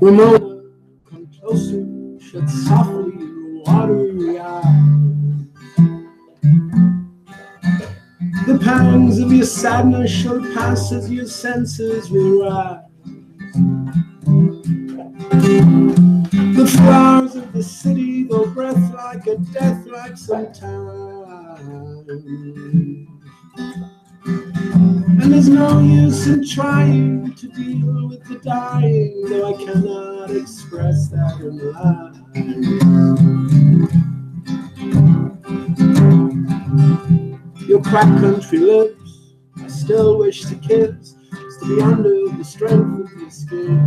Ramona, come closer, shut softly your watery eyes. The pangs of your sadness shall pass as your senses will rise. The flowers of the city, though breath like a death like sometimes. And there's no use in trying to deal with the dying, though I cannot express that in lines. Your cracked country lips, I still wish to kiss, just to be under the strength of your skin.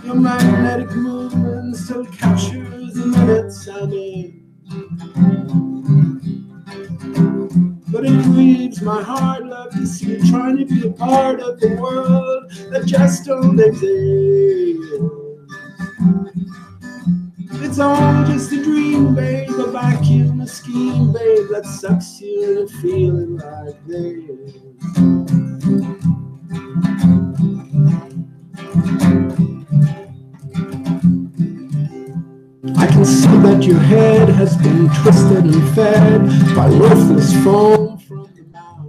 Your magnetic movement still captures the minutes I'm in. But it grieves my heart, love, to see you trying to be a part of the world that just don't exist. It's all just a dream, babe, a vacuum, a scheme, babe, that sucks you into a feeling like this. I can see that your head has been twisted and fed by worthless foam from the mouth.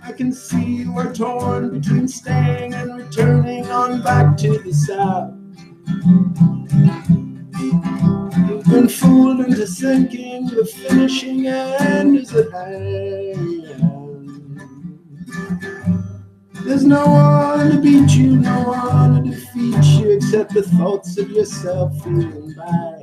I can see you are torn between staying and returning on back to the south. You've been fooled into thinking the finishing end is at hand. There's no one to beat you, no one to defeat you, except the thoughts of yourself feeling bad.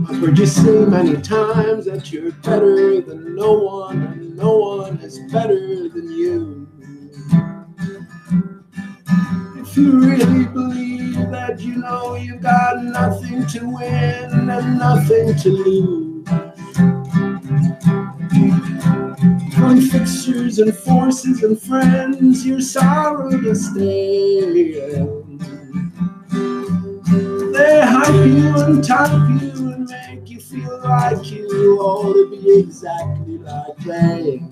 I've heard you say many times that you're better than no one, and no one is better than you. If you really believe that, you know you've got nothing to win and nothing to lose. From fixtures and forces and friends, your sorrow to stay. They hype you and type you and make you feel like you ought to be exactly like them.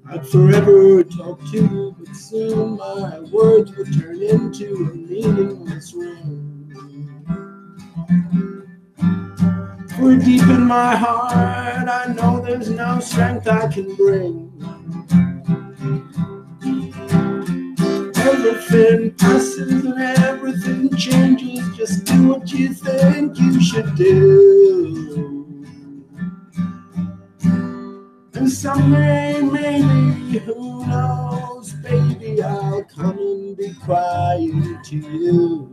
I'd forever talk to you, but soon my words would turn into a meaningless ring. For deep in my heart, I know there's no strength I can bring. Everything passes and everything changes. Just do what you think you should do. And someday, maybe, who knows, baby, I'll come and be quiet to you.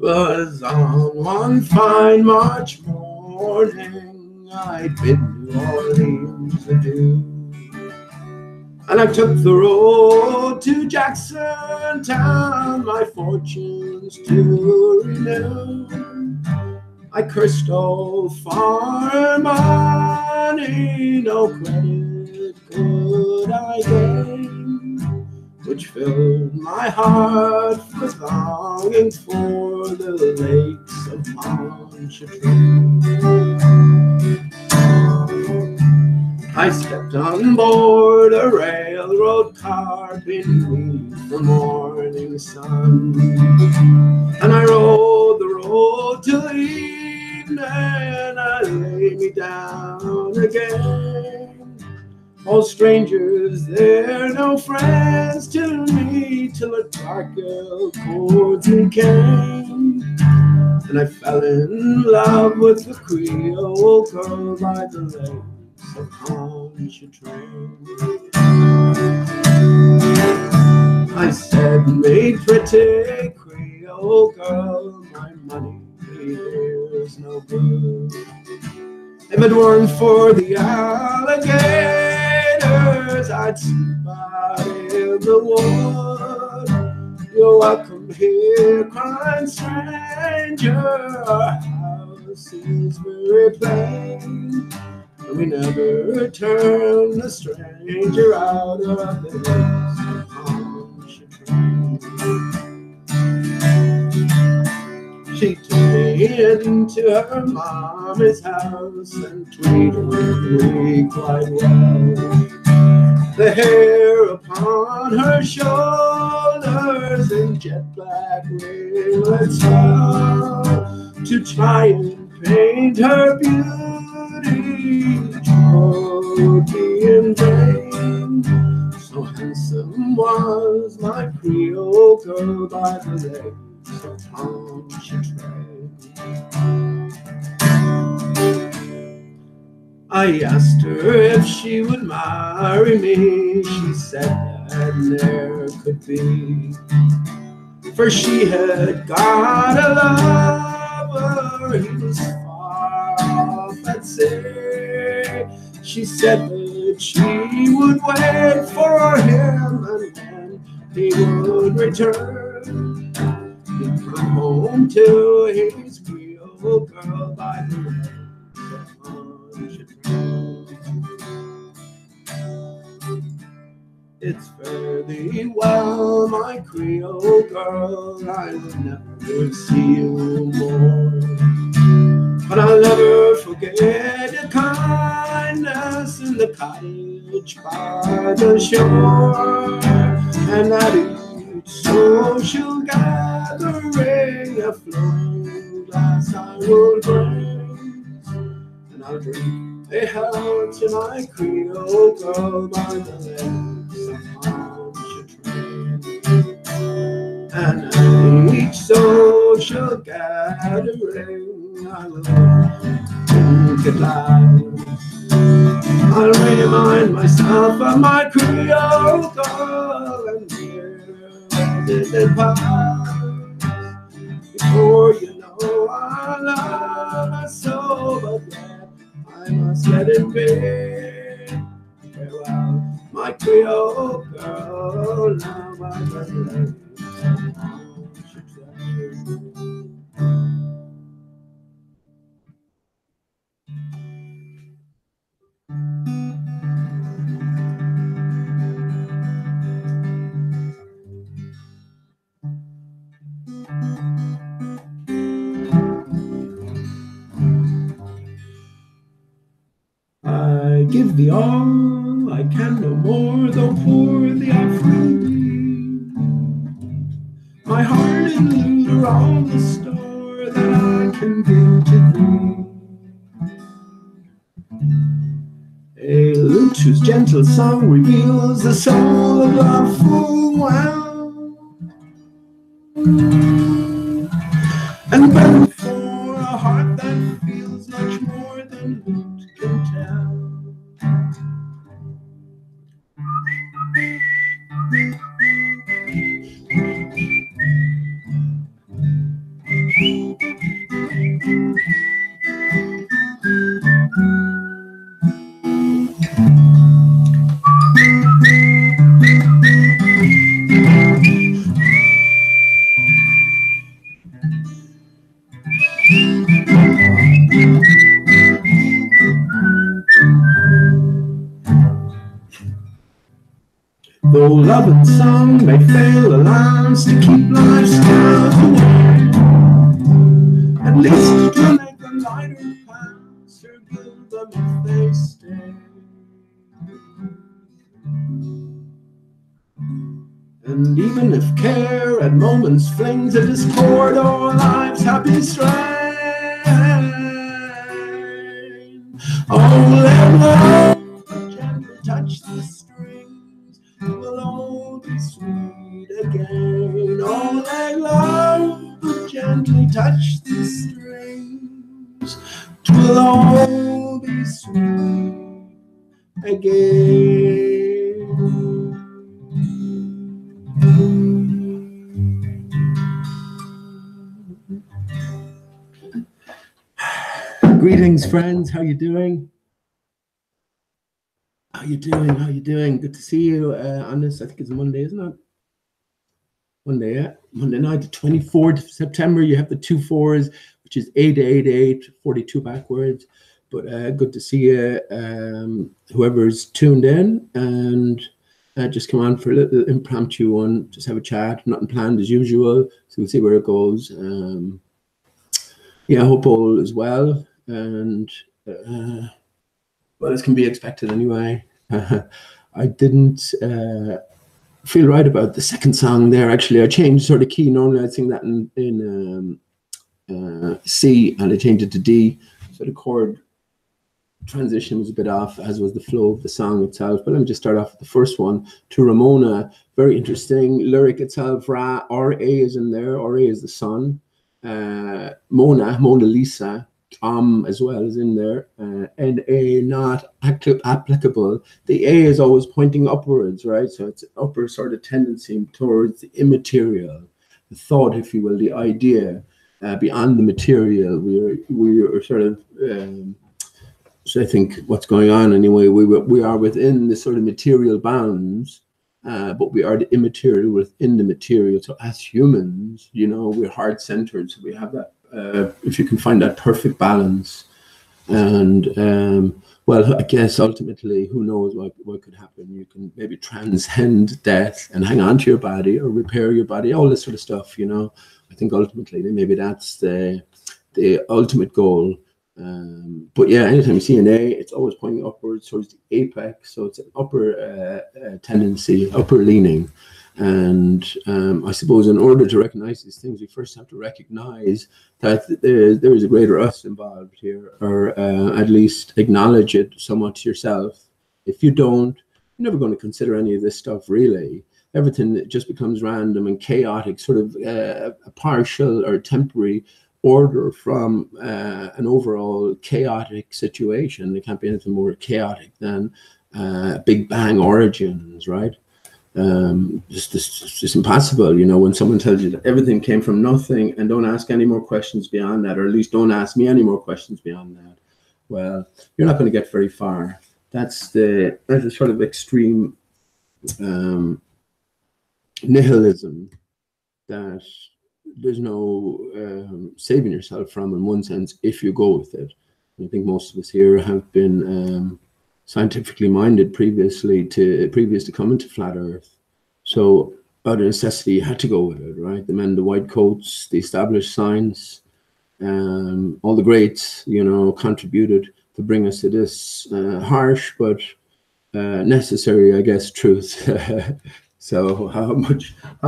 Was on one fine March morning, I'd been New Orleans to do. And I took the road to Jackson Town, my fortunes to renew. I cursed old farm money, no credit could I gain, which filled my heart with longing for the lakes of Pontchartrain. I stepped on board a railroad car beneath the morning sun, and I rode the road till evening, and I lay me down again. All strangers there, no friends to me, till a dark elk towards me came, and I fell in love with the Creole girl by the lake of Pontchartrain. I said, "Make pretty Creole girl, my money here's no good. If it weren't for the alligators, I'd sleep out in the wood. You're welcome here, crying stranger. Our house is very plain. We never turn the stranger out of the lakes of Pontchartrain." She took me into her mommy's house and treated me quite well. The hair upon her shoulders and jet black ringlets fell to try and paint her beauty, trophy in vain. So handsome was my Creole girl by the lakes of Pontchartrain. I asked her if she would marry me. She said that ne'er could be, for she had got a lover. He was far off at sea. She said that she would wait for him, and when he would return, he'd come home to his Creole girl by the lakes of Pontchartrain. It's fare thee well, my Creole girl, I will never see you more, but I'll never forget your kindness in the cottage by the shore, and at each social gathering a flowing glass I will bring, and I'll drink a health to my Creole girl by the lakes of Pontchartrain. And at each social gathering I will drink it loud. I'll remind myself of my Creole girl and hear it pass. Before you know I love her so, but yet I must let it be. Farewell, my Creole girl, now by the lakes of Pontchartrain. I give thee all, I can no more, though poor thee I freely. My heart and lute are all the store that I can give to thee. A lute whose gentle song reveals the soul of love full well, and better for a heart that feels much more than lute can tell. love and song may fail the lambs to keep life's cares away. At least to make them lighter paths, forgive them if they stay. And even if care at moments flings a discord o'er life's happy strain, oh, let love gently touch the strings, it will all be sweet again. Oh, let love gently touch the strings, it will all be sweet again. Greetings, friends. How you doing? How you doing? How you doing? Good to see you on this. I think it's Monday, isn't it? Monday, yeah. Monday night, the 24th of September. You have the 2 4s, which is 888, 42 backwards. But good to see you, whoever's tuned in, and just come on for a little impromptu one. Just have a chat. Nothing planned as usual, so we'll see where it goes. Yeah, I hope all is well. And well, as can be expected anyway. I didn't feel right about the second song there. Actually, I changed sort of key. Normally I'd sing that in C, and I changed it to D. So the chord transition was a bit off, as was the flow of the song itself. But let me just start off with the first one, To Ramona. Very interesting lyric itself. Ra is in there. Ra is the sun. Mona Lisa, as well is in there. Na not applicable. The A is always pointing upwards, right? So it's an upper sort of tendency towards the immaterial, the thought, if you will, the idea, beyond the material. We are sort of, so I think what's going on anyway, we are within the sort of material bounds. But we are the immaterial within the material. So as humans, you know, we're heart-centered. So we have that, if you can find that perfect balance. And, well, I guess ultimately, who knows what could happen. You can maybe transcend death and hang on to your body or repair your body, all this sort of stuff, you know. I think ultimately, maybe that's the ultimate goal. But yeah, anytime you see an A, it's always pointing upwards towards the apex. So it's an upper tendency, upper leaning. And I suppose in order to recognize these things, we first have to recognize that there is a greater us involved here, or at least acknowledge it somewhat to yourself. If you don't, you're never going to consider any of this stuff really. Everything just becomes random and chaotic, sort of a partial or temporary order from an overall chaotic situation. There can't be anything more chaotic than Big Bang origins, right? Just impossible, you know, when someone tells you that everything came from nothing and don't ask any more questions beyond that, or at least don't ask me any more questions beyond that. Well, you're not going to get very far. That's a sort of extreme nihilism that there's no saving yourself from, in one sense, if you go with it. I think most of us here have been scientifically minded previous to coming to flat Earth. So out of necessity, you had to go with it, right? The men in the white coats, the established science, all the greats, you know, contributed to bring us to this harsh but necessary, I guess, truth. So how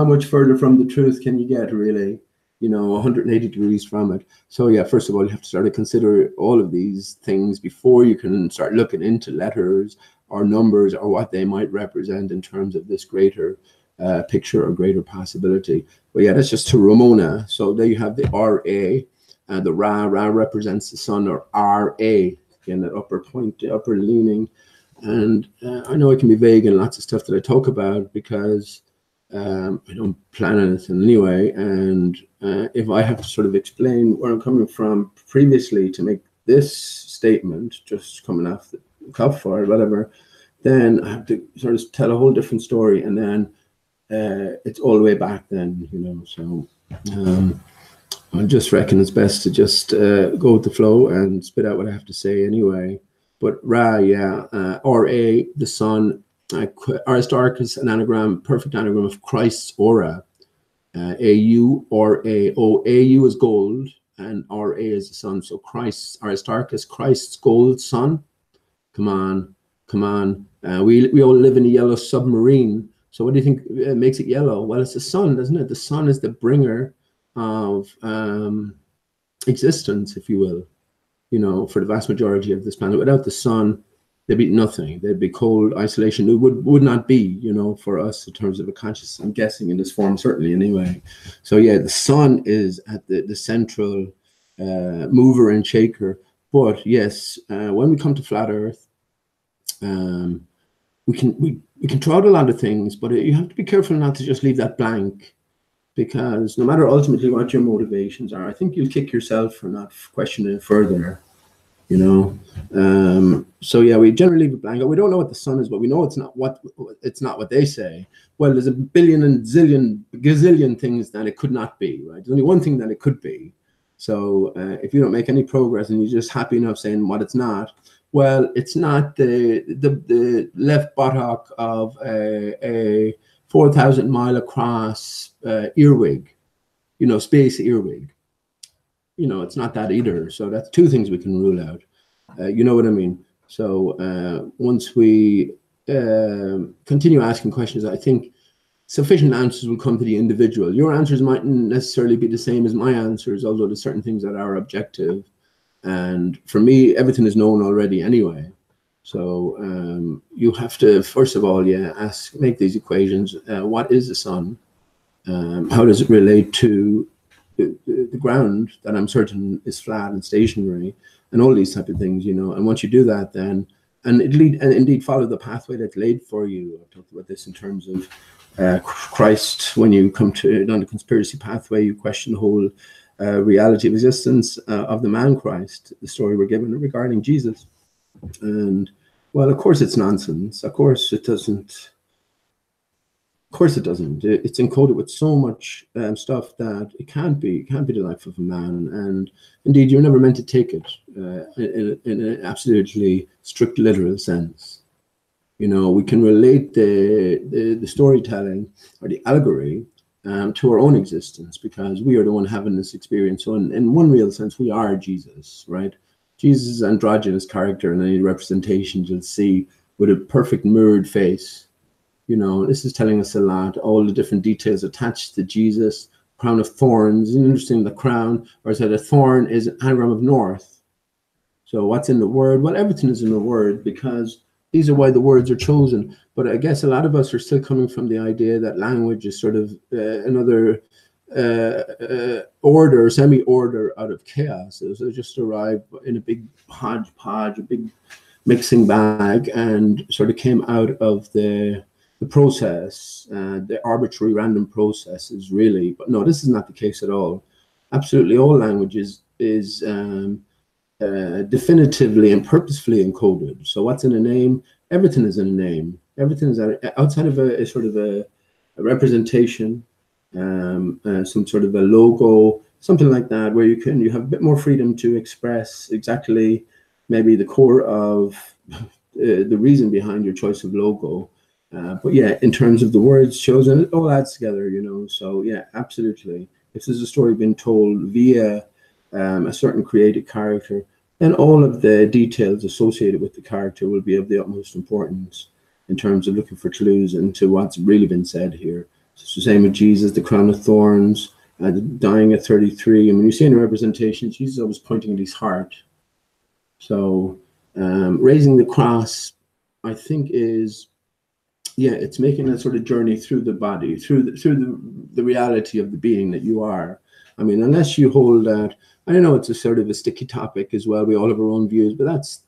much further from the truth can you get, really? You know, 180 degrees from it. So yeah, first of all, you have to start to consider all of these things before you can start looking into letters or numbers or what they might represent in terms of this greater picture or greater possibility. But yeah, that's just to Ramona. So there you have the R-A, and the Ra represents the sun, or R-A, again, that upper point, the upper leaning. And I know it can be vague in lots of stuff that I talk about because I don't plan anything anyway. And if I have to sort of explain where I'm coming from previously to make this statement, just coming off the cuff or whatever, then I have to sort of tell a whole different story. And then it's all the way back then, you know. So I just reckon it's best to just go with the flow and spit out what I have to say anyway. But Ra, yeah, R-A, the sun, Aristarchus, an anagram, perfect anagram of Christ's aura. AU or AO. AU is gold and RA is the sun. So Christ, Aristarchus, Christ's gold sun. Come on, come on. We all live in a yellow submarine. So what do you think makes it yellow? Well, it's the sun, doesn't it? The sun is the bringer of existence, if you will, you know, for the vast majority of this planet. Without the sun, there'd be nothing. There'd be cold, isolation. It would not be, you know, for us in terms of a consciousness, I'm guessing in this form, certainly anyway. So yeah, the sun is at the central mover and shaker. But yes, when we come to flat Earth, we can try out a lot of things, but you have to be careful not to just leave that blank, because no matter ultimately what your motivations are, I think you'll kick yourself for not questioning it further. You know, so yeah, we generally leave it blank. We don't know what the sun is, but we know it's not what they say. Well, there's a billion and zillion, gazillion things that it could not be, right? There's only one thing that it could be. So if you don't make any progress and you're just happy enough saying what it's not, well, it's not the left buttock of a 4,000 mile across earwig, you know, space earwig. You know, it's not that either. So that's two things we can rule out. You know what I mean? So once we continue asking questions, I think sufficient answers will come to the individual. Your answers mightn't necessarily be the same as my answers, although there's certain things that are objective. And for me, everything is known already anyway. So you have to, first of all, yeah, make these equations. What is the sun? How does it relate to the ground that I'm certain is flat and stationary, and all these type of things, you know? And once you do that, then, and indeed follow the pathway that's laid for you. I talked about this in terms of Christ. When you come to on the conspiracy pathway, you question the whole reality of existence of the man Christ, the story we're given regarding Jesus. And well, of course it's nonsense. Of course it doesn't. Of course it doesn't. It's encoded with so much stuff that it can't be the life of a man. And indeed, you're never meant to take it in an absolutely strict literal sense. You know, we can relate the storytelling or the allegory to our own existence, because we are the one having this experience. So in one real sense, we are Jesus, right? Jesus' androgynous character in any representations you'll see with a perfect mirrored face. You know, this is telling us a lot, all the different details attached to Jesus. Crown of thorns. Isn't it interesting, the crown, or is it a thorn, is an anagram of north. So what's in the word? Well, everything is in the word, because these are why the words are chosen. But I guess a lot of us are still coming from the idea that language is sort of another order, semi-order out of chaos. So just arrived in a big hodgepodge, a big mixing bag, and sort of came out of the process, the arbitrary random processes, really. But no, this is not the case at all. Absolutely all language is definitively and purposefully encoded. So what's in a name? Everything is in a name. Everything is outside of a sort of a representation, some sort of a logo, something like that, where you have a bit more freedom to express exactly maybe the core of the reason behind your choice of logo. But yeah, in terms of the words chosen, it all adds together, you know. So yeah, absolutely. If there's a story being told via a certain created character, then all of the details associated with the character will be of the utmost importance in terms of looking for clues into what's really been said here. So it's the same with Jesus, the crown of thorns, dying at 33. I mean, you see in the representations, Jesus is always pointing at his heart. So raising the cross, I think, is, yeah, it's making that sort of journey through the body, through the reality of the being that you are. I mean, unless you hold that, I know it's a sort of a sticky topic as well. We all have our own views, but that's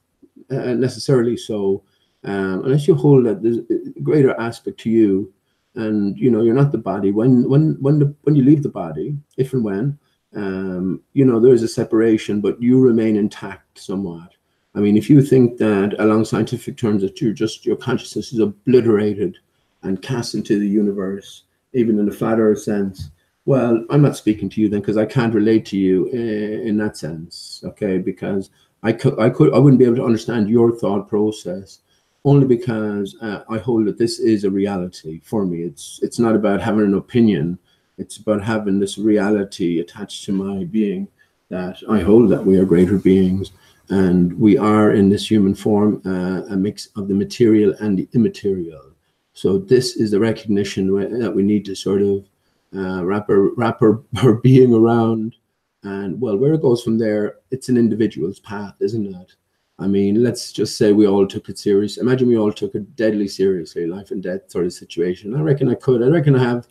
necessarily so. Unless you hold that there's a greater aspect to you, and you know, you're not the body. When you leave the body, if and when, you know, there is a separation, but you remain intact somewhat. I mean, if you think that along scientific terms that your consciousness is obliterated and cast into the universe, even in the flat earth sense, well, I'm not speaking to you then, because I can't relate to you in that sense, okay? Because I wouldn't be able to understand your thought process. only because I hold that this is a reality for me. It's not about having an opinion. It's about having this reality attached to my being, that I hold that we are greater beings, and we are in this human form a mix of the material and the immaterial. So this is the recognition that we need to sort of wrap our being around. And well, where it goes from there, it's an individual's path, isn't it? I mean, let's just say we all took it serious. Imagine we all took it deadly seriously, life and death sort of situation. I reckon I could. I reckon I have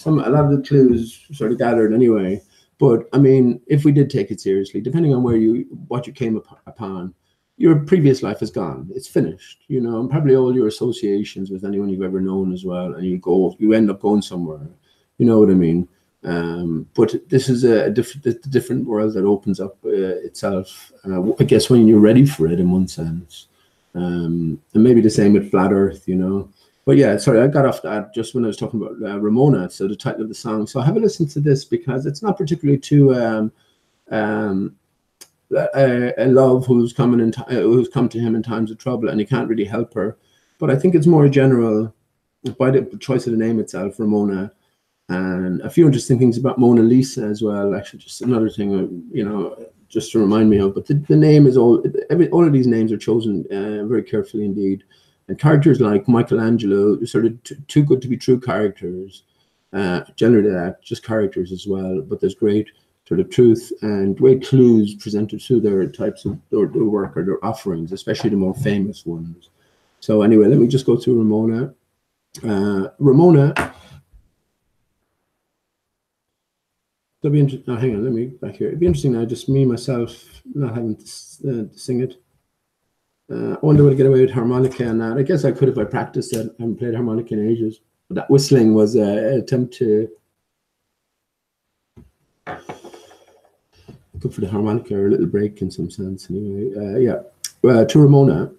a lot of the clues sort of gathered anyway. But I mean, if we did take it seriously, depending on what you came upon, your previous life is gone. It's finished, you know, and probably all your associations with anyone you've ever known as well. And you end up going somewhere. You know what I mean? But this is a different world that opens up itself, I guess, when you're ready for it, in one sense. And maybe the same with Flat Earth, you know. But yeah, sorry, I got off that just when I was talking about Ramona, so the title of the song. So have a listen to this, because it's not particularly to a love who's come to him in times of trouble, and he can't really help her. But I think it's more general, by the choice of the name itself, Ramona. And a few interesting things about Mona Lisa as well. Actually, just another thing, you know, just to remind me of. But the name is all of these names are chosen very carefully indeed. And characters like Michelangelo, sort of too good to be true characters. Generally, that just characters as well. But there's great sort of truth and great clues presented through their types of their work or their offerings, especially the more famous ones. So anyway, let me just go through Ramona. Ramona. That'll be interesting. Oh, hang on, let me back here. It'd be interesting now, just me myself not having to sing it. I wonder would I get away with harmonica and that. I guess I could if I practiced it. I haven't played harmonica in ages. But that whistling was an attempt to go for the harmonica, or a little break in some sense. Anyway, to Ramona.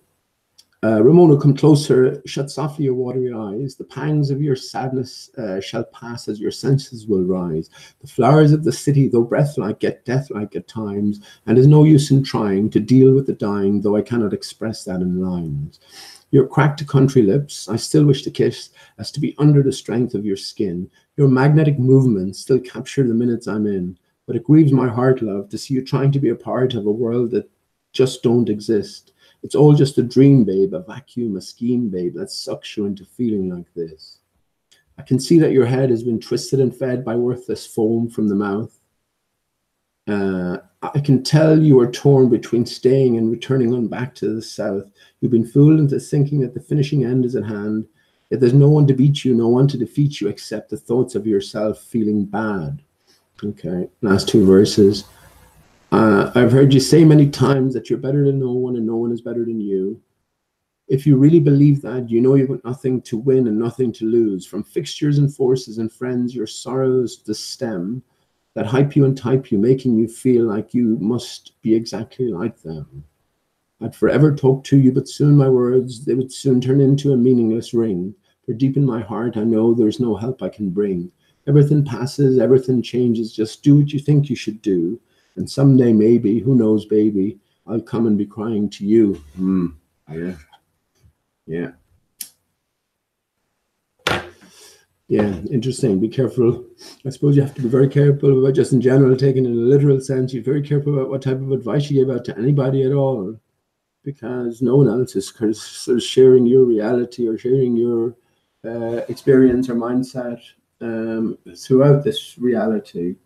Ramona, come closer, shut softly your watery eyes. The pangs of your sadness shall pass as your senses will rise. The flowers of the city, though breath-like, get death-like at times, and there's no use in trying to deal with the dying, though I cannot express that in lines. Your cracked country lips, I still wish to kiss, as to be under the strength of your skin. Your magnetic movements still capture the minutes I'm in, but it grieves my heart, love, to see you trying to be a part of a world that just don't exist. It's all just a dream, babe, a vacuum, a scheme, babe, that sucks you into feeling like this. I can see that your head has been twisted and fed by worthless foam from the mouth. I can tell you are torn between staying and returning on back to the south. You've been fooled into thinking that the finishing end is at hand, yet there's no one to beat you, no one to defeat you except the thoughts of yourself feeling bad. Okay, last two verses. I've heard you say many times that you're better than no one and no one is better than you. If you really believe that, you know you've got nothing to win and nothing to lose. From fixtures and forces and friends, your sorrows the stem that hype you and type you, making you feel like you must be exactly like them. I'd forever talk to you, but soon my words, they would soon turn into a meaningless ring. For deep in my heart, I know there's no help I can bring. Everything passes, everything changes. Just do what you think you should do. And someday, maybe, who knows, baby, I'll come and be crying to you. Yeah. Interesting. Be careful. I suppose you have to be very careful about, just in general, taking it in a literal sense. You're very careful about what type of advice you give out to anybody at all, because no one else is sort of sharing your reality or sharing your experience or mindset throughout this reality.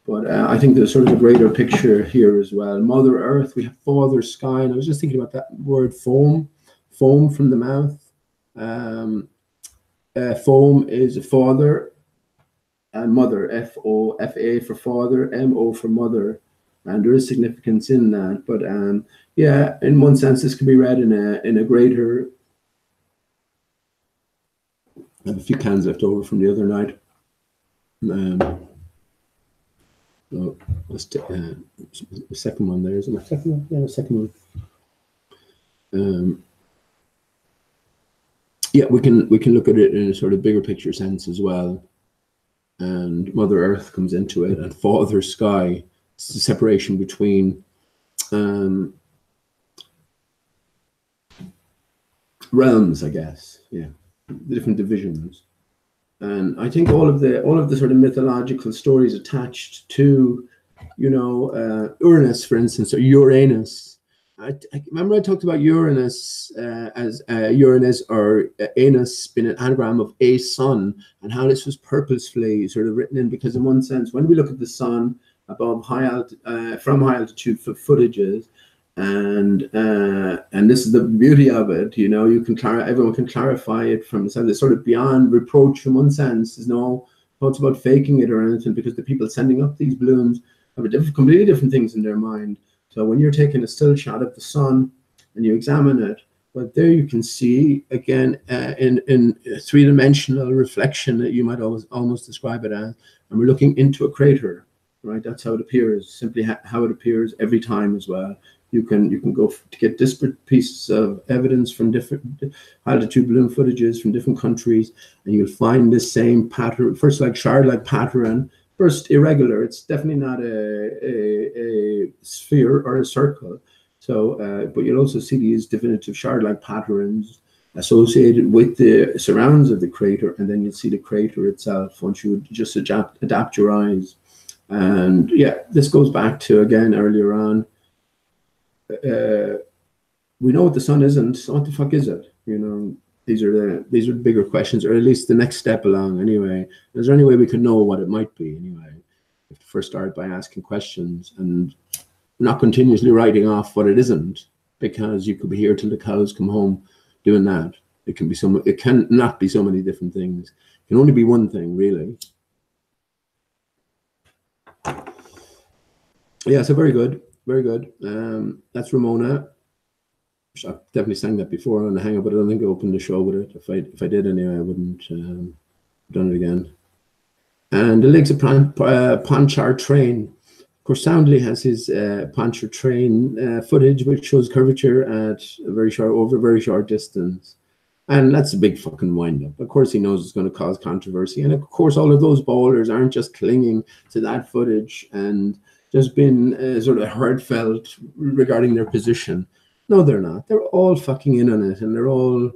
But I think there's sort of a greater picture here as well. Mother Earth, we have Father Sky, and I was just thinking about that word foam from the mouth. Foam is father, and mother, F-O-F-A for father, M-O for mother, and there is significance in that. But yeah, in one sense, this can be read in a greater. I have a few cans left over from the other night. So let's take the second one there. Is it my second one? Yeah, the second one. Yeah, we can look at it in a sort of bigger picture sense as well. And Mother Earth comes into it, and Father Sky. It's the separation between realms, I guess. Yeah, the different divisions. And I think all of the sort of mythological stories attached to, you know, Uranus, for instance, or Uranus. I remember I talked about Uranus as Uranus or Anus being an anagram of a sun, and how this was purposefully sort of written in, because in one sense, when we look at the sun above from high altitude footages, and this is the beauty of it, you know, you can everyone can clarify it from it's sort of beyond reproach in one sense. There's no thoughts about faking it or anything, because the people sending up these balloons have completely different things in their mind. So when you're taking a still shot of the sun and you examine it, but there you can see again in a three-dimensional reflection that you might almost describe it as, and we're looking into a crater, right? That's how it appears, simply how it appears every time as well. You can go to get disparate pieces of evidence from different altitude balloon footages from different countries, and you'll find the same pattern. First, like shard-like pattern. First, irregular. It's definitely not a sphere or a circle. So, but you'll also see these definitive shard-like patterns associated with the surrounds of the crater, and then you'll see the crater itself once you just adapt your eyes. And yeah, this goes back to, again, earlier on. We know what the sun isn't, so what the fuck is it? You know, these are the bigger questions, or at least the next step along anyway. Is there any way we could know what it might be anyway? We have to first start by asking questions and not continuously writing off what it isn't, because you could be here till the cows come home doing that. It can not be so many different things. It can only be one thing, really. Yeah, so very good. Very good. That's Ramona. I've definitely sang that before on the Hang Up, but I don't think I opened the show with it. If I did anyway, I wouldn't have done it again. And the legs of Pontchartrain. Of course, Soundly has his Pontchartrain footage, which shows curvature at over a very short distance. And that's a big fucking wind-up. Of course, he knows it's going to cause controversy. And of course, all of those bowlers aren't just clinging to that footage and just been sort of heartfelt regarding their position. No, they're not. They're all fucking in on it, and they're all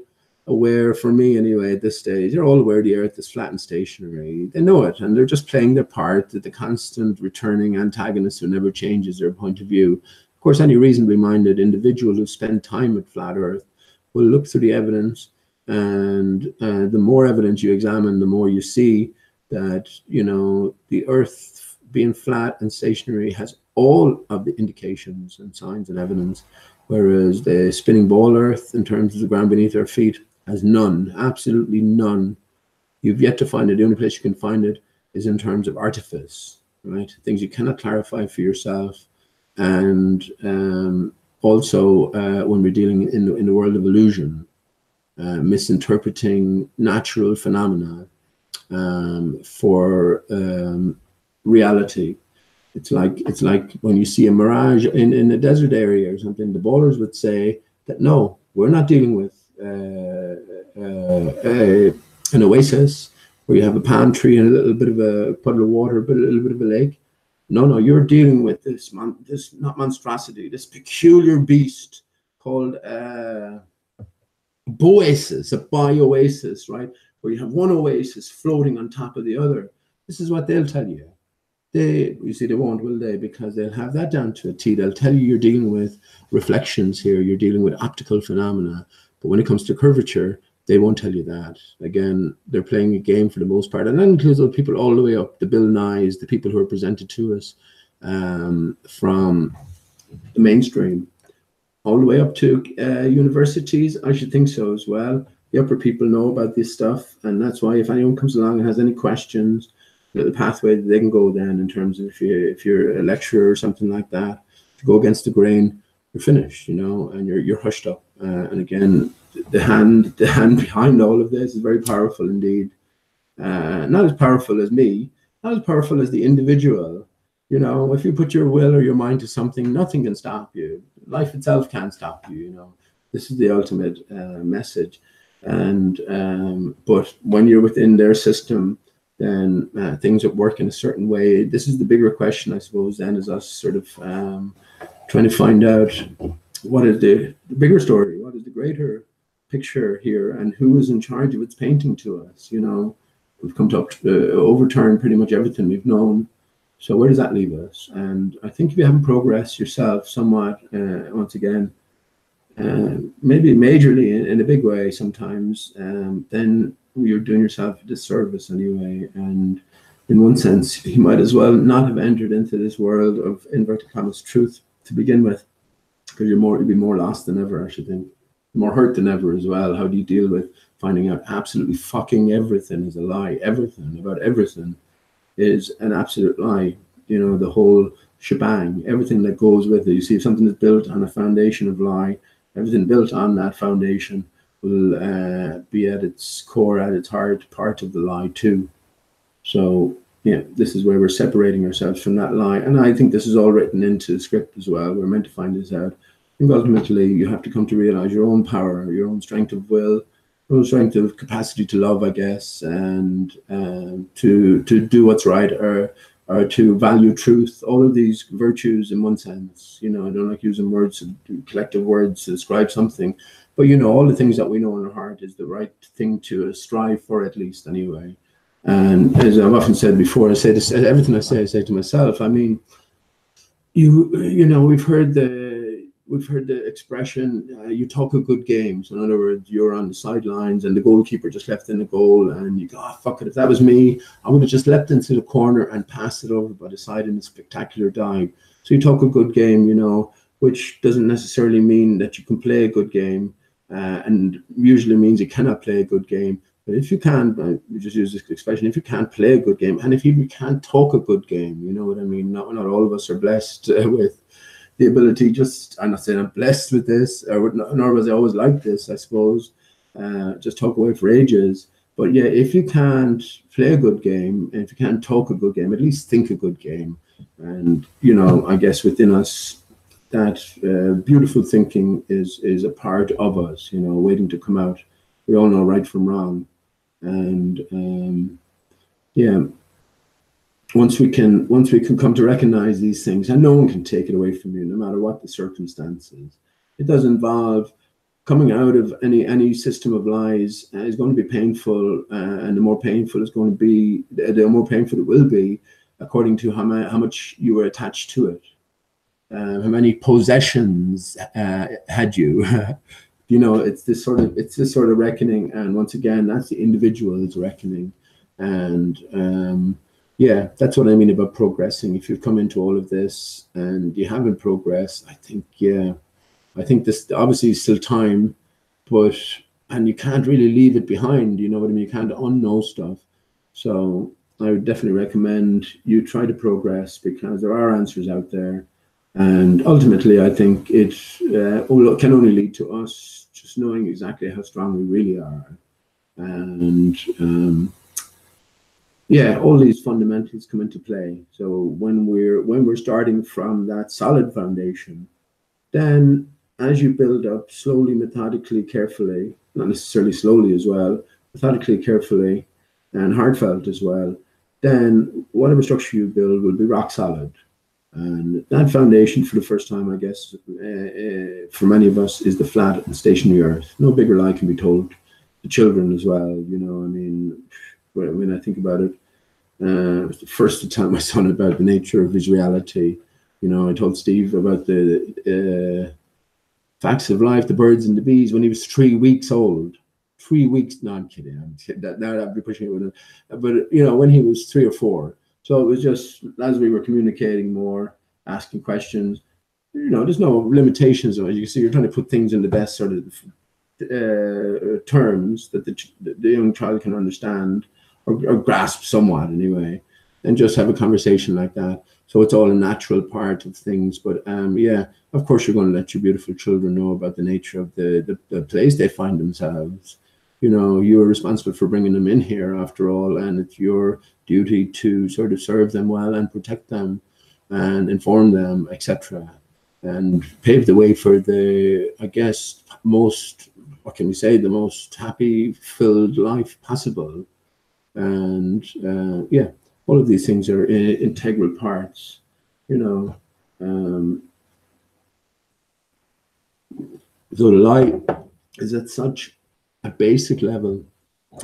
aware, for me anyway, at this stage, they're all aware the Earth is flat and stationary. They know it, and they're just playing their part, the constant returning antagonist who never changes their point of view. Of course, any reasonably minded individual who spent time with flat Earth will look through the evidence, and the more evidence you examine, the more you see that, you know, the Earth being flat and stationary has all of the indications and signs and evidence, whereas the spinning ball Earth, in terms of the ground beneath our feet, has none, absolutely none. You've yet to find it. The only place you can find it is in terms of artifice, right? Things you cannot clarify for yourself. And also when we're dealing in the world of illusion, misinterpreting natural phenomena for reality. It's like when you see a mirage in a desert area or something, the bowlers would say that, no, we're not dealing with an oasis where you have a palm tree and a little bit of a puddle of water, but a little bit of a lake. No, you're dealing with this not monstrosity, this peculiar beast called boasis, a bioasis, right? Where you have one oasis floating on top of the other. This is what they'll tell you. You see, they won't, will they? Because they'll have that down to a T. They'll tell you you're dealing with reflections here, you're dealing with optical phenomena. But when it comes to curvature, they won't tell you that. Again, they're playing a game for the most part. And that includes those people all the way up, the Bill Nyes, the people who are presented to us from the mainstream, all the way up to universities. I should think so as well. The upper people know about this stuff. And that's why if anyone comes along and has any questions, the pathway that they can go then, in terms of if you're a lecturer or something like that, to go against the grain, you're finished, you know, and you're hushed up. And again, the hand behind all of this is very powerful indeed. Not as powerful as me, not as powerful as the individual. You know, if you put your will or your mind to something, nothing can stop you. Life itself can't stop you. You know, this is the ultimate message. And but when you're within their system, then things that work in a certain way. This is the bigger question, I suppose, then, is us sort of trying to find out what is the bigger story, what is the greater picture here, and who is in charge of its painting to us? You know, we've come to overturn pretty much everything we've known. So where does that leave us? And I think if you haven't progressed yourself somewhat, once again, maybe majorly in a big way sometimes, then you're doing yourself a disservice anyway. And in one sense, you might as well not have entered into this world of inverted commas truth to begin with, because you'd be more lost than ever, I should think. More hurt than ever as well. How do you deal with finding out absolutely fucking everything is a lie? Everything about everything is an absolute lie. You know, the whole shebang, everything that goes with it. You see, if something is built on a foundation of lie, everything built on that foundation will be at its core, at its heart, part of the lie too. So yeah, this is where we're separating ourselves from that lie. And I think this is all written into the script as well. We're meant to find this out. I think ultimately you have to come to realize your own power, your own strength of will, your own strength of capacity to love, I guess, and to do what's right, or to value truth. All of these virtues in one sense. You know, I don't like using words, collective words to describe something, but you know, all the things that we know in our heart is the right thing to strive for, at least anyway. And as I've often said before, I say this, everything I say to myself. I mean, you know, we've heard the expression, you talk a good game. So in other words, you're on the sidelines and the goalkeeper just left in the goal, and you go, oh, fuck it, if that was me, I would have just leapt into the corner and passed it over by the side in a spectacular dive. So you talk a good game, you know, which doesn't necessarily mean that you can play a good game, and usually means you cannot play a good game. But if you can, we just use this expression, if you can't play a good game, and if you can't talk a good game, you know what I mean? Not all of us are blessed with the ability, I'm not saying I'm blessed with this, nor was I always like this, I suppose, just talk away for ages. But yeah, if you can't play a good game, and if you can't talk a good game, at least think a good game. And, you know, I guess within us, that beautiful thinking is a part of us, you know, waiting to come out. We all know right from wrong. And yeah, once we can come to recognize these things, and no one can take it away from you, no matter what the circumstances. It does involve coming out of any system of lies. Is going to be painful, and the more painful it's going to be, the more painful it will be, according to how much you were attached to it, how many possessions had you. You know, it's this sort of reckoning, and once again, that's the individual's reckoning. And yeah, that's what I mean about progressing. If you've come into all of this and you haven't progressed, I think this obviously is still time, and you can't really leave it behind. You know what I mean? You can't unknow stuff. So I would definitely recommend you try to progress, because there are answers out there. And ultimately, I think it can only lead to us just knowing exactly how strong we really are. And yeah, all these fundamentals come into play. So when we're starting from that solid foundation, then as you build up slowly, methodically, carefully, not necessarily slowly as well, methodically, carefully, and heartfelt as well, then whatever structure you build will be rock solid. And that foundation, for the first time, I guess, for many of us, is the flat and stationary earth. No bigger lie can be told to children as well. You know, I mean, when I think about it, I was the first to tell my son about the nature of his reality. You know, I told Steve about the facts of life, the birds and the bees, when he was 3 weeks old. 3 weeks, no, I'm kidding. Now I'd be pushing it with him. But, you know, when he was 3 or 4. So it was just, as we were communicating more, asking questions, you know, there's no limitations. You can see, you're trying to put things in the best sort of terms that the young child can understand or grasp somewhat anyway, and just have a conversation like that. So it's all a natural part of things. But yeah, of course, you're going to let your beautiful children know about the nature of the place they find themselves. You know, you're responsible for bringing them in here after all, and it's your duty to sort of serve them well and protect them and inform them, etc. And pave the way for the, I guess, most, what can we say, the most happy, filled life possible. And yeah, all of these things are integral parts, you know. So the lie is as such a basic level,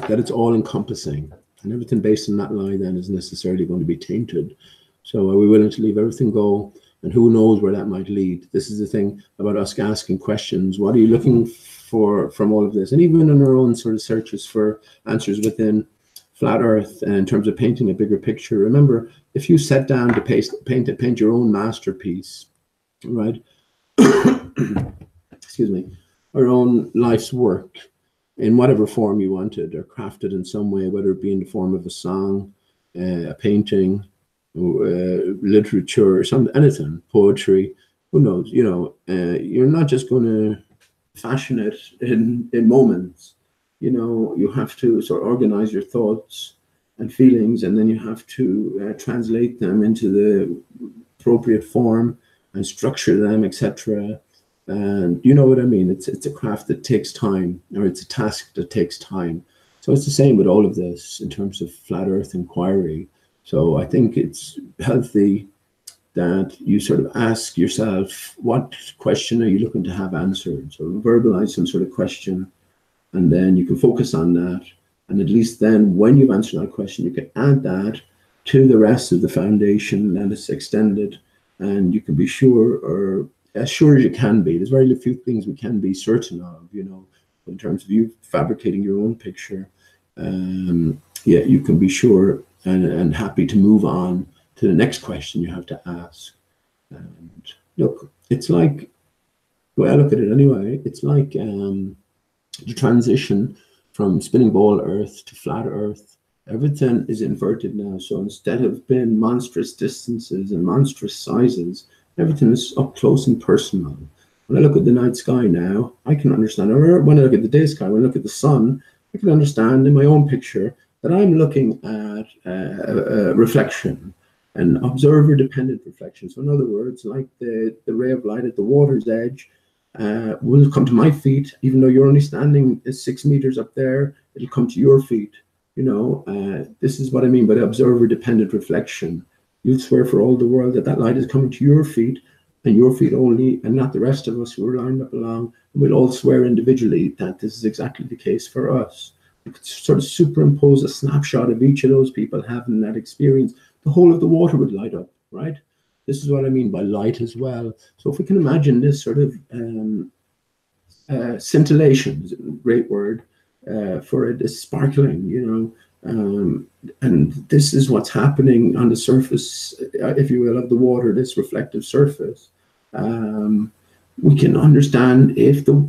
that it's all encompassing, and everything based on that lie then is necessarily going to be tainted. So are we willing to leave everything go? And who knows where that might lead? This is the thing about us asking questions. What are you looking for from all of this? And even in our own sort of searches for answers within flat Earth, and in terms of painting a bigger picture, remember, if you sat down to paint your own masterpiece, right? Excuse me, our own life's work in whatever form you wanted, or crafted in some way, whether it be in the form of a song, a painting, literature, or anything, poetry, who knows? You're not just going to fashion it in moments. You have to sort of organize your thoughts and feelings, and then you have to translate them into the appropriate form and structure them, etc. And you know what I mean? It's a craft that takes time, or it's a task that takes time. So it's the same with all of this in terms of flat Earth inquiry. So I think it's healthy that you sort of ask yourself, what question are you looking to have answered? So verbalize some sort of question, and then you can focus on that. And at least then when you've answered that question, you can add that to the rest of the foundation, and it's extended, and you can be sure, or as sure as you can be. There's very few things we can be certain of, in terms of you fabricating your own picture. You can be sure and happy to move on to the next question you have to ask. And look, it's like, the way I look at it anyway, it's like the transition from spinning ball Earth to flat Earth. Everything is inverted now. So instead of being monstrous distances and monstrous sizes, everything is up close and personal. When I look at the night sky now, I can understand, or when I look at the day sky, when I look at the sun, I can understand in my own picture that I'm looking at a reflection, an observer-dependent reflection. So in other words, like the ray of light at the water's edge will come to my feet, even though you're only standing 6 meters up there, it'll come to your feet. This is what I mean by the observer-dependent reflection. You'll swear for all the world that light is coming to your feet, and your feet only, and not the rest of us who are lined up along. And we'll all swear individually that this is exactly the case for us. You could sort of superimpose a snapshot of each of those people having that experience. The whole of the water would light up, right? This is what I mean by light as well. So if we can imagine this sort of scintillation, is a great word for it, is sparkling, and this is what's happening on the surface, if you will, of the water, this reflective surface. We can understand if the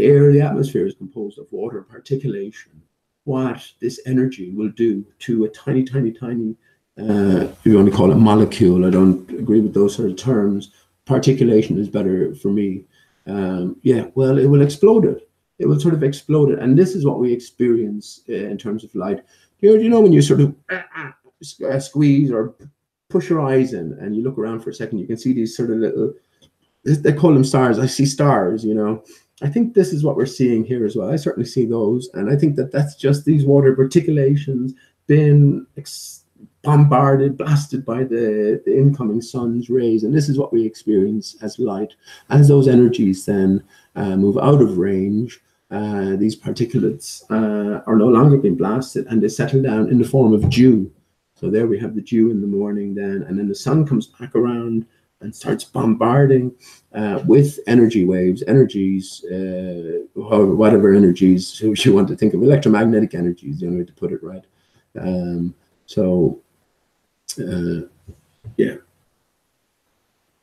air, the atmosphere is composed of water, particulation, what this energy will do to a tiny, tiny, tiny, if you want to call it molecule. I don't agree with those sort of terms. Particulation is better for me. Well, it will explode it. It will sort of explode it. And this is what we experience in terms of light. When you sort of squeeze or push your eyes in and you look around for a second, you can see these sort of little, they call them stars. I see stars, I think this is what we're seeing here as well. I certainly see those. And I think that that's just these water particulations being bombarded, blasted by the incoming sun's rays. And this is what we experience as light. As those energies then move out of range, these particulates are no longer being blasted, and they settle down in the form of dew. So there we have the dew in the morning then, and then the sun comes back around and starts bombarding with energy waves, energies, whatever energies you want to think of, electromagnetic energies, the only way to put it, right?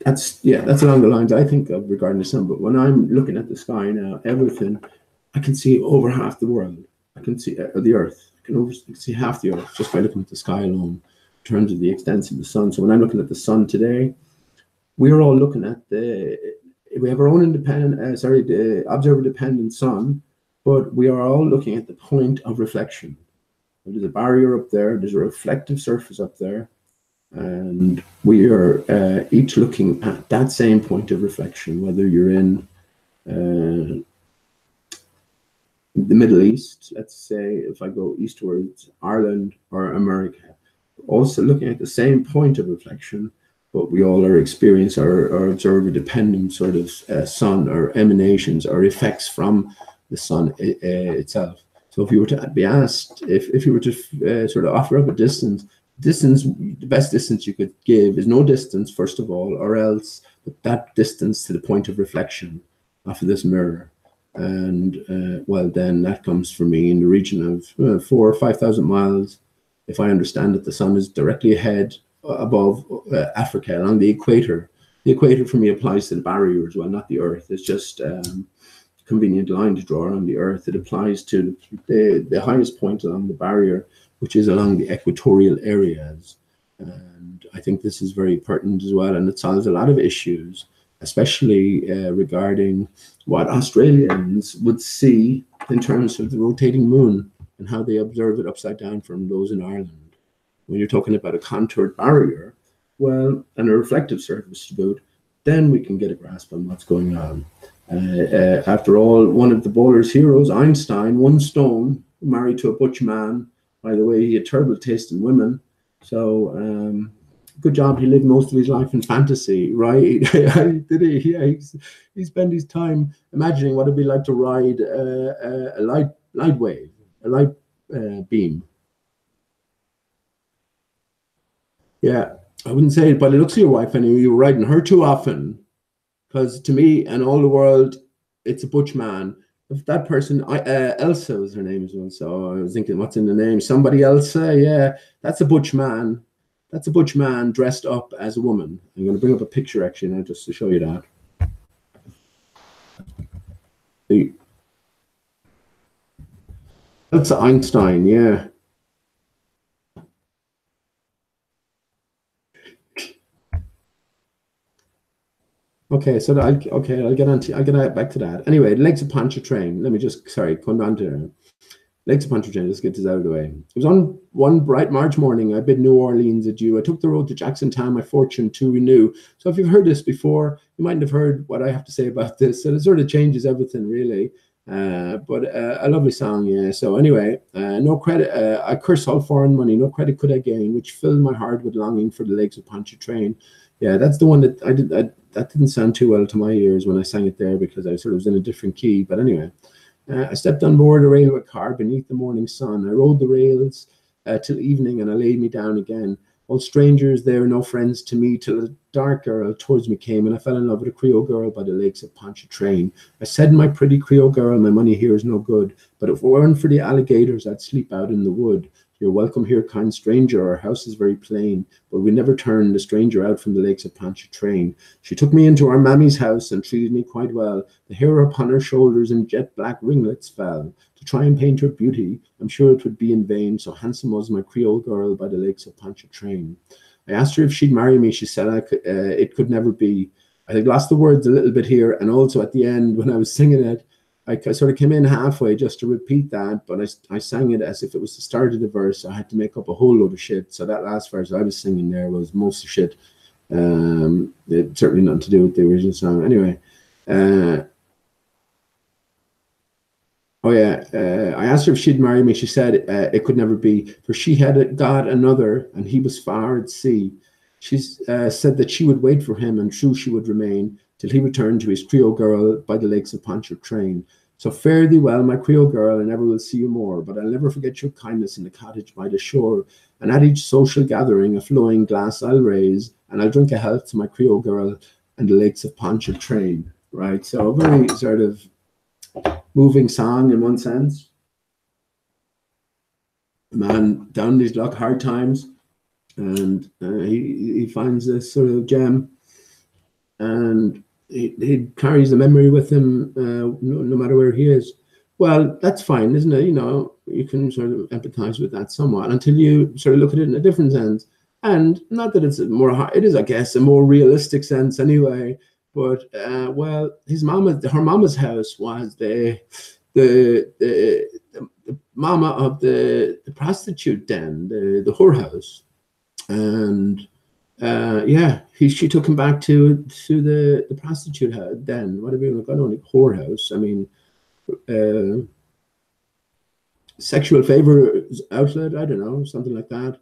That's along the lines I think of regarding the sun. But when I'm looking at the sky now, everything, I can see over half the world. I can see the Earth. I can see half the Earth just by looking at the sky alone, in terms of the extent of the sun. So when I'm looking at the sun today, we're all looking at we have our own the observer-dependent sun, but we are all looking at the point of reflection. There's a barrier up there. There's a reflective surface up there. And we are each looking at that same point of reflection, whether you're in the Middle East, let's say, if I go eastwards, Ireland or America, also looking at the same point of reflection, but we all are experiencing our observer-dependent sort of sun or emanations or effects from the sun itself. So if you were to be asked, if you were to sort of offer up a distance, the best distance you could give is no distance, first of all, or else that distance to the point of reflection off of this mirror. And well, then that comes for me in the region of 4,000 or 5,000 miles. If I understand that the sun is directly ahead above Africa along the equator. The equator for me applies to the barrier as well, not the Earth. It's just a convenient line to draw on the Earth. It applies to the highest point along the barrier, which is along the equatorial areas. And I think this is very pertinent as well, and it solves a lot of issues, especially regarding what Australians would see in terms of the rotating moon and how they observe it upside down from those in Ireland. When you're talking about a contoured barrier, well, and a reflective surface to boot, then we can get a grasp on what's going on. After all, one of the bowler's heroes, Einstein, 1 stone, married to a butch man. By the way, he had terrible taste in women. So good job, he lived most of his life in fantasy, right? Did he? Yeah, he spent his time imagining what it'd be like to ride a light wave, a light beam. Yeah, I wouldn't say it, but it looks at your wife and you were riding her too often. Because to me and all the world, it's a butch man. If that person, Elsa was her name as well. So I was thinking, what's in the name? Somebody Elsa? Yeah, that's a butch man. That's a butch man dressed up as a woman. I'm going to bring up a picture actually now just to show you that. That's Einstein, yeah. Okay, so I'll get back to that. Anyway, Lakes of Pontchartrain. Let me just come on to Lakes of Pontchartrain. Let's get this out of the way. It was on one bright March morning. I bid New Orleans adieu. I took the road to Jacksontown, my fortune to renew. So if you've heard this before, you mightn't have heard what I have to say about this. So it sort of changes everything, really. But a lovely song, yeah. So anyway, no credit. I curse all foreign money. No credit could I gain, which filled my heart with longing for the Lakes of Pontchartrain. Yeah, that's the one that I did. That didn't sound too well to my ears when I sang it there because I sort of was in a different key. But anyway, I stepped on board a railway car beneath the morning sun. I rode the rails till evening and I laid me down again. All strangers there, no friends to me, till a dark girl towards me came and I fell in love with a Creole girl by the Lakes of Pontchartrain. I said, my pretty Creole girl, my money here is no good, but if it weren't for the alligators, I'd sleep out in the wood. You're welcome here, kind stranger. Our house is very plain, but we never turned the stranger out from the Lakes of Pontchartrain. She took me into our mammy's house and treated me quite well. The hair upon her shoulders in jet black ringlets fell. To try and paint her beauty, I'm sure it would be in vain, so handsome was my Creole girl by the Lakes of Pontchartrain. I asked her if she'd marry me. She said it could never be. I think lost the words a little bit here, and also at the end when I was singing it, I sort of came in halfway just to repeat that, but I sang it as if it was the start of the verse. I had to make up a whole load of shit. So that last verse I was singing there was most of shit. It certainly nothing to do with the original song. Anyway, I asked her if she'd marry me. She said it could never be, for she had got another, and he was far at sea. She said that she would wait for him, and true she would remain, till he returned to his Creole girl by the Lakes of Pontchartrain. So fare thee well, my Creole girl, I never will see you more, but I'll never forget your kindness in the cottage by the shore. And at each social gathering, a flowing glass I'll raise, and I'll drink a health to my Creole girl and the Lakes of Pontchartrain. Right, so a very sort of moving song in one sense. A man down these hard times, and he finds this sort of gem, and he carries the memory with him no matter where he is. Well, that's fine, isn't it? You know, you can sort of empathize with that somewhat until you sort of look at it in a different sense. And not that it's it is, I guess, a more realistic sense anyway. But well, her mama's house was the mama of the prostitute den, the whorehouse, and yeah, she took him back to the prostitute den. What do we look? I don't know, whorehouse. I mean, sexual favor outlet. I don't know, something like that.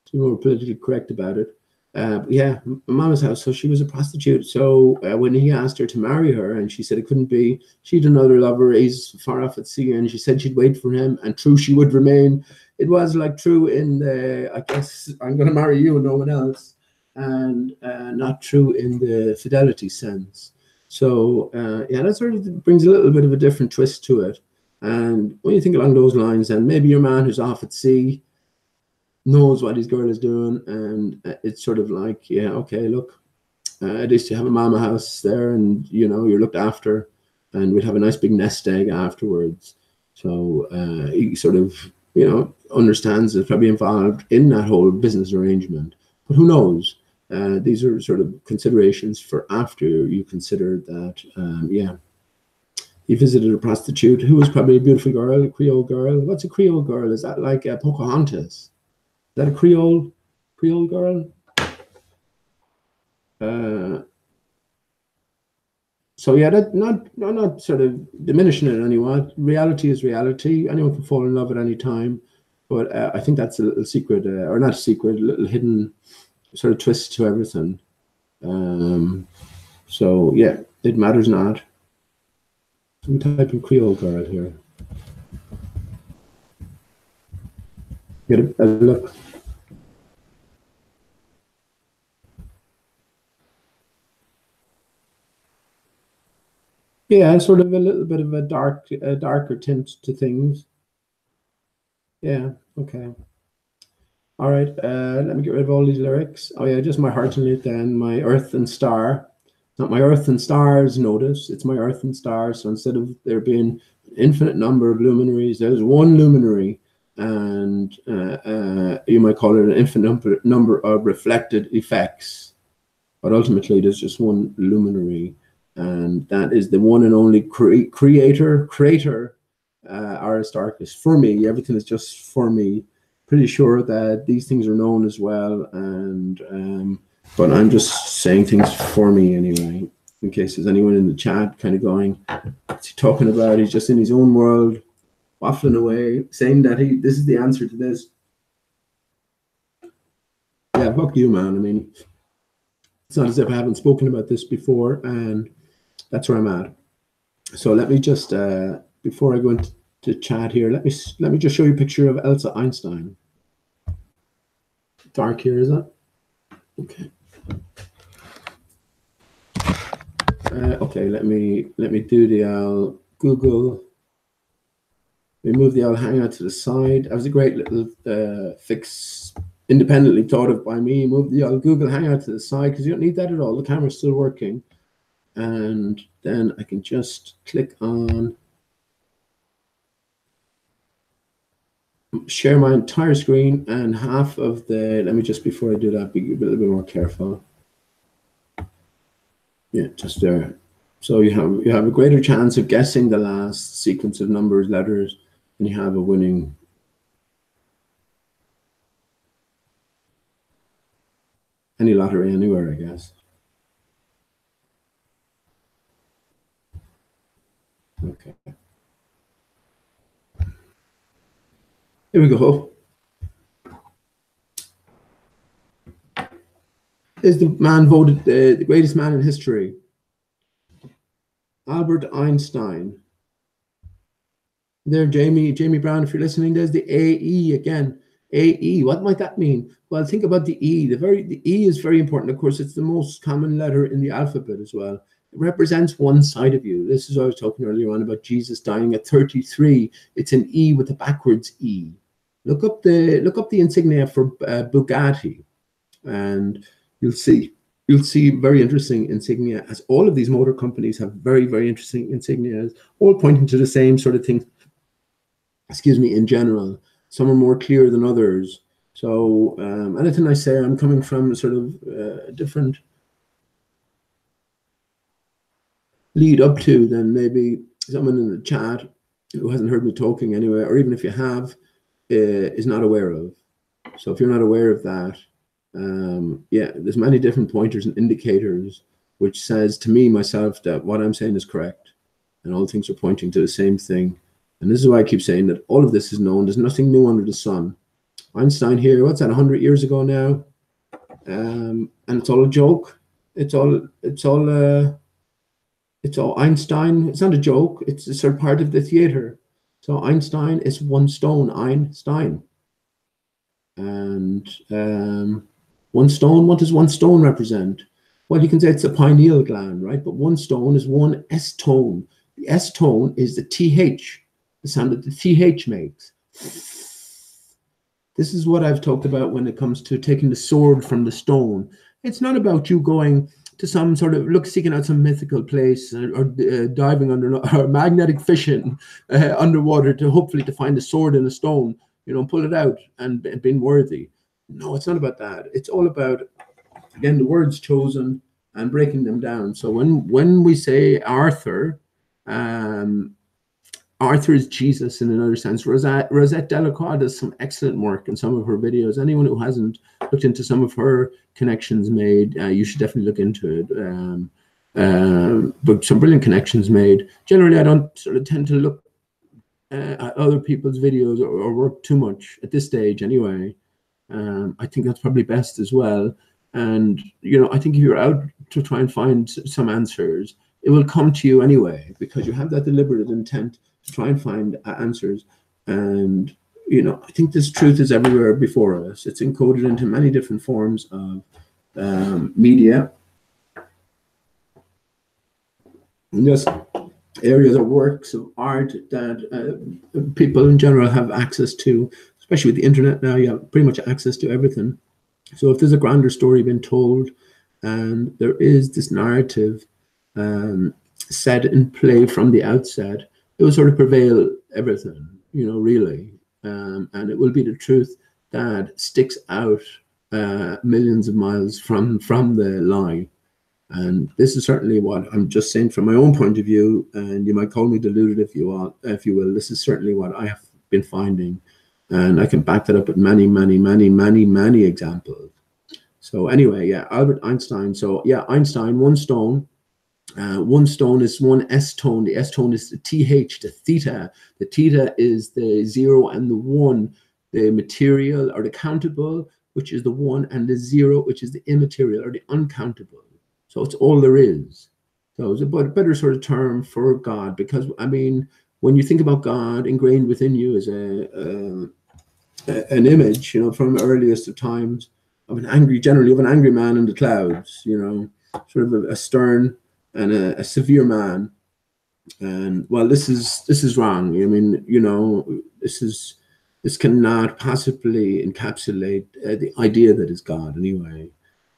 To be more politically correct about it. Yeah, mama's house. So she was a prostitute. So when he asked her to marry her, and she said it couldn't be, she'd another lover raised far off at sea, and she said she'd wait for him, and true she would remain. It was like true in the, I guess I'm going to marry you and no one else, and not true in the fidelity sense. So yeah, that sort of brings a little bit of a different twist to it. And when you think along those lines, and maybe your man who's off at sea knows what his girl is doing, and it's sort of like, yeah, okay, look, at least you have a mama house there, and you know you're looked after, and we'd have a nice big nest egg afterwards. So he sort of, you know, understands it's probably involved in that whole business arrangement. But who knows? These are sort of considerations for after you consider that, yeah, he visited a prostitute who was probably a beautiful girl, a Creole girl. What's a Creole girl? Is that like Pocahontas? Is that a Creole girl? So yeah, that not sort of diminishing it anyway. Reality is reality. Anyone can fall in love at any time, but I think that's a little secret, or not a secret, a little hidden sort of twist to everything. So yeah, it matters not. I'm typing Creole girl here. Get a look. Yeah, sort of a little bit of a darker tint to things. Yeah, okay. All right, let me get rid of all these lyrics. Oh yeah, just my heart in it then, my earth and star. Not my earth and stars, notice, it's my earth and stars. So instead of there being an infinite number of luminaries, there's one luminary, and you might call it an infinite number of reflected effects. But ultimately, there's just one luminary, and that is the one and only creator, Aristarchus. For me, everything is just for me. Pretty sure that these things are known as well, and but I'm just saying things for me anyway, in case there's anyone in the chat kind of going, what's he talking about? He's just in his own world, waffling away, saying that this is the answer to this. Yeah, fuck you, man. I mean, it's not as if I haven't spoken about this before, and that's where I'm at. So let me just, before I go into chat here, let me just show you a picture of Elsa Einstein. Dark here, is it? Okay. Okay, let me do the Google. We move the Hangout to the side. That was a great little fix, independently thought of by me. Move the Google Hangout to the side because you don't need that at all. The camera's still working, and then I can just click on share my entire screen, and half of the. Let me just, before I do that, be a little bit more careful. Yeah, just there. So you have a greater chance of guessing the last sequence of numbers, letters, and you have a winning. Any lottery anywhere, I guess. Okay. Here we go. Is the man voted the greatest man in history? Albert Einstein. There, Jamie Brown, if you're listening, there's the AE again. AE, what might that mean? Well, think about the E. The E is very important. Of course, it's the most common letter in the alphabet as well. It represents one side of you. This is what I was talking earlier on about Jesus dying at 33. It's an E with a backwards E. Look up the insignia for Bugatti, and you'll see very interesting insignia, as all of these motor companies have very, very interesting insignias, all pointing to the same sort of thing. Excuse me, in general. Some are more clear than others. So anything I say, I'm coming from sort of different lead up to than maybe someone in the chat who hasn't heard me talking anyway, or even if you have, is not aware of. So if you're not aware of that, yeah, there's many different pointers and indicators which says to me, myself, that what I'm saying is correct, and all things are pointing to the same thing. And this is why I keep saying that all of this is known. There's nothing new under the sun. Einstein here, what's that, 100 years ago now? and it's all a joke. It's all Einstein. It's not a joke. It's a sort of part of the theater. So Einstein is one stone, Einstein. And one stone, what does one stone represent? Well, you can say it's a pineal gland, right? But one stone is one S tone. The S tone is the TH, the sound that the TH makes. This is what I've talked about when it comes to taking the sword from the stone. It's not about you going to some sort of seeking out some mythical place or diving under or magnetic fishing underwater to hopefully to find a sword in a stone, pull it out and being worthy. No, it's not about that. It's all about, again, the words chosen and breaking them down. So when we say Arthur, Arthur is Jesus in another sense. Rosette Delacroix does some excellent work in some of her videos. Anyone who hasn't looked into some of her connections made, you should definitely look into it. But some brilliant connections made. Generally, I don't sort of tend to look at other people's videos or work too much at this stage anyway. I think that's probably best as well. And, I think if you're out to try and find some answers, it will come to you anyway, because you have that deliberate intent to try and find answers. And, I think this truth is everywhere before us. It's encoded into many different forms of media. And just areas of works of art that people in general have access to, especially with the internet now. You have pretty much access to everything. So if there's a grander story being told and there is this narrative set in play from the outset, it will sort of prevail everything, really. And it will be the truth that sticks out millions of miles from the lie. And this is certainly what I'm just saying from my own point of view, and you might call me deluded if you will. This is certainly what I have been finding, and I can back that up with many, many, many, many, many examples. So anyway, yeah, Albert Einstein. So yeah, Einstein, one stone. One stone is one S tone. The S tone is the TH, the theta. The theta is the 0 and the 1, the material or the countable, which is the 1, and the 0, which is the immaterial or the uncountable. So it's all there is. So it's a better sort of term for God, because I mean, when you think about God, ingrained within you is an image, from the earliest of times of an angry man in the clouds, sort of a stern and a severe man. And well, this is wrong. I mean, this cannot possibly encapsulate the idea that is God anyway.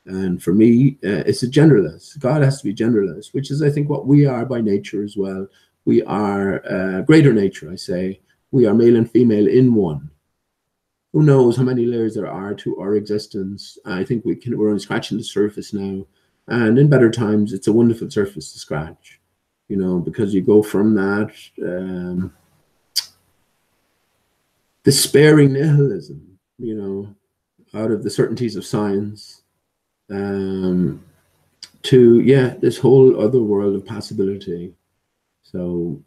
And for me, it's a genderless. God has to be genderless, which is, I think, what we are by nature as well. We are greater nature, I say. We are male and female in one. Who knows how many layers there are to our existence? I think we're only scratching the surface now. And in better times, it's a wonderful surface to scratch, because you go from that despairing nihilism, out of the certainties of science, to, this whole other world of possibility. So,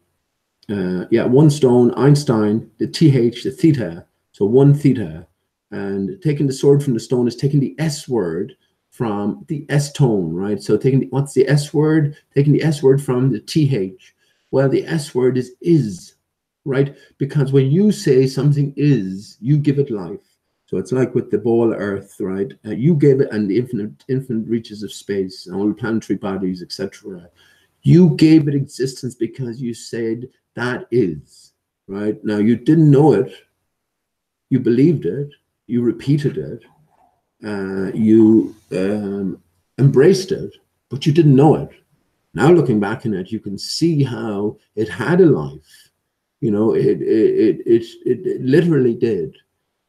one stone, Einstein, the TH, the theta, so one theta. And taking the sword from the stone is taking the S word from the S tone, right? So what's the S word? Taking the S word from the TH. Well, the S word is, right? Because when you say something is, you give it life. So it's like with the ball Earth, right? You gave it, and the infinite reaches of space, and all the planetary bodies, etc. You gave it existence because you said that is, right? Now, you didn't know it. You believed it. You repeated it. You embraced it, but you didn't know it. Now looking back in it, you can see how it had a life. It literally did.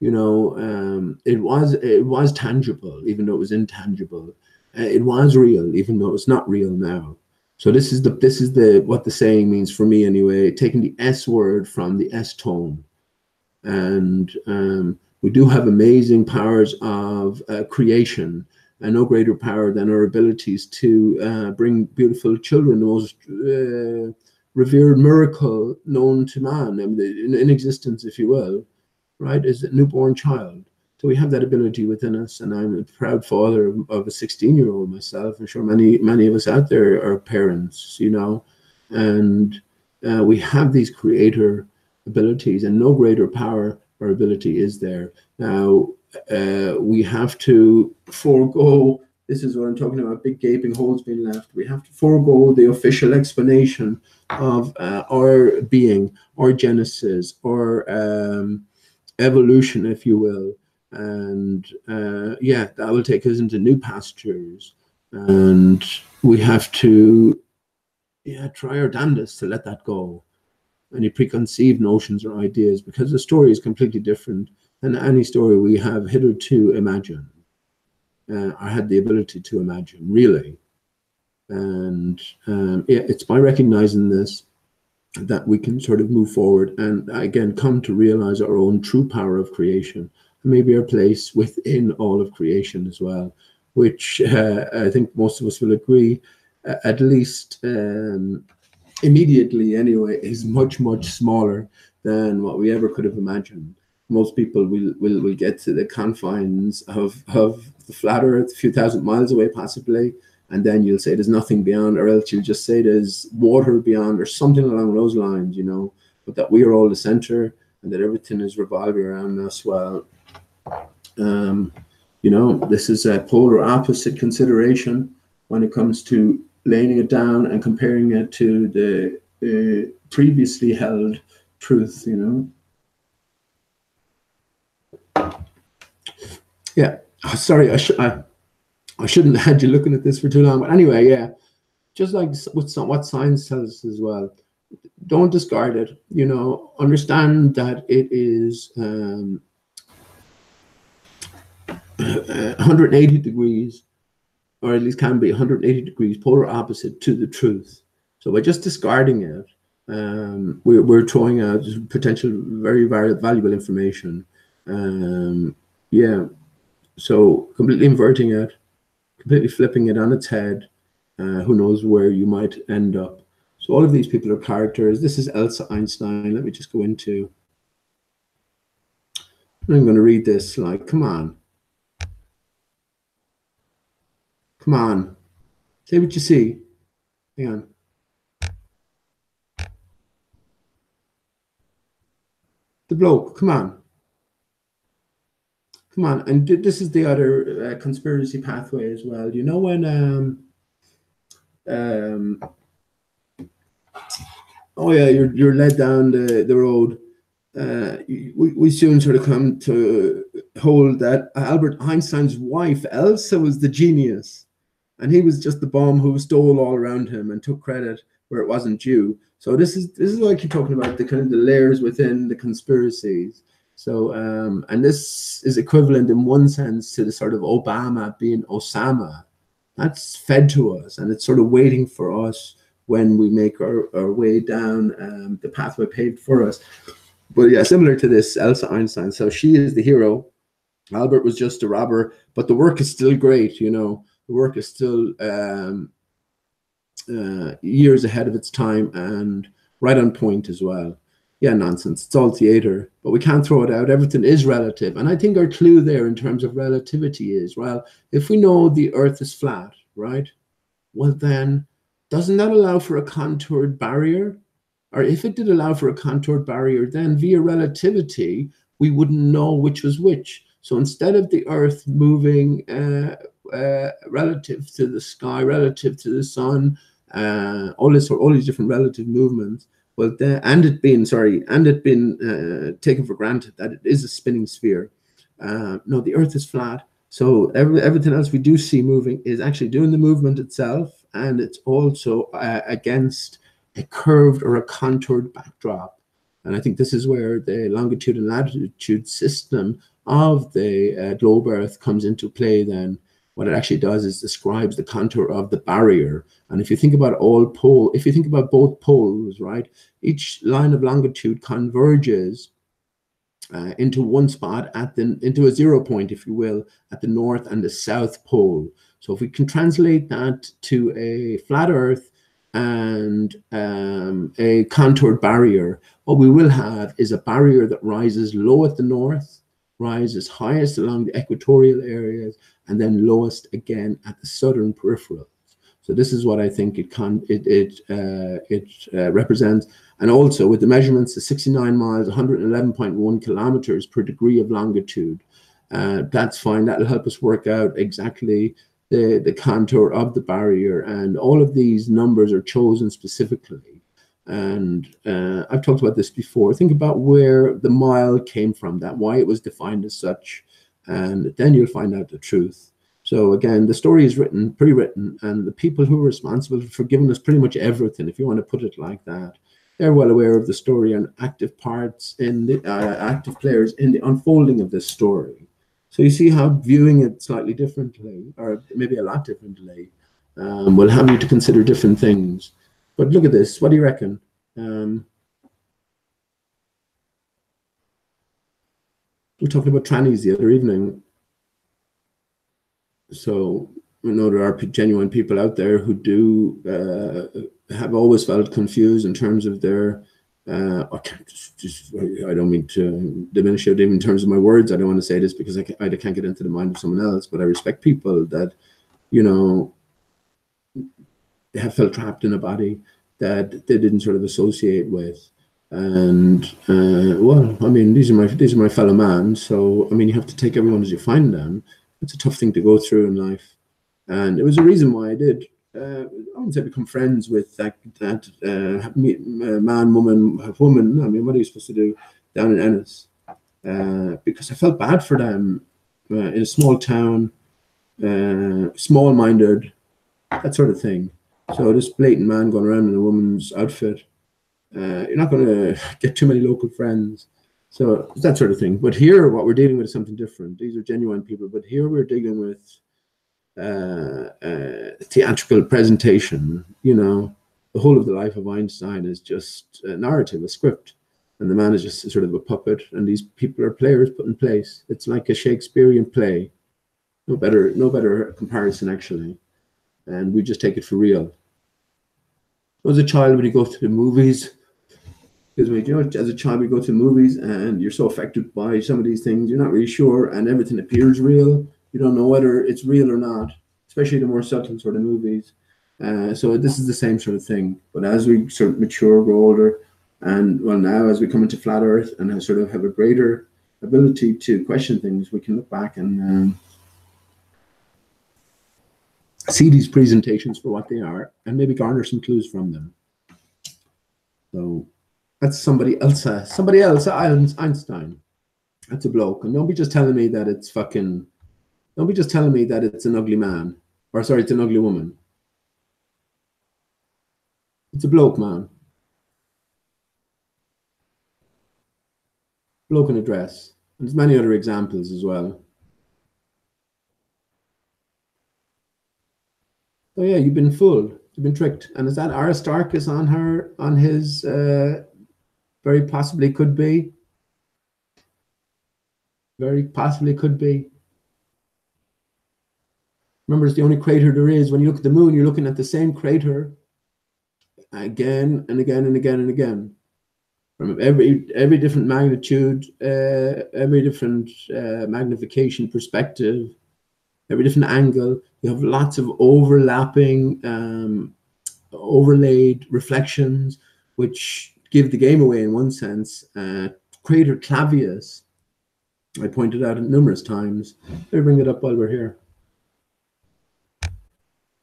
It was tangible, even though it was intangible. It was real, even though it's not real now. So this is what the saying means for me anyway. Taking the S word from the S tone, and we do have amazing powers of creation, and no greater power than our abilities to bring beautiful children, the most revered miracle known to man, in existence, if you will, right, is a newborn child. So we have that ability within us, and I'm a proud father of a 16-year-old myself. I'm sure many of us out there are parents, you know, and we have these creator abilities, and no greater power or ability is there. Now, we have to forego, this is what I'm talking about, big gaping holes being left. We have to forego the official explanation of our being, or genesis, or evolution, if you will. And yeah, that will take us into new pastures. And we have to, yeah, try our damnedest to let that go. Any preconceived notions or ideas, because the story is completely different than any story we have hitherto imagined. I had the ability to imagine, really. And yeah, it's by recognizing this that we can sort of move forward and again come to realize our own true power of creation, and maybe our place within all of creation as well, which I think most of us will agree, at least immediately anyway, is much smaller than what we ever could have imagined. Most people will get to the confines of the flat earth, a few thousand miles away possibly, and then you'll say there's nothing beyond, or else you'll just say there's water beyond, or something along those lines, you know, but that we are all the center and that everything is revolving around us. Well, you know, this is a polar opposite consideration when it comes to laying it down and comparing it to the previously held truth, you know. Yeah, sorry, I shouldn't have had you looking at this for too long, but anyway, yeah, just like with what science tells us as well, don't discard it, you know, understand that it is 180 degrees, or at least can be 180 degrees polar opposite to the truth. So by just discarding it, we're throwing out potential very valuable information. Yeah, so completely inverting it, completely flipping it on its head, who knows where you might end up. So all of these people are characters. This is Elsa Einstein. Let me just go into, I'm going to read this, like, come on, say what you see. Hang on. The bloke, come on. And this is the other conspiracy pathway as well. You know, when oh yeah, you're led down the road, we soon sort of come to hold that Albert Einstein's wife Elsa was the genius, and he was just the bum who stole all around him and took credit where it wasn't due. So this is what I keep talking about, the kind of the layers within the conspiracies. So and this is equivalent in one sense to the sort of Obama being Osama. That's fed to us, and it's sort of waiting for us when we make our way down the pathway paved for us. But yeah, similar to this, Elsa Einstein. So she is the hero. Albert was just a robber, but the work is still great, you know. The work is still years ahead of its time and right on point as well. Yeah, nonsense. It's all theater, but we can't throw it out. Everything is relative. And I think our clue there in terms of relativity is, well, if we know the earth is flat, right? Well, then doesn't that allow for a contoured barrier? Or if it did allow for a contoured barrier, then via relativity, we wouldn't know which was which. So instead of the earth moving relative to the sky, relative to the sun, all these different relative movements, well, and it being taken for granted that it is a spinning sphere. No, the earth is flat. So everything else we do see moving is actually doing the movement itself, and it's also against a curved or a contoured backdrop. And I think this is where the longitude and latitude system of the globe Earth comes into play then. What it actually does is describes the contour of the barrier. And if you think about if you think about both poles, right, each line of longitude converges into one spot into a 0 point, if you will, at the north and the south pole. So if we can translate that to a flat Earth and a contoured barrier, what we will have is a barrier that rises low at the north rises highest along the equatorial areas and then lowest again at the southern peripherals. So this is what I think it represents. And also with the measurements of 69 miles, 111.1 kilometers per degree of longitude, that's fine. That'll help us work out exactly the contour of the barrier. And all of these numbers are chosen specifically. And I've talked about this before. Think about where the mile came from, that why it was defined as such, and then you'll find out the truth. So again, the story is written, pre-written, and the people who are responsible for giving us pretty much everything, if you want to put it like that, they're well aware of the story and active parts in the active players in the unfolding of this story. So you see how viewing it slightly differently, or maybe a lot differently, will have you to consider different things. But look at this. What do you reckon? We're talking about trannies the other evening. So we know there are genuine people out there who do have always felt confused in terms of their, I don't mean to diminish it even in terms of my words. I don't want to say this because I can't get into the mind of someone else, but I respect people that, you know, have felt trapped in a body that they didn't sort of associate with. And well, I mean, these are my fellow man. So I mean, you have to take everyone as you find them. It's a tough thing to go through in life, and it was a reason why I did. I wouldn't say become friends with that man, woman. I mean, what are you supposed to do down in Ennis? Because I felt bad for them in a small town, small-minded, that sort of thing. So this blatant man going around in a woman's outfit, you're not going to get too many local friends. So that sort of thing. But here, what we're dealing with is something different. These are genuine people. But here we're dealing with theatrical presentation. You know, the whole of the life of Einstein is just a narrative, a script. And the man is just sort of a puppet. And these people are players put in place. It's like a Shakespearean play. No better comparison, actually. And we just take it for real. As a child, when you go to the movies, because you know, as a child, we go to the movies and you're so affected by some of these things, you're not really sure, and everything appears real. You don't know whether it's real or not, especially the more subtle sort of movies. So this is the same sort of thing. But as we sort of mature, grow older, and well, now as we come into flat Earth and sort of have a greater ability to question things, we can look back and see these presentations for what they are, and maybe garner some clues from them. So that's somebody else, Einstein. That's a bloke. And don't be just telling me that it's fucking, don't be just telling me that it's an ugly man. Or sorry, it's an ugly woman. It's a bloke, man. Bloke in a dress. And there's many other examples as well. So yeah, you've been fooled. You've been tricked. And is that Aristarchus on his very possibly could be? Very possibly could be. Remember, it's the only crater there is. When you look at the moon, you're looking at the same crater again and again and again and again. From every different magnitude, every different magnification perspective, every different angle. You have lots of overlapping, overlaid reflections, which give the game away in one sense. Crater Clavius, I pointed out it numerous times. Let me bring it up while we're here,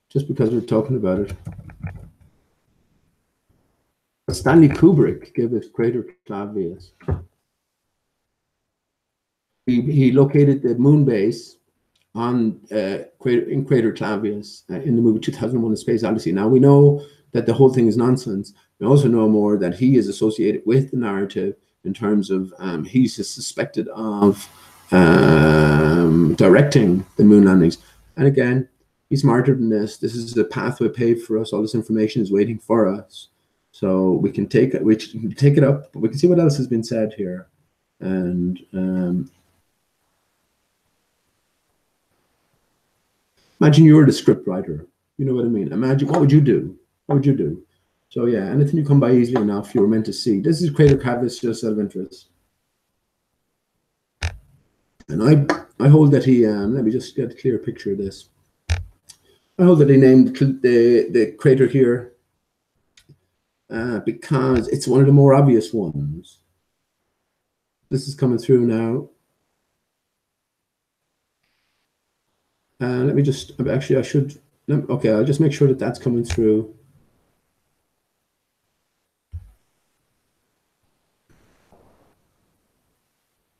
just because we're talking about it. Stanley Kubrick gave us Crater Clavius. He located the moon base on in Crater Clavius in the movie 2001: A Space Odyssey. Now we know that the whole thing is nonsense. We also know more that he is associated with the narrative in terms of he's suspected of directing the moon landings. And again, he's smarter than this. This is the pathway paved for us. All this information is waiting for us. So we can take it. We can take it up, but we can see what else has been said here. And imagine you were the script writer. You know what I mean? Imagine, what would you do? What would you do? So yeah, anything you come by easily enough, you were meant to see. This is Crater Clavius, just out of interest. And I hold that he, let me just get a clear picture of this. I hold that he named the crater here because it's one of the more obvious ones. This is coming through now. Let me just, actually I should, okay, I'll just make sure that that's coming through.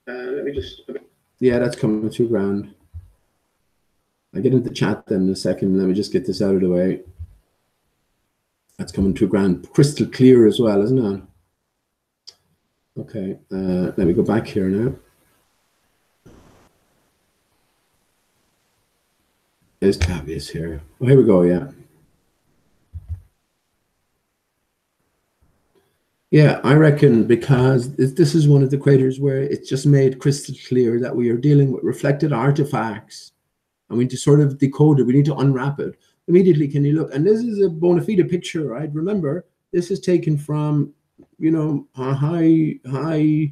Let me just, yeah, that's coming through ground. I'll get into the chat then in a second. Let me just get this out of the way. That's coming through ground. Crystal clear as well, isn't it? Okay, let me go back here now. There's cavies here. Oh, here we go, yeah. Yeah, I reckon because this is one of the craters where it's just made crystal clear that we are dealing with reflected artifacts. And we need to sort of decode it. We need to unwrap it. Immediately, can you look? And this is a bona fide picture, right? Remember, this is taken from, you know, a high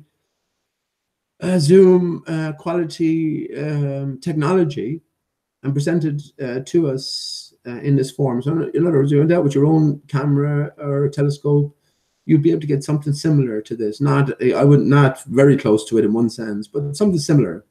zoom quality technology and presented to us in this form. So in other words, you went out with your own camera or telescope, you'd be able to get something similar to this. Not very close to it in one sense, but something similar.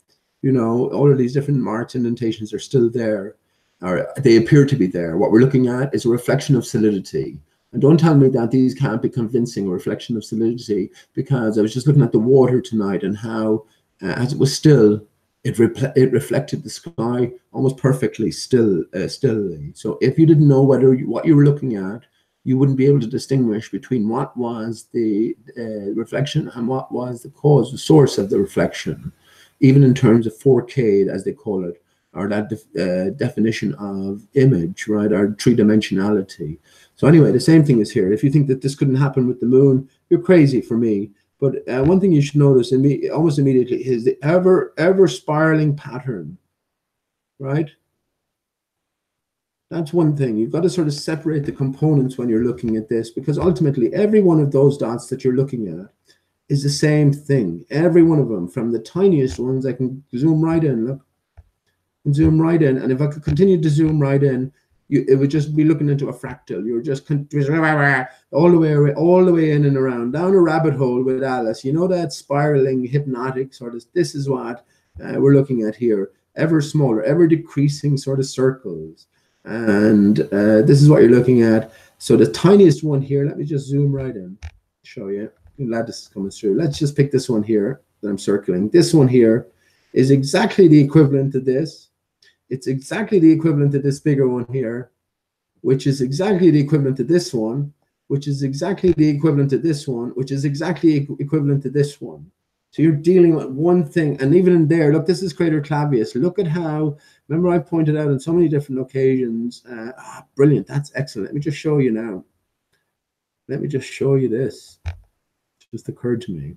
You know, all of these different marks, indentations are still there, or they appear to be there. What we're looking at is a reflection of solidity. And don't tell me that these can't be convincing a reflection of solidity, because I was just looking at the water tonight and how, as it was still, it reflected the sky almost perfectly stilly. So if you didn't know what you were looking at, you wouldn't be able to distinguish between what was the reflection and what was the cause, the source of the reflection, even in terms of 4K, as they call it, or that definition of image, right, or three-dimensionality. So anyway, the same thing is here. If you think that this couldn't happen with the moon, you're crazy for me. But one thing you should notice almost immediately is the ever spiraling pattern, right? That's one thing. You've got to sort of separate the components when you're looking at this, because ultimately every one of those dots that you're looking at is the same thing. Every one of them, from the tiniest ones, I can zoom right in, look, and zoom right in. And if I could continue to zoom right in, it would just be looking into a fractal. You're just all the way in and around, down a rabbit hole with Alice. You know, that spiraling hypnotic sort of, this is what we're looking at here. Ever smaller, ever decreasing sort of circles. And this is what you're looking at. So the tiniest one here, let me just zoom right in, show you. I'm glad this is coming through. Let's just pick this one here that I'm circling. This one here is exactly the equivalent to this. It's exactly the equivalent to this bigger one here, which is exactly the equivalent to this one, which is exactly the equivalent to this one, which is exactly equivalent to this one. So you're dealing with one thing. And even in there, look, this is Crater Clavius. Look at how, remember I pointed out on so many different occasions. Brilliant. That's excellent. Let me just show you now. Let me just show you this. It just occurred to me.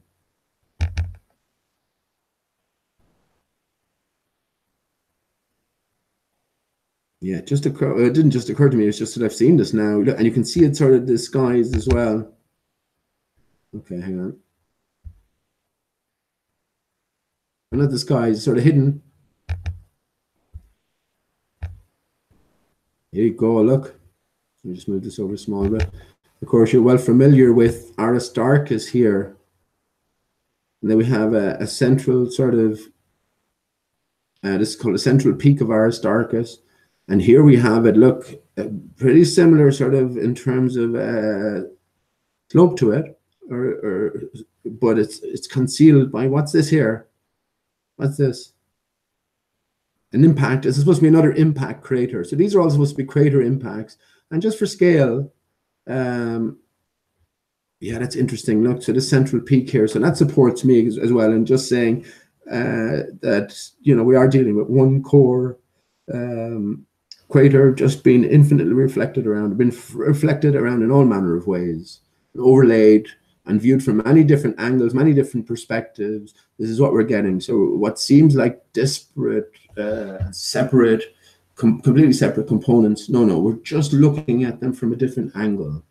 Yeah, it didn't just occur to me. It's just that I've seen this now. And you can see it sort of disguised as well. Okay, hang on. And not disguised, sort of hidden. Here you go, look. Let me just move this over a small bit. Of course, you're well familiar with Aristarchus here. And then we have a central sort of, this is called a central peak of Aristarchus. And here we have it, look, pretty similar sort of in terms of slope to it, but it's concealed by, what's this here? What's this? An impact. This is supposed to be another impact crater. So these are all supposed to be crater impacts. And just for scale, yeah, that's interesting. Look, so the central peak here. So that supports me as well. And just saying that, you know, we are dealing with one core crater just being infinitely reflected around, in all manner of ways, overlaid and viewed from many different angles, many different perspectives. This is what we're getting. So what seems like disparate, separate, completely separate components, no, we're just looking at them from a different angle.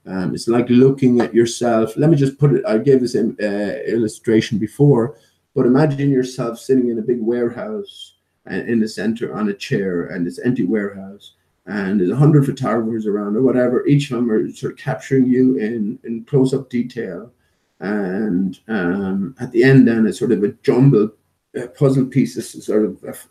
It's like looking at yourself. Let me just put it, I gave this illustration before. But imagine yourself sitting in a big warehouse and in the center on a chair, and it's empty warehouse, and there's 100 photographers around or whatever. Each of them are sort of capturing you in close-up detail. And at the end, then, it's sort of a jumble puzzle pieces sort of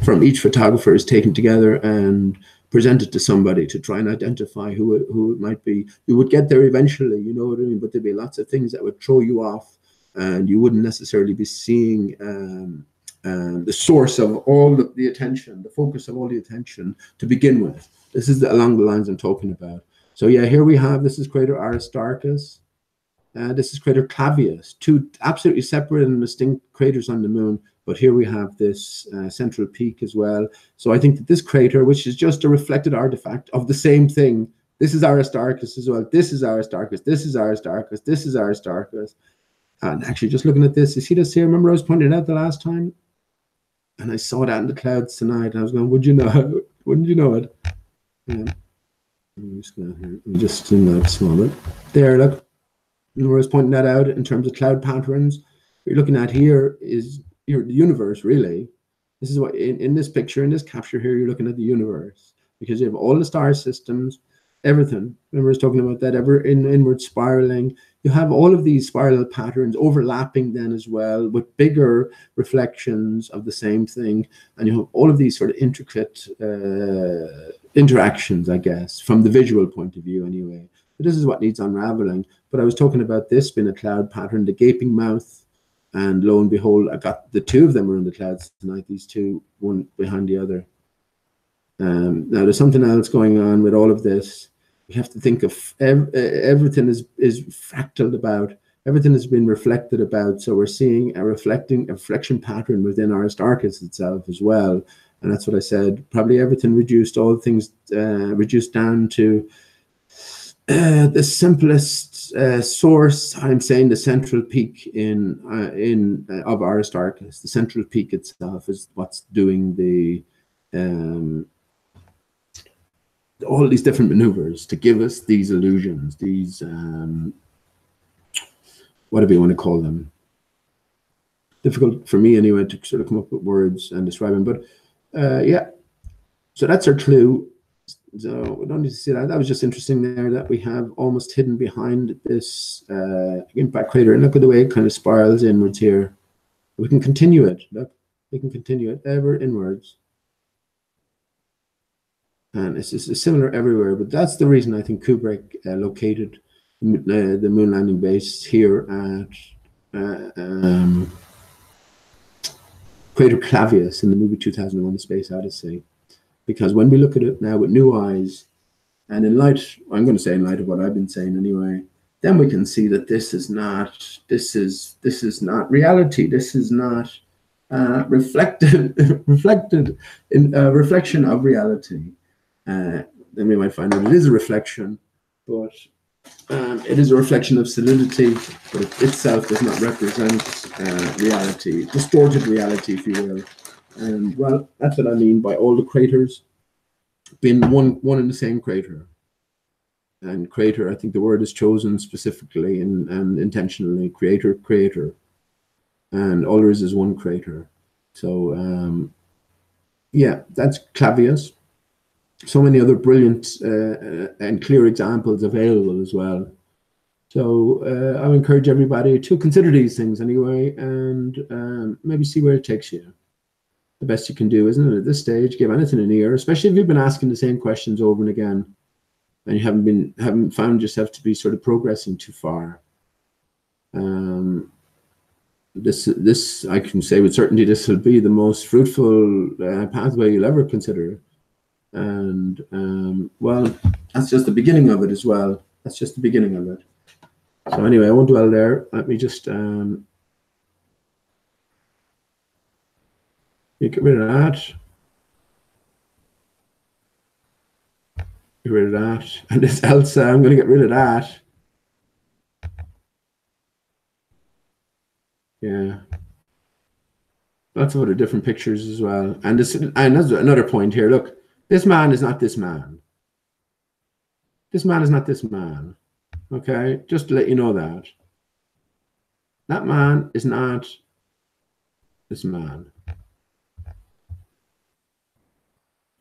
from each photographer is taken together and presented to somebody to try and identify who it might be. You would get there eventually, you know what I mean? But there'd be lots of things that would throw you off, and you wouldn't necessarily be seeing the source of all the attention, the focus of all the attention to begin with. This is along the lines I'm talking about. So yeah, here we have, this is crater Aristarchus. This is crater Clavius, two absolutely separate and distinct craters on the moon. But here we have this central peak as well. So I think that this crater, which is just a reflected artifact of the same thing, this is Aristarchus as well. This is Aristarchus. This is Aristarchus. This is Aristarchus. And actually, just looking at this, you see this here? Remember I was pointing it out the last time? And I saw that in the clouds tonight. And I was going, would you know? Wouldn't you know it? Yeah. I'm just going to just zoom out a small bit. There, look. And I was pointing that out in terms of cloud patterns. What you're looking at here is the universe, really. This is what, in this picture, in this capture here, you're looking at the universe. Because you have all the star systems, everything. Remember I was talking about that, inward spiraling. You have all of these spiral patterns overlapping then as well with bigger reflections of the same thing. And you have all of these sort of intricate interactions, I guess, from the visual point of view anyway. But this is what needs unraveling. But I was talking about this being a cloud pattern, the gaping mouth. And lo and behold, I got the two of them are in the clouds tonight, these two, one behind the other. Now, there's something else going on with all of this. We have to think of everything is fractaled about. Everything has been reflected about. So we're seeing a reflection pattern within Aristarchus itself as well. And that's what I said. Probably everything reduced, all things reduced down to the simplest source. I'm saying the central peak of Aristarchus. The central peak itself is what's doing the all these different maneuvers to give us these illusions, these whatever you want to call them. Difficult for me anyway to sort of come up with words and describe them, but yeah. So that's our clue. So we don't need to see that. That was just interesting there that we have almost hidden behind this impact crater. And look at the way it kind of spirals inwards here. We can continue it. Look, we can continue it ever inwards. And it's just similar everywhere. But that's the reason I think Kubrick located the moon landing base here at crater Clavius in the movie 2001: A Space Odyssey. Because when we look at it now with new eyes, and in light, I'm going to say in light of what I've been saying anyway, then we can see that this is not reality. This is not reflected in a reflection of reality. Then we might find that it is a reflection, but it is a reflection of solidity, but it itself does not represent reality, distorted reality, if you will. And well, that's what I mean by all the craters being one and the same crater. And crater, I think the word is chosen specifically and intentionally, creator. And all there is one crater. So yeah, that's Clavius. So many other brilliant and clear examples available as well. So I would encourage everybody to consider these things anyway, and maybe see where it takes you. The best you can do, isn't it, at this stage? Give anything an ear, especially if you've been asking the same questions over and again, and you haven't found yourself to be sort of progressing too far. This I can say with certainty, this will be the most fruitful pathway you'll ever consider. And well, that's just the beginning of it as well. That's just the beginning of it. So anyway, I won't dwell there. Let me just get rid of that. Get rid of that. And this Elsa, I'm going to get rid of that. Yeah. Lots of other different pictures as well. And that's another point here. Look, this man is not this man. This man is not this man. Okay? Just to let you know that. That man is not this man.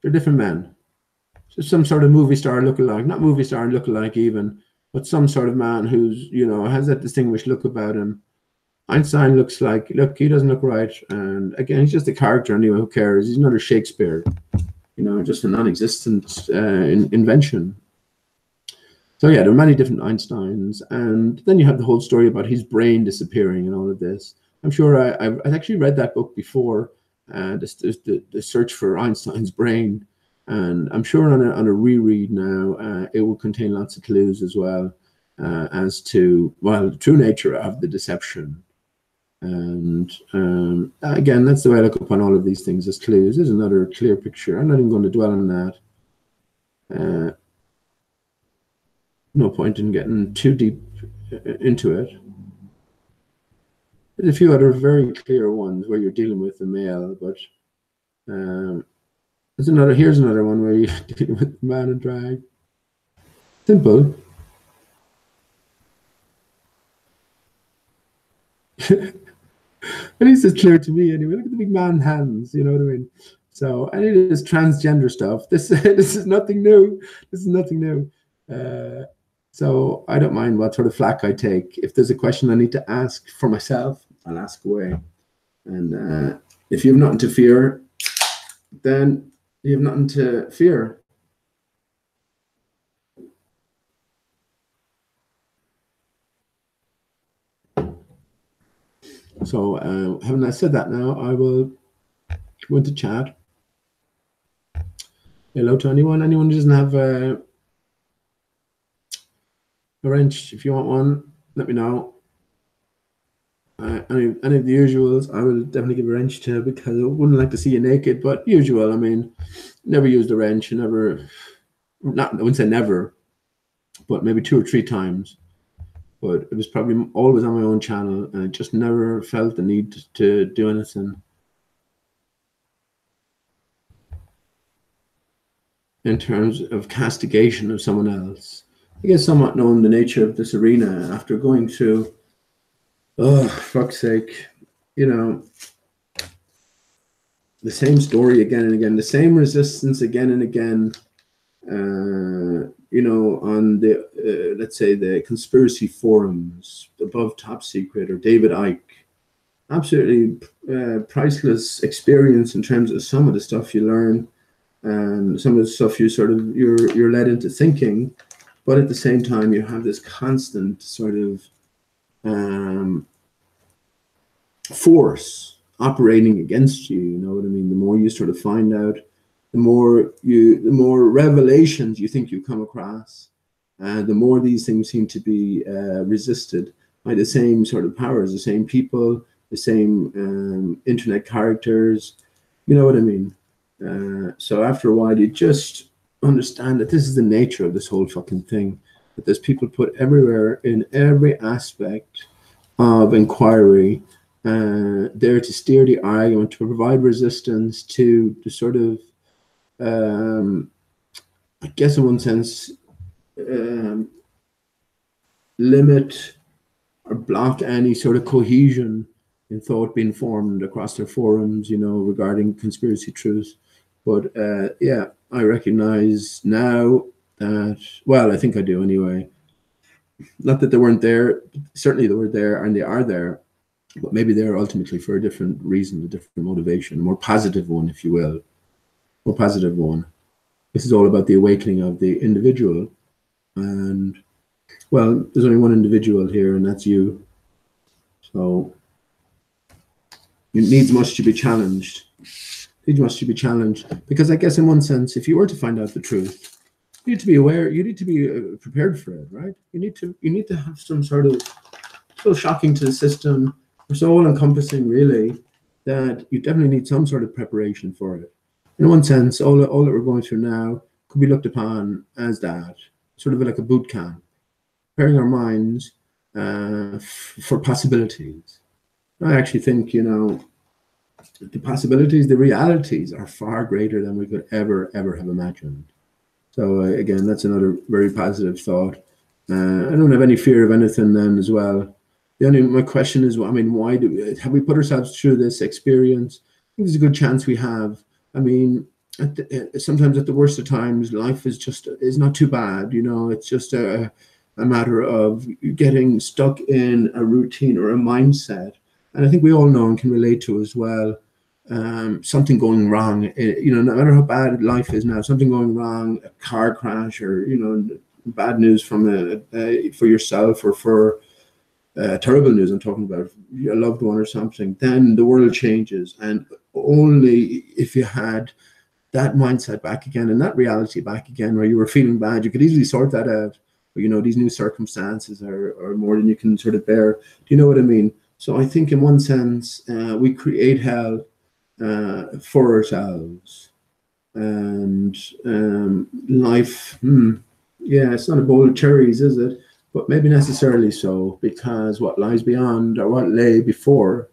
They're different men. So some sort of movie star lookalike, not movie star and lookalike even, but some sort of man who's, you know, has that distinguished look about him. Einstein looks like, look, he doesn't look right. And again, he's just a character anyway, who cares? He's another Shakespeare, you know, just a non-existent invention. So yeah, there are many different Einsteins. And then you have the whole story about his brain disappearing and all of this. I'm sure I've actually read that book before, the search for Einstein's brain. And I'm sure on a reread now, it will contain lots of clues as well as to, well, the true nature of the deception. And again, that's the way I look upon all of these things as clues. There's another clear picture. I'm not even going to dwell on that. No point in getting too deep into it. There's a few other very clear ones where you're dealing with the male, but here's another one where you're dealing with the man in drag. Simple. At least it's clear to me anyway. Look at the big man hands, you know what I mean? So any of this transgender stuff, this is nothing new. This is nothing new. So I don't mind what sort of flack I take. If there's a question I need to ask for myself, I'll ask away. And if you have nothing to fear, then you have nothing to fear. So having I said that now, I will go into chat. Hello to anyone. Anyone who doesn't have a wrench, if you want one, let me know. Any of the usuals, I will definitely give a wrench to, because I wouldn't like to see you naked. But usual, I mean, never used a wrench. Never, I wouldn't say never, but maybe 2 or 3 times. But it was probably always on my own channel, and I just never felt the need to do anything in terms of castigation of someone else. I guess somewhat knowing the nature of this arena after going through, oh, fuck's sake, you know, the same story again and again, the same resistance again and again, you know, on the, let's say, the conspiracy forums, above Top Secret or David Icke. Absolutely priceless experience in terms of some of the stuff you learn and some of the stuff you sort of, you're led into thinking. But at the same time, you have this constant sort of force operating against you. You know what I mean? The more you sort of find out, the more revelations you think you come across, the more these things seem to be resisted by the same sort of powers, the same people, the same internet characters. You know what I mean? So after a while, you just understand that this is the nature of this whole fucking thing, that there's people put everywhere in every aspect of inquiry, there to steer the argument, to provide resistance, to sort of I guess in one sense limit or block any sort of cohesion in thought being formed across their forums, you know, regarding conspiracy truths. But yeah, I recognize now that, well, I think I do anyway. Not that they weren't there, certainly they were there and they are there, but maybe they're ultimately for a different reason, a different motivation, a more positive one, if you will, more positive one. This is all about the awakening of the individual. And, well, there's only one individual here, and that's you. So it needs much to be challenged. It much to be challenged, because I guess in one sense, if you were to find out the truth, you need to be aware, you need to be prepared for it, right? You need to have some sort of, so shocking to the system, or so all-encompassing really, that you definitely need some sort of preparation for it. In one sense, all that we're going through now could be looked upon as that, sort of like a boot camp, preparing our minds for possibilities. I actually think, you know, the possibilities, the realities are far greater than we could ever have imagined. So again, that's another very positive thought. I don't have any fear of anything then as well. my question is, I mean, why have we put ourselves through this experience? I think there's a good chance we have. I mean, sometimes at the worst of times, life is not too bad. You know, it's just a matter of getting stuck in a routine or a mindset. And I think we all know and can relate to as well. Something going wrong, you know, no matter how bad life is now, something going wrong, a car crash, or, you know, bad news from for yourself, or for terrible news, I'm talking about your loved one or something, then the world changes. And only if you had that mindset back again and that reality back again where you were feeling bad, you could easily sort that out. But, you know, these new circumstances are more than you can sort of bear. Do you know what I mean? So I think in one sense, we create hell for ourselves. And life, yeah, it's not a bowl of cherries, is it? But maybe necessarily so, because what lies beyond, or what lay before,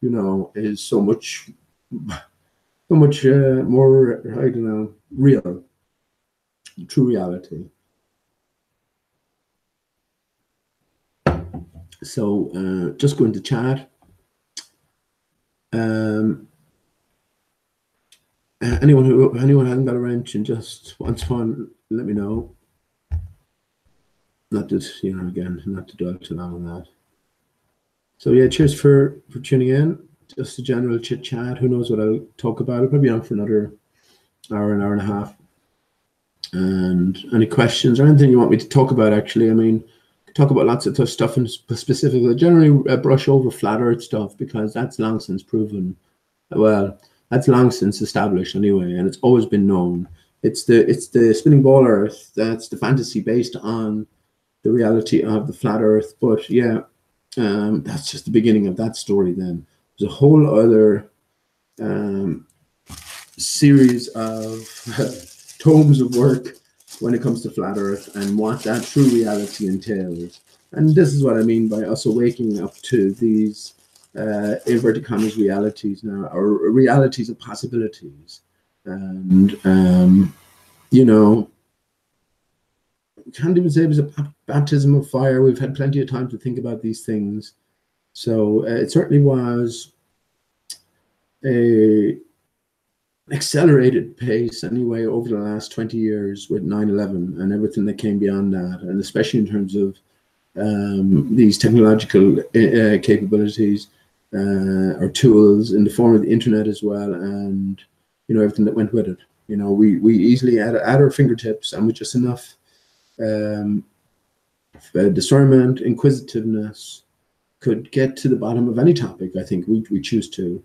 you know, is so much more, I don't know, real, true reality. So just going to chat. Anyone hasn't got a wrench and just wants one, let me know. Not just, you know, again, not to dwell too long on that. So yeah, cheers for tuning in. Just a general chit chat. Who knows what I'll talk about? I'll probably be on for another hour, an hour and a half. And any questions or anything you want me to talk about, actually, I mean, talk about lots of tough stuff, and specifically generally brush over flat earth stuff, because that's long since proven. Well, that's long since established anyway, and it's always been known. It's the spinning ball earth. That's the fantasy based on the reality of the flat earth. But yeah, that's just the beginning of that story. Then there's a whole other series of tomes of work when it comes to flat earth and what that true reality entails. And this is what I mean by us awaking up to these inverted commas realities now, or realities of possibilities. And you know, can't even say it was a baptism of fire. We've had plenty of time to think about these things. So it certainly was an accelerated pace anyway over the last 20 years with 9/11 and everything that came beyond that, and especially in terms of these technological capabilities or tools in the form of the internet as well, and, you know, everything that went with it. You know, we easily at our fingertips, and with just enough discernment, inquisitiveness, could get to the bottom of any topic. I think we choose to.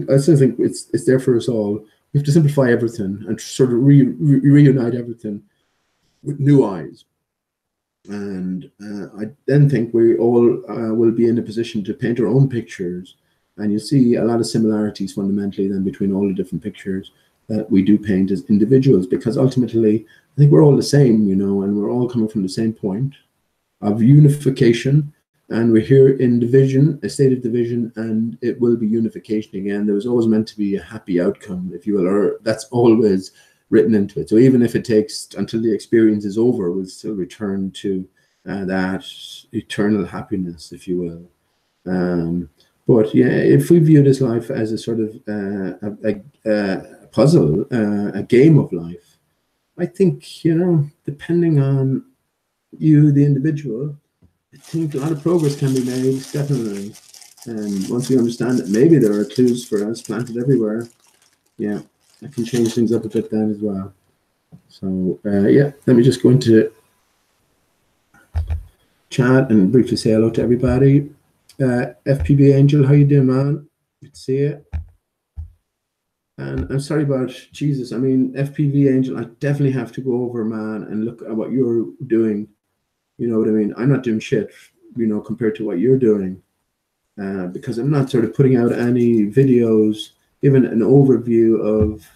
I still think it's there for us all. We have to simplify everything and sort of reunite everything with new eyes. And I then think we all will be in a position to paint our own pictures, and you see a lot of similarities fundamentally then between all the different pictures that we do paint as individuals, because ultimately I think we're all the same, you know, and we're all coming from the same point of unification. And we're here in division, a state of division, and it will be unification again. There was always meant to be a happy outcome, if you will, or that's always written into it. So even if it takes until the experience is over, we'll still return to that eternal happiness, if you will. But yeah, if we view this life as a sort of a puzzle, a game of life, I think, you know, depending on you, the individual, I think a lot of progress can be made, definitely. And once we understand that maybe there are clues for us planted everywhere, yeah, I can change things up a bit then as well. So yeah, let me just go into chat and briefly say hello to everybody. FPB Angel, how you doing, man? Good to see you. And I'm sorry about Jesus. I mean, FPV Angel, I definitely have to go over, man, and look at what you're doing. You know what I mean? I'm not doing shit, you know, compared to what you're doing, because I'm not sort of putting out any videos, even an overview of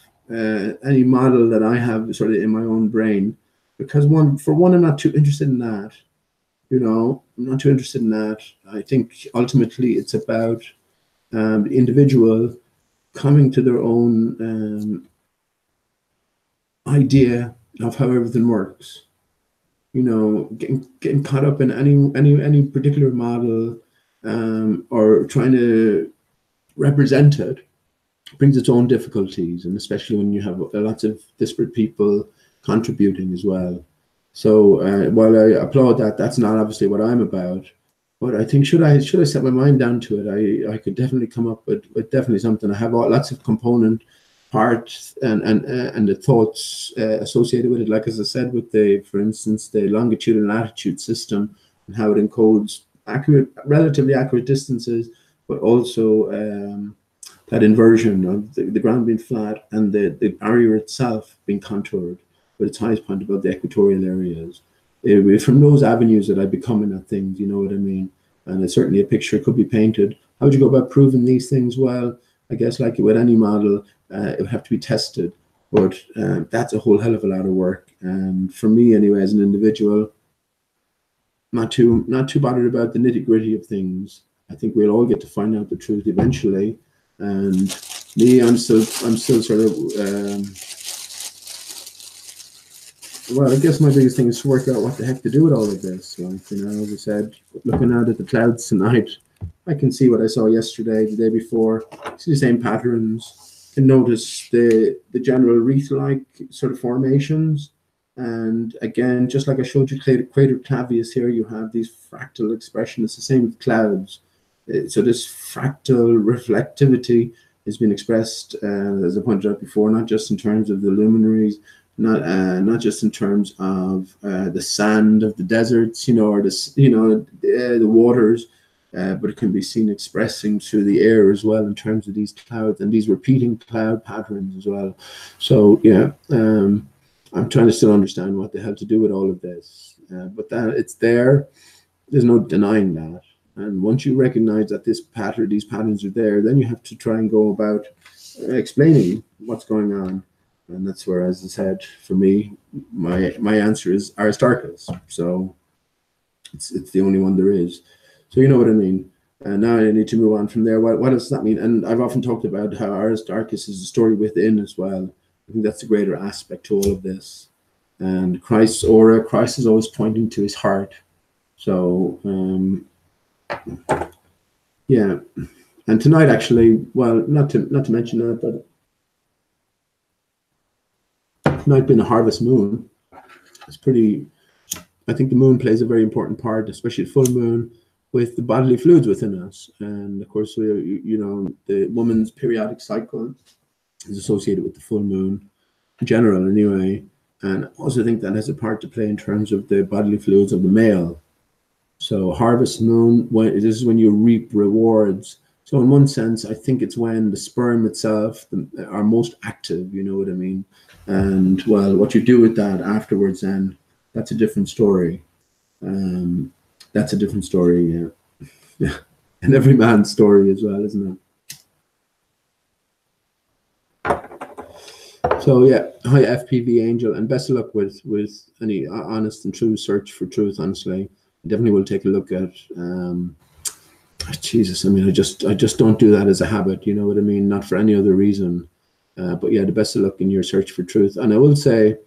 any model that I have sort of in my own brain, because for one, I'm not too interested in that. You know, I'm not too interested in that. I think ultimately it's about the individual coming to their own idea of how everything works. you know, getting caught up in any particular model, or trying to represent it brings its own difficulties, and especially when you have lots of disparate people contributing as well. So while I applaud that, that's not obviously what I'm about. But I think should I set my mind down to it, I could definitely come up with definitely something. I have lots of component parts and the thoughts associated with it. Like as I said, with for instance, the longitude and latitude system and how it encodes relatively accurate distances, but also that inversion of the ground being flat and the area itself being contoured with its highest point above the equatorial areas. From those avenues that I be coming at things, you know what I mean? And certainly a picture could be painted. How would you go about proving these things? Well, I guess like with any model, it would have to be tested. But that's a whole hell of a lot of work. And for me, anyway, as an individual, not too bothered about the nitty gritty of things. I think we'll all get to find out the truth eventually. And me, I'm still sort of. Well, I guess my biggest thing is to work out what the heck to do with all of this. Like, you know, as I said, looking out at the clouds tonight, I can see what I saw yesterday, the day before. See the same patterns. Can notice the general wreath-like sort of formations. And again, just like I showed you crater clavius here, you have these fractal expression. It's the same with clouds. So this fractal reflectivity has been expressed, as I pointed out before, not just in terms of the luminaries, not just in terms of the sand of the deserts, you know, or the waters, but it can be seen expressing through the air as well in terms of these clouds and these repeating cloud patterns as well. So yeah, I'm trying to still understand what the hell to do with all of this, but that it's there. There's no denying that. And once you recognize that these patterns are there, then you have to try and go about explaining what's going on. And that's where, as I said, for me, my answer is Aristarchus. So it's the only one there is. So you know what I mean. And now I need to move on from there. What does that mean? And I've often talked about how Aristarchus is a story within as well. I think that's a greater aspect to all of this. And Christ's aura, Christ is always pointing to his heart. So yeah. And tonight, actually, well, not to mention that, but tonight being a harvest moon, it's pretty. I think the moon plays a very important part, especially the full moon, with the bodily fluids within us. And of course, you know, the woman's periodic cycle is associated with the full moon in general, anyway. And I also think that has a part to play in terms of the bodily fluids of the male. So harvest moon, this is when you reap rewards. So in one sense, I think it's when the sperm itself are most active, you know what I mean? And well, what you do with that afterwards, then that's a different story. That's a different story, yeah. Yeah. And every man's story as well, isn't it? So yeah, hi FPV Angel, and best of luck with any honest and true search for truth, honestly. I definitely will take a look at Jesus, I mean, I just don't do that as a habit, you know what I mean? Not for any other reason. But yeah, the best of luck in your search for truth. And I will say,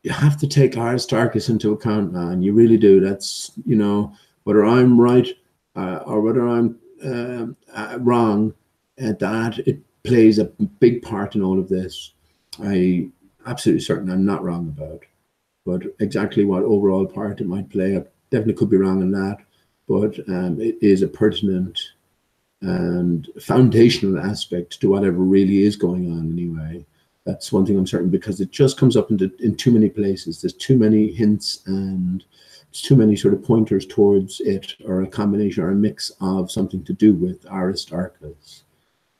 you have to take Aristarchus into account, man. You really do. That's, you know, whether I'm right or whether I'm wrong, that it plays a big part in all of this. I'm absolutely certain I'm not wrong about. But exactly what overall part it might play, I definitely could be wrong in that. But it is a pertinent and foundational aspect to whatever really is going on anyway. That's one thing I'm certain, because it just comes up in too many places. There's too many hints and there's too many sort of pointers towards it, or a combination or a mix of something to do with Aristarchus.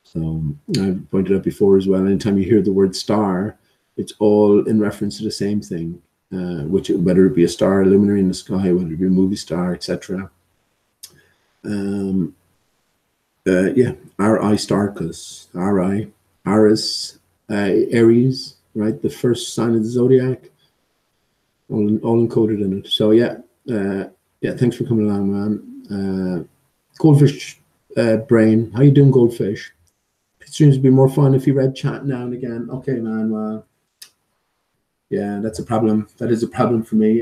So I've pointed out before as well, anytime you hear the word star, it's all in reference to the same thing, whether it be a star, a luminary in the sky, whether it be a movie star, etc. Yeah, Aristarchus, Aris, Aries, right? The first sign of the zodiac, all encoded in it. So yeah, yeah. Thanks for coming along, man. Goldfish brain, how you doing, Goldfish? It seems to be more fun if you read chat now and again. Okay, man. Well, yeah, that's a problem. That is a problem for me.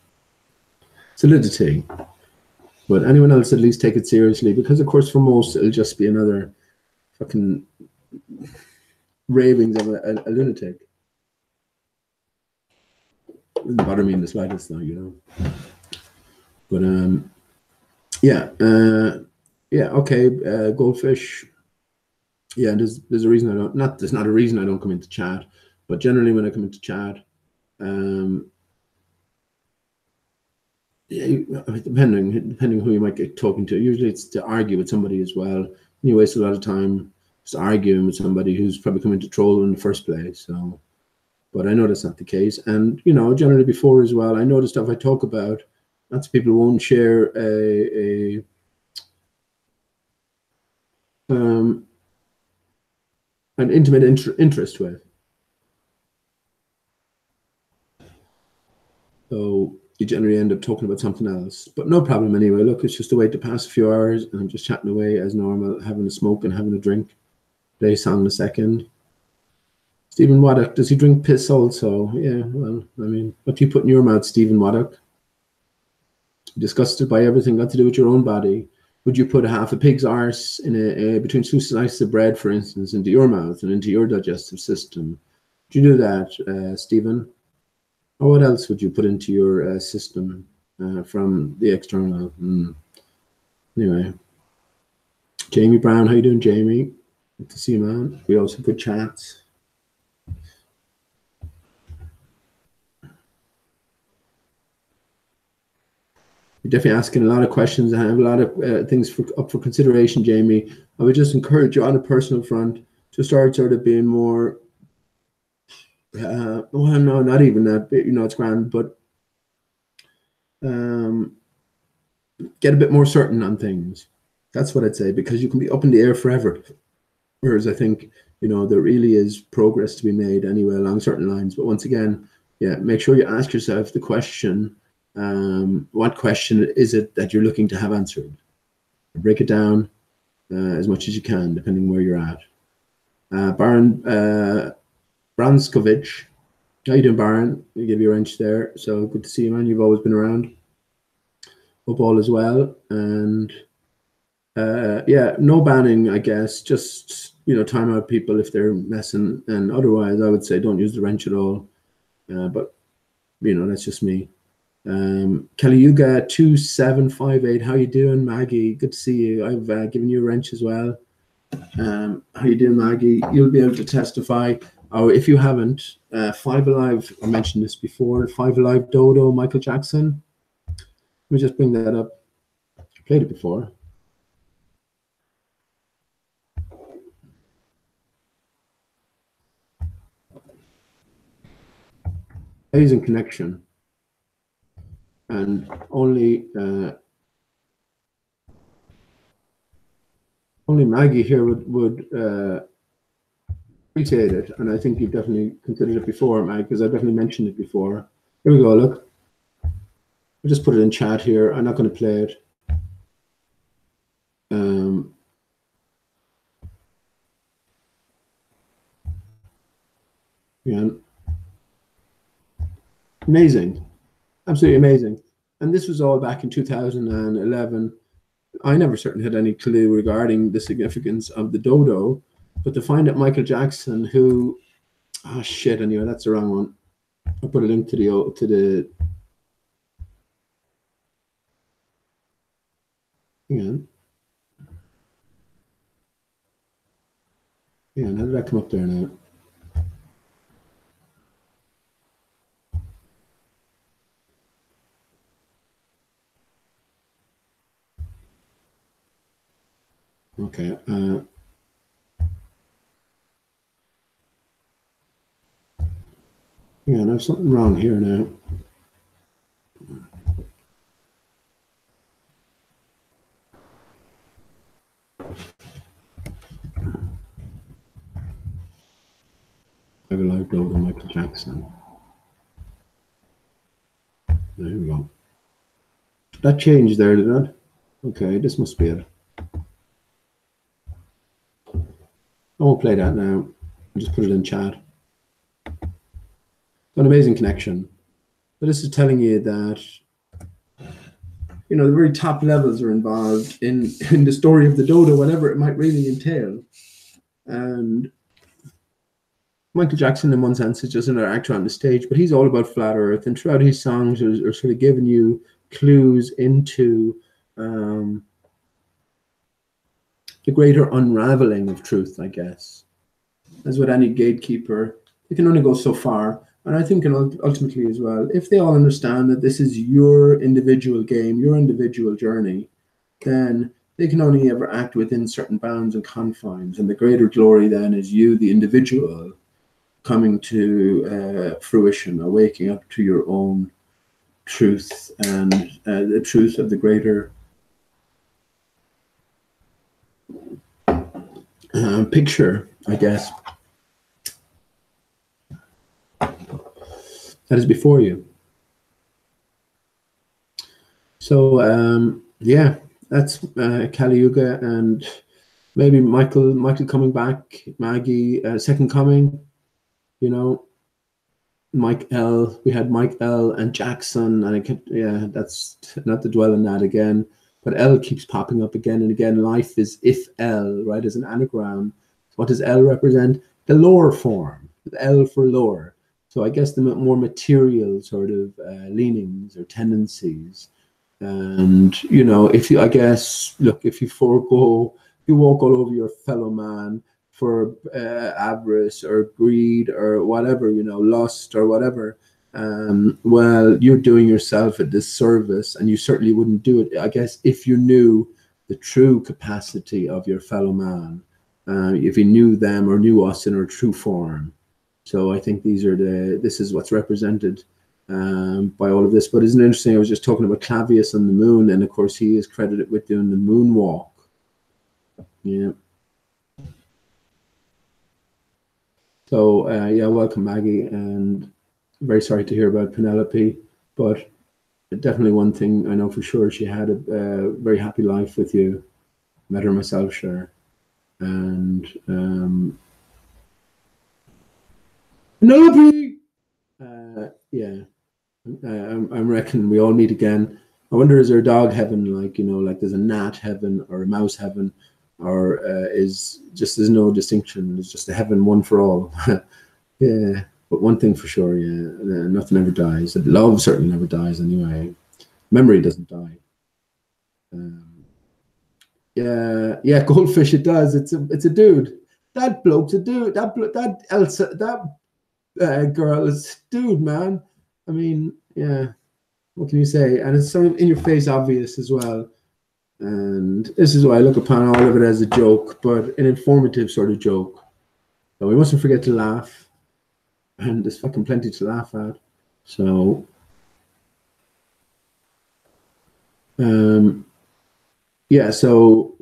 solidity. But anyone else, at least take it seriously, because of course for most it'll just be another fucking ravings of a lunatic. It doesn't bother me in the slightest, though, you know. But yeah, okay, goldfish. Yeah, there's a reason I don't. There's not a reason I don't come into chat, but generally when I come into chat, yeah, depending who you might get talking to. Usually it's to argue with somebody as well. And you waste a lot of time just arguing with somebody who's probably coming to troll in the first place. So, but I know that's not the case. And you know, generally before as well, I know the stuff I talk about. Lots of people won't share an intimate interest with. So you generally end up talking about something else, but no problem anyway. Look, it's just a way to pass a few hours, and I'm just chatting away as normal, having a smoke and having a drink. Play a song in a second. Stephen Waddock, does he drink piss also? Yeah, well, I mean, what do you put in your mouth, Stephen Waddock? Disgusted by everything got to do with your own body. Would you put half a pig's arse in between two slices of bread, for instance, into your mouth and into your digestive system? Would you do that, Stephen? Or what else would you put into your system from the external? Anyway, Jamie Brown, how you doing, Jamie? Good to see you, man. We also have good chats. You're definitely asking a lot of questions. I have a lot of things up for consideration, Jamie. I would just encourage you on a personal front to start sort of being more, well, no, not even that, you know, it's grand, but get a bit more certain on things. That's what I'd say, because you can be up in the air forever. Whereas I think, you know, there really is progress to be made anyway along certain lines. But once again, yeah, make sure you ask yourself the question, what question is it that you're looking to have answered? Break it down as much as you can, depending where you're at. Baron Branskovich, how you doing, Baron? We give you a wrench there. So good to see you, man. You've always been around. Hope all is well. And yeah, no banning, I guess. Just, you know, time out people if they're messing. And otherwise, I would say don't use the wrench at all. But, you know, that's just me. Kelly Yuga 2758, how you doing, Maggie? Good to see you. I've given you a wrench as well. How you doing, Maggie? You'll be able to testify. Oh, if you haven't, Five Alive, I mentioned this before, Five Alive Dodo, Michael Jackson. Let me just bring that up. I played it before. Amazing connection. And only Maggie here would appreciate it, and I think you've definitely considered it before, Mag, because I definitely mentioned it before. Here we go. Look, I'll just put it in chat here. I'm not going to play it. Yeah, amazing, absolutely amazing. And this was all back in 2011. I never certainly had any clue regarding the significance of the dodo, but to find that Michael Jackson, who, oh shit, anyway, that's the wrong one. I'll put a link to the hang on. Yeah, how did that come up there now? Okay. Yeah, there's something wrong here now. I would like to Michael Jackson. There we go. That changed there, did it? Okay, this must be it. I won't play that now. I'll just put it in chat. An amazing connection. But this is telling you that you know, the very top levels are involved in the story of the dodo, whatever it might really entail. And Michael Jackson, in one sense, is just another actor on the stage, but he's all about flat Earth. And throughout his songs are sort of giving you clues into the greater unraveling of truth, I guess. As with any gatekeeper, it can only go so far. And I think ultimately as well, if they all understand that this is your individual game, your individual journey, then they can only ever act within certain bounds and confines. And the greater glory then is you, the individual, coming to fruition, or waking up to your own truth and the truth of the greater picture, I guess, that is before you. So yeah, that's Kali Yuga, and maybe Michael coming back, Maggie, Second Coming. You know, Mike L. We had Mike L. and Jackson, and I kept, yeah, that's not to dwell on that again. But L keeps popping up again and again. Life is if L, right, as an anagram. What does L represent? The lower form, L for lower. So I guess the more material sort of leanings or tendencies. And, you know, if you, I guess, look, if you forego, you walk all over your fellow man for avarice or greed or whatever, you know, lust or whatever, well, you're doing yourself a disservice, and you certainly wouldn't do it, I guess, if you knew the true capacity of your fellow man, if you knew them or knew us in our true form. So I think this is what's represented by all of this. But isn't it interesting? I was just talking about Clavius on the moon, and of course he is credited with doing the moonwalk. Yeah. So yeah, welcome Maggie, and very sorry to hear about Penelope, but definitely one thing I know for sure, she had a very happy life with you. Met her myself, sure. And Penelope! Yeah, I'm reckoning we all meet again. I wonder, is there a dog heaven, like, you know, like there's a gnat heaven or a mouse heaven, or is just, there's no distinction, it's just a heaven, one for all. Yeah, but one thing for sure, yeah, nothing ever dies. Love certainly never dies anyway. Memory doesn't die. Yeah, goldfish, it does. It's a dude. That bloke's a dude. That Elsa, that girl is dude, man. I mean, yeah, what can you say? And it's sort of in your face obvious as well. And this is why I look upon all of it as a joke, but an informative sort of joke. So we mustn't forget to laugh. And there's fucking plenty to laugh at. So, yeah, so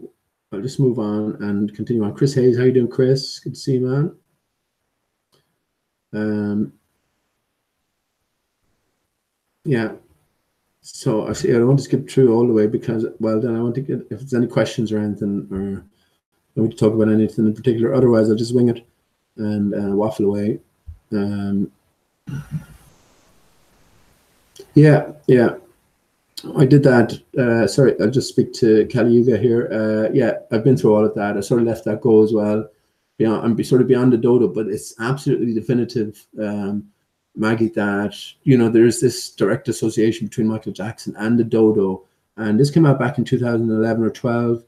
I'll just move on and continue on. Chris Hayes, how you doing, Chris? Good to see you, man. Yeah. So I don't want to skip through all the way because, well, then I want to get, if there's any questions or anything, or I want to talk about anything in particular. Otherwise, I'll just wing it and waffle away. Yeah, I did that. Sorry, I'll just speak to Kali Yuga here. Yeah, I've been through all of that. I sort of let that go as well. Yeah, I'm sort of beyond the dodo, but it's absolutely definitive, Maggie, that, you know, there's this direct association between Michael Jackson and the dodo. And this came out back in 2011 or 12,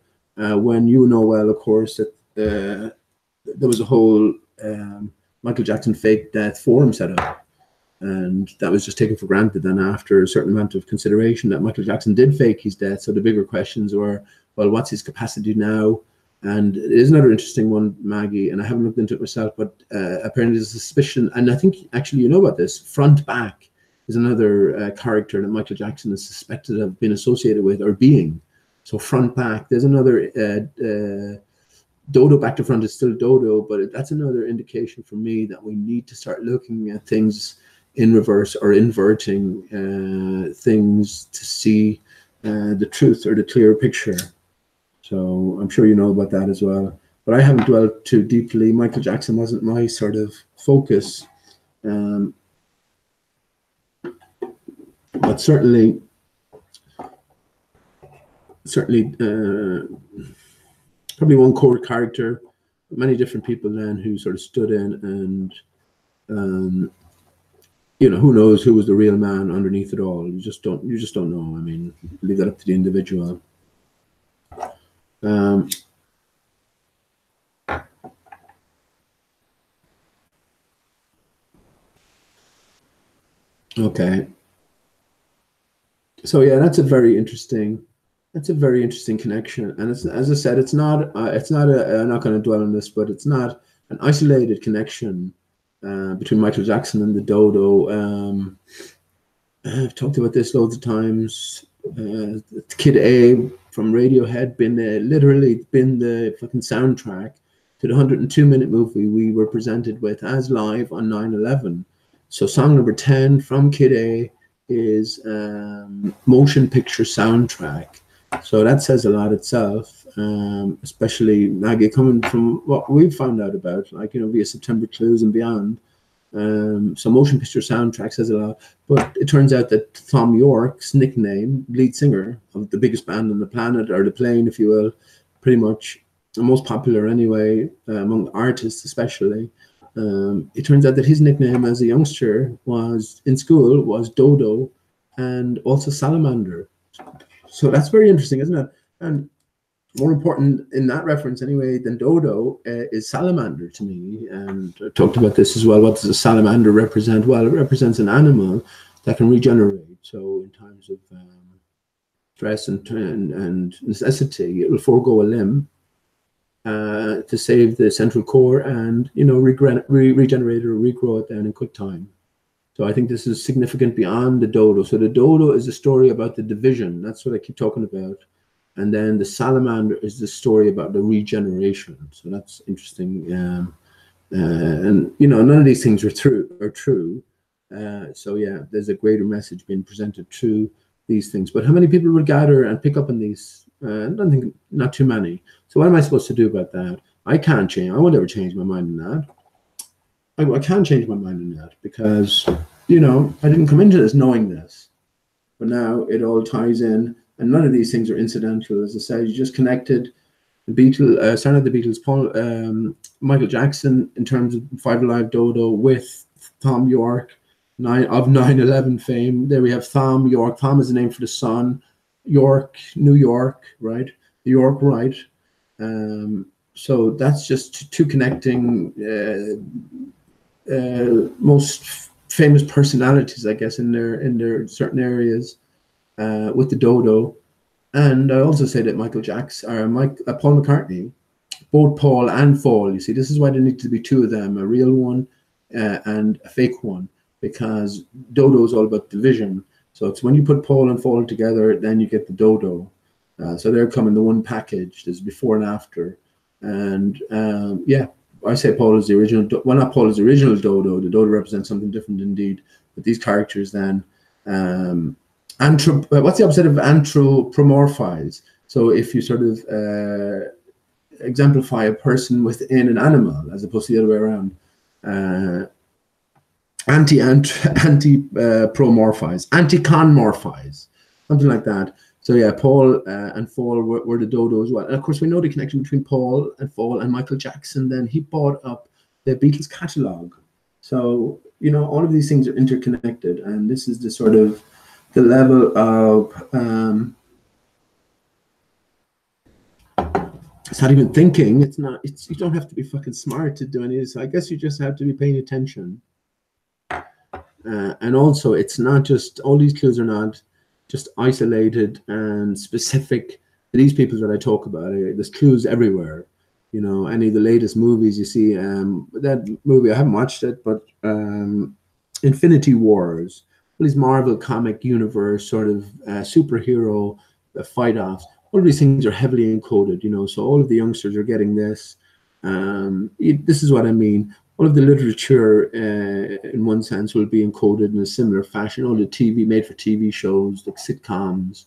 when, you know well, of course, that there was a whole Michael Jackson fake death forum set up. And that was just taken for granted. And after a certain amount of consideration that Michael Jackson did fake his death, so the bigger questions were, well, what's his capacity now? And it is another interesting one, Maggie, and I haven't looked into it myself, but apparently there's a suspicion, and I think actually you know about this, Front Back is another character that Michael Jackson is suspected of being associated with or being. So Front Back, there's another, Dodo Back to Front is still Dodo, but that's another indication for me that we need to start looking at things in reverse or inverting things to see the truth or the clearer picture. So I'm sure you know about that as well. But I haven't dwelled too deeply. Michael Jackson wasn't my sort of focus. But certainly, certainly probably one core character, many different people then who sort of stood in and you know, who knows who was the real man underneath it all. You just don't know. I mean, leave that up to the individual. Okay. So yeah, that's a very interesting connection. And it's, as I said, it's not I'm not going to dwell on this, but it's not an isolated connection between Michael Jackson and the dodo. I've talked about this loads of times. Kid A from Radiohead literally been the fucking soundtrack to the 102-minute movie we were presented with as live on 9/11. So song number 10 from Kid A is motion picture soundtrack. So that says a lot itself, especially Maggie coming from what we've found out about, like, you know, via September Clues and beyond. So motion picture soundtrack says a lot, but it turns out that Thom Yorke's nickname, lead singer of the biggest band on the planet, or the plane, if you will, pretty much the most popular anyway, among artists especially. It turns out that his nickname as a youngster was in school was Dodo and also Salamander. So that's very interesting, isn't it? And more important in that reference anyway than dodo is salamander to me. And I talked about this as well. What does a salamander represent? Well, it represents an animal that can regenerate. So in times of stress and necessity, it will forego a limb to save the central core and, you know, regenerate or regrow it then in quick time. So I think this is significant beyond the dodo. So the dodo is a story about the division. That's what I keep talking about. And then the salamander is the story about the regeneration. So that's interesting. And, you know, none of these things are true. So yeah, there's a greater message being presented through these things. But how many people would gather and pick up on these? I don't think, not too many. So what am I supposed to do about that? I can't change. I won't ever change my mind on that. I can't change my mind on that because, you know, I didn't come into this knowing this. But now it all ties in. And none of these things are incidental. As I said, you just connected the Beatles, Michael Jackson in terms of Five Alive Dodo with Thom Yorke of 9/11 fame. There we have Thom Yorke. Thom is the name for the sun. York, New York, right? The York, right? So that's just two connecting most famous personalities, I guess, in their certain areas. With the dodo. And I also say that Michael Jackson or Paul McCartney, both Paul and Paul, you see, this is why there need to be two of them, a real one and a fake one, because dodo is all about division. So it's when you put Paul and Paul together, then you get the dodo. So they're coming the one package. There's before and after. And yeah, I say Paul is the original. Well, not Paul is the original dodo. The dodo represents something different indeed. But these characters then what's the opposite of anthropomorphize? So if you sort of exemplify a person within an animal as opposed to the other way around, anti-promorphize, anti-conmorphize, something like that. So yeah, Paul and Paul were the dodo as well. And of course, we know the connection between Paul and Michael Jackson. Then he bought up the Beatles catalog. So, you know, all of these things are interconnected. And this is the sort of the level of it's not even thinking. You don't have to be fucking smart to do any of this. I guess you just have to be paying attention. And also, it's not just, all these clues are not just isolated and specific to these people that I talk about. There's clues everywhere. You know, any of the latest movies you see, that movie, I haven't watched it, but Infinity Wars, these Marvel comic universe sort of superhero fight-offs, all of these things are heavily encoded, you know, so all of the youngsters are getting this. This is what I mean. All of the literature, in one sense, will be encoded in a similar fashion. All the TV, made-for-TV shows, like sitcoms,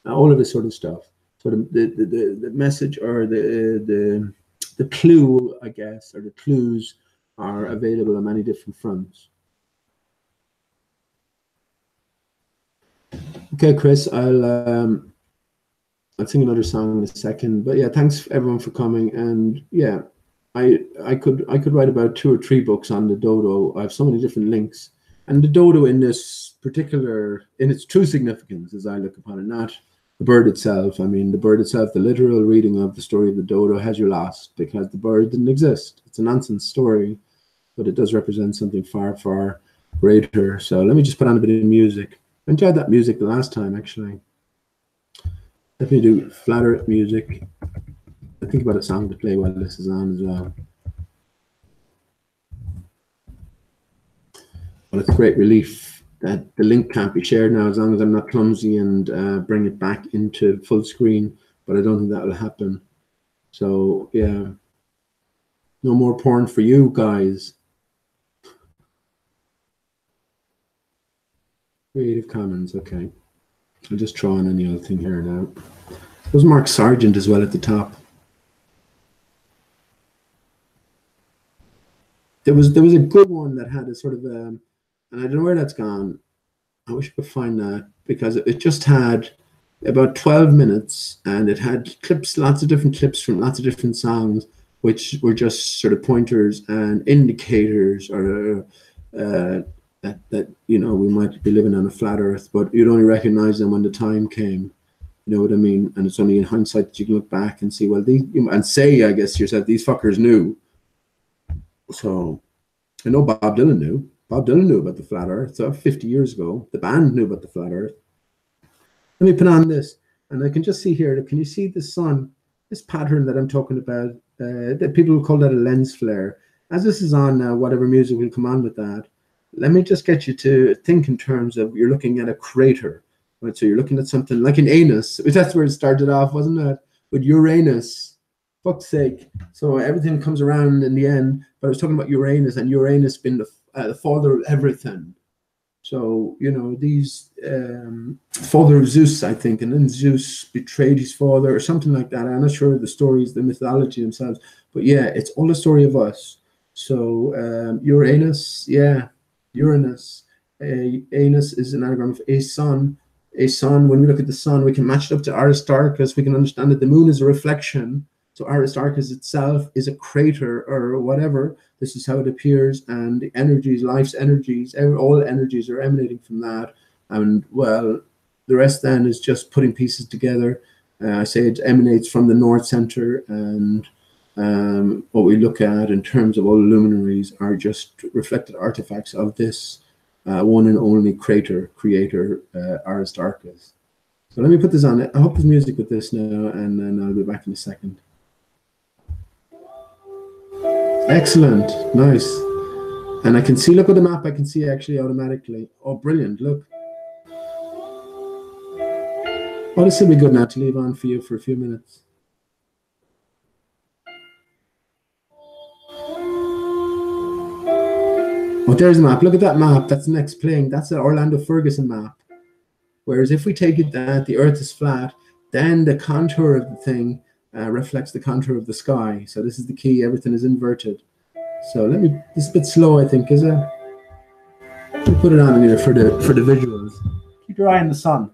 all of this sort of stuff. So the message or the clue, I guess, or the clues are available on many different fronts. Okay, Chris, I'll I'll sing another song in a second. But yeah, thanks everyone for coming. And yeah, I could write about 2 or 3 books on the dodo. I have so many different links. And the dodo in this particular, in its true significance, as I look upon it, not the bird itself. I mean, the bird itself, the literal reading of the story of the dodo has you lost because the bird didn't exist. It's a nonsense story, but it does represent something far, far greater. So let me just put on a bit of music. I enjoyed that music the last time, actually. Let me do flat earth music. I think about a song to play while this is on as well. Well, it's a great relief that the link can't be shared now, as long as I'm not clumsy and bring it back into full screen, but I don't think that will happen. So yeah, no more porn for you guys. Creative Commons, okay. I'll just throw on any other thing here now. There's Mark Sargent as well at the top. There was a good one that had a sort of and I don't know where that's gone. I wish I could find that, because it just had about 12 minutes and it had clips, lots of different clips from lots of different songs, which were just sort of pointers and indicators, or that you know, we might be living on a flat earth, but you'd only recognize them when the time came. You know what I mean? And it's only in hindsight that you can look back and see, well, and say, I guess, yourself, these fuckers knew. So I know Bob Dylan knew. Bob Dylan knew about the flat earth. So 50 years ago, the band knew about the flat earth. Let me put on this, and I can just see here, can you see the sun, this pattern that I'm talking about, that people will call that a lens flare. As this is on now, whatever music will come on with that, let me just get you to think in terms of, you're looking at a crater, right? So you're looking at something like an anus. That's where it started off, wasn't it? With Uranus, fuck's sake. So everything comes around in the end, but I was talking about Uranus, and Uranus being the father of everything. So, you know, these father of Zeus, I think, and then Zeus betrayed his father or something like that. I'm not sure of the stories, the mythology themselves, but yeah, it's all a story of us. So Uranus, yeah, Uranus. Anus is an anagram of a sun. A sun, when we look at the sun, we can match it up to Aristarchus. We can understand that the moon is a reflection. So Aristarchus itself is a crater or whatever. This is how it appears, and the energies, life's energies, all energies are emanating from that. And well, the rest then is just putting pieces together. I say it emanates from the North Center, and what we look at in terms of all the luminaries are just reflected artifacts of this one and only creator, Aristarchus. So let me put this on. I hope there's music with this now, and then I'll be back in a second. Excellent, nice. And I can see, look at the map, I can see actually automatically. Oh, brilliant, look. Oh, this will be good now to leave on for you for a few minutes. Oh, there's the map. Look at that map. That's next playing. That's an Orlando Ferguson map. Whereas if we take it that the Earth is flat, then the contour of the thing reflects the contour of the sky. So this is the key. Everything is inverted. So let me. This is a bit slow, I think, is it? Let me put it on here for the visuals. Keep your eye on the sun.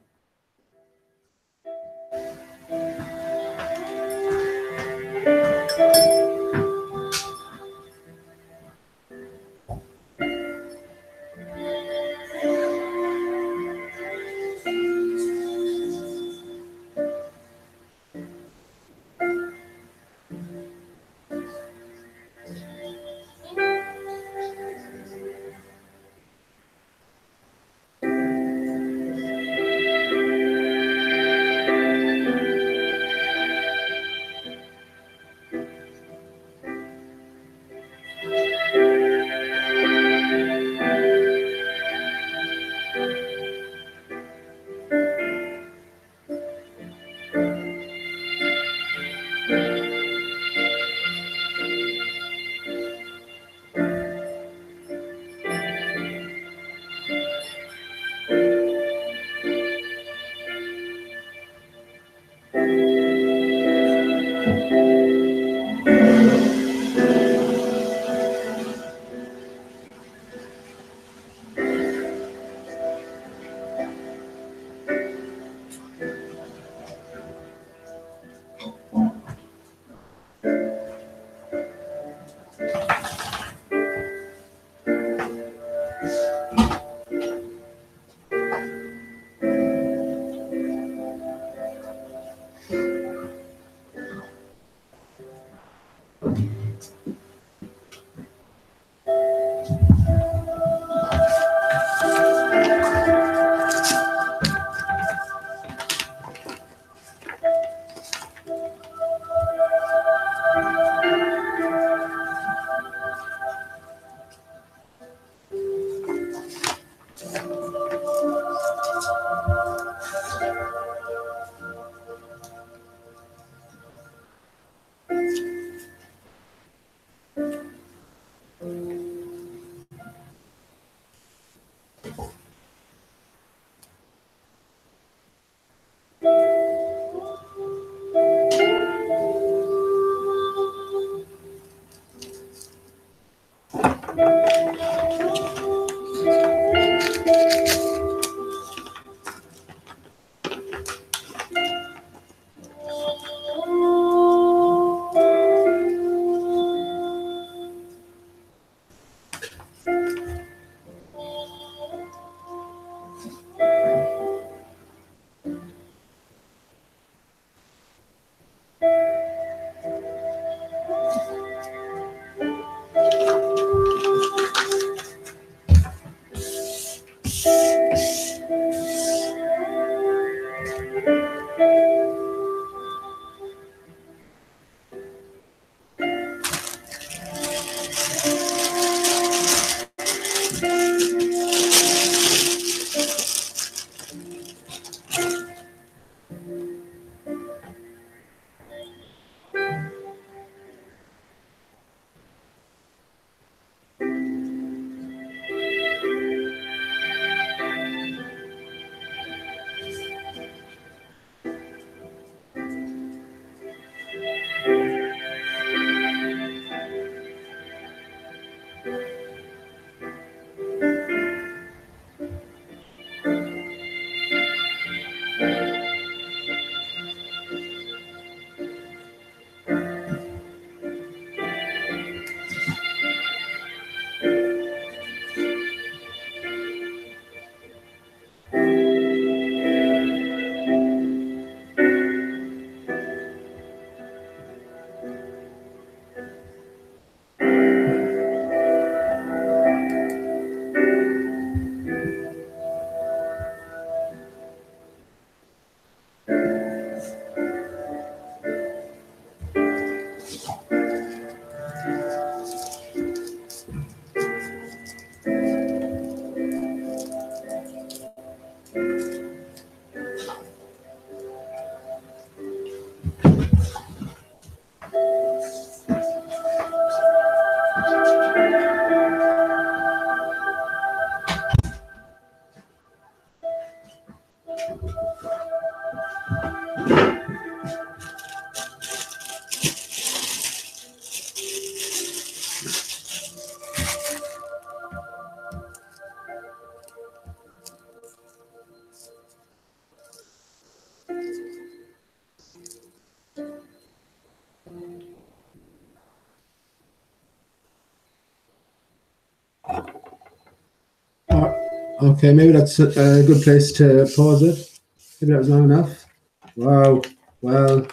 Okay, maybe that's a good place to pause it. Maybe that was long enough. Wow. Well,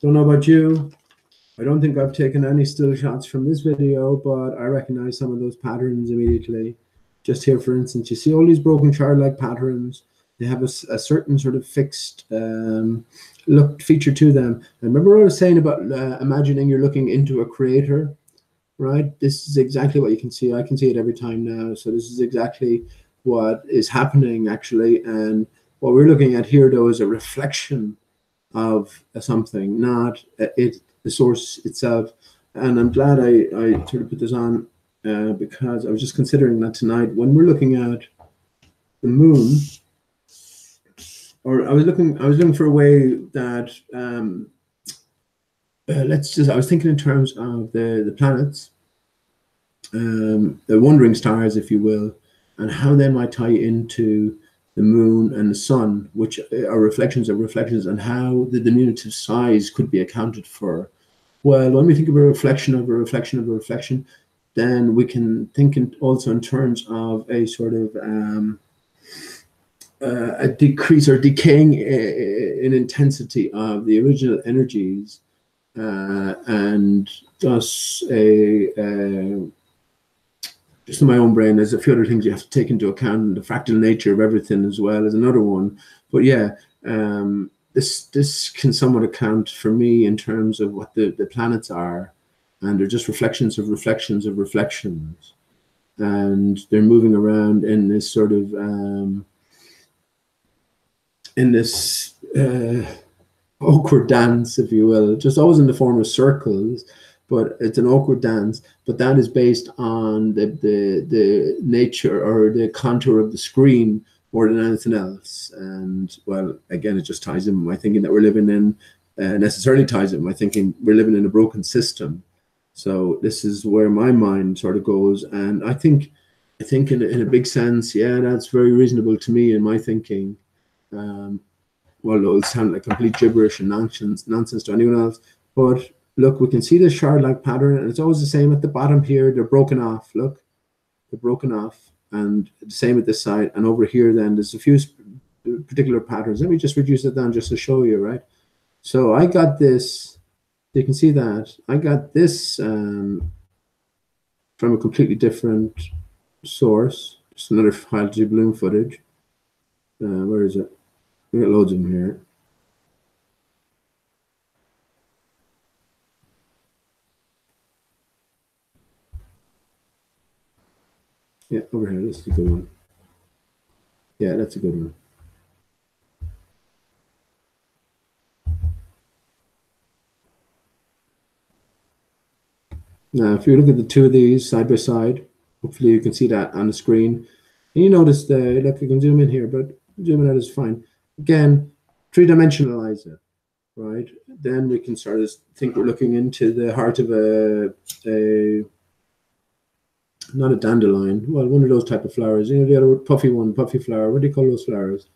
don't know about you. I don't think I've taken any still shots from this video, but I recognize some of those patterns immediately. Just here, for instance, you see all these broken childlike patterns. They have a certain sort of fixed look feature to them. And remember what I was saying about imagining you're looking into a creator, right? This is exactly what you can see. I can see it every time now. So this is exactly what is happening, actually. And what we're looking at here, though, is a reflection of something, not the source itself. And I'm glad I sort of put this on because I was just considering that tonight when we're looking at the moon, or I was looking for a way that I was thinking in terms of the planets, the wandering stars, if you will, and how they might tie into the moon and the sun, which are reflections of reflections, and how the diminutive size could be accounted for. Well, when we think of a reflection of a reflection of a reflection, then we can think also in terms of a sort of a decrease or decaying in intensity of the original energies, and thus just in my own brain, there's a few other things you have to take into account. The fractal nature of everything as well is another one. But yeah, this can somewhat account for me in terms of what the planets are, and they're just reflections of reflections of reflections, and they're moving around in this sort of in this awkward dance, if you will, just always in the form of circles. But it's an awkward dance, but that is based on the nature or the contour of the screen more than anything else. And well, again, it just ties in my thinking that we're living in, necessarily ties in my thinking we're living in a broken system. So this is where my mind sort of goes, and I think in a big sense, yeah, that's very reasonable to me in my thinking. Well, it'll sound like complete gibberish and nonsense to anyone else, but look, we can see this shard-like pattern, and it's always the same at the bottom here. They're broken off. Look, they're broken off, and the same at this side. And over here, then there's a few particular patterns. Let me just reduce it down just to show you, right? So I got this. You can see that I got this from a completely different source. Just another hydrogen balloon footage. Where is it? We got loads of them here. Yeah, over here. This is a good one. Yeah, that's a good one. Now, if you look at the two of these side by side, hopefully you can see that on the screen. And you notice look, you can zoom in here, but zooming out is fine. Again, three-dimensionalize it, right? Then we can sort of think we're looking into the heart of not a dandelion, well, one of those type of flowers. You know, the other puffy one, puffy flower. What do you call those flowers?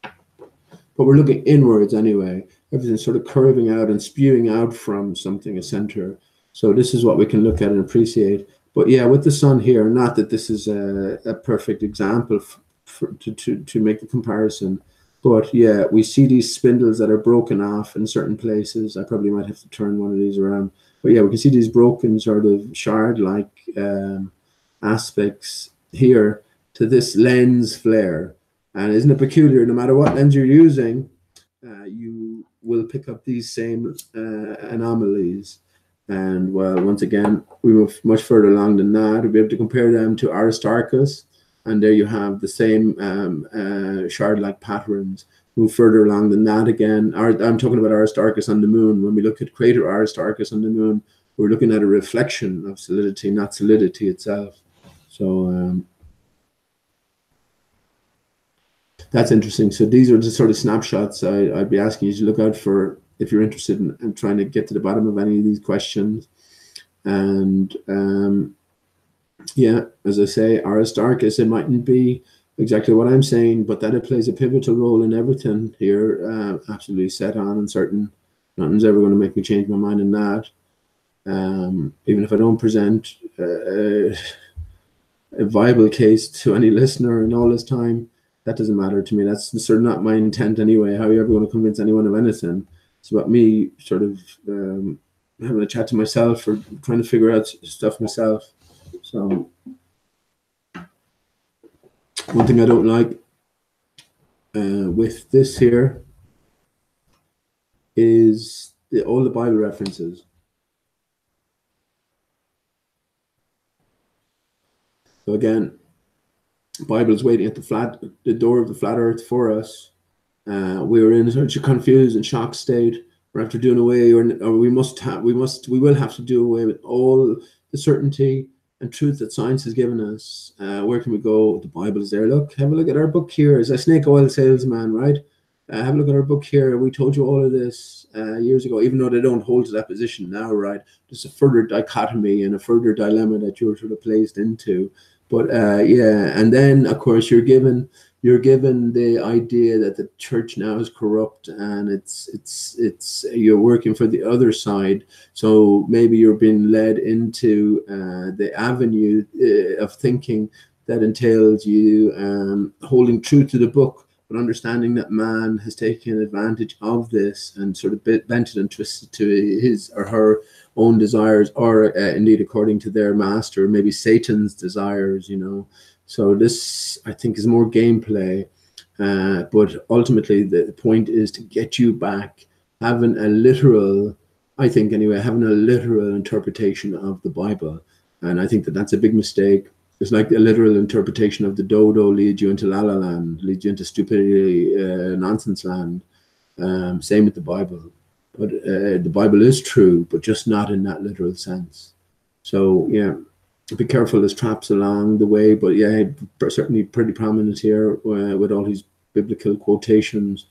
But we're looking inwards anyway. Everything's sort of curving out and spewing out from something, a center. So this is what we can look at and appreciate. But yeah, with the sun here, not that this is a perfect example to make the comparison, but yeah, we see these spindles that are broken off in certain places. I probably might have to turn one of these around. But yeah, we can see these broken sort of shard-like aspects here to this lens flare. And isn't it peculiar? No matter what lens you're using, you will pick up these same anomalies. And well, once again, we move much further along than that. We'll be able to compare them to ARISTARCHUS, and there you have the same shard-like patterns. Move further along than that again. I'm talking about ARISTARCHUS on the moon. When we look at crater ARISTARCHUS on the moon, we're looking at a reflection of solidity, not solidity itself. So that's interesting. So these are the sort of snapshots I'd be asking you to look out for if you're interested in trying to get to the bottom of any of these questions. And yeah, as I say, ARISTARCHUS, it mightn't be exactly what I'm saying, but that it plays a pivotal role in everything here, absolutely set on and certain. Nothing's ever going to make me change my mind in that. Even if I don't present a viable case to any listener in all this time, that doesn't matter to me. That's sort of not my intent anyway. How are you ever going to convince anyone of anything? It's about me sort of having a chat to myself or trying to figure out stuff myself. So one thing I don't like with this here is all the Bible references. So again, Bible's waiting at the door of the flat earth for us. We were in such a confused and shocked state. We're after doing away, or we will have to do away with all the certainty and truth that science has given us. Where can we go? The Bible is there. Look, have a look at our book here. As a snake oil salesman, right? Have a look at our book here. We told you all of this years ago, even though they don't hold to that position now, right? There's a further dichotomy and a further dilemma that you're sort of placed into. But yeah, and then of course you're given you're given the idea that the church now is corrupt, and it's you're working for the other side. So maybe you're being led into the avenue of thinking that entails you holding true to the book, but understanding that man has taken advantage of this and sort of bent it and twisted to his or her own desires, or indeed according to their master, maybe Satan's desires, you know. So this, I think, is more gameplay, but ultimately the point is to get you back having a literal, I think anyway, having a literal interpretation of the Bible. And I think that that's a big mistake. It's like the literal interpretation of the dodo leads you into la la land, leads you into stupidity, nonsense land. Same with the Bible. But the Bible is true, but just not in that literal sense. So, yeah, be careful. There's traps along the way, but yeah, certainly pretty prominent here with all these biblical quotations.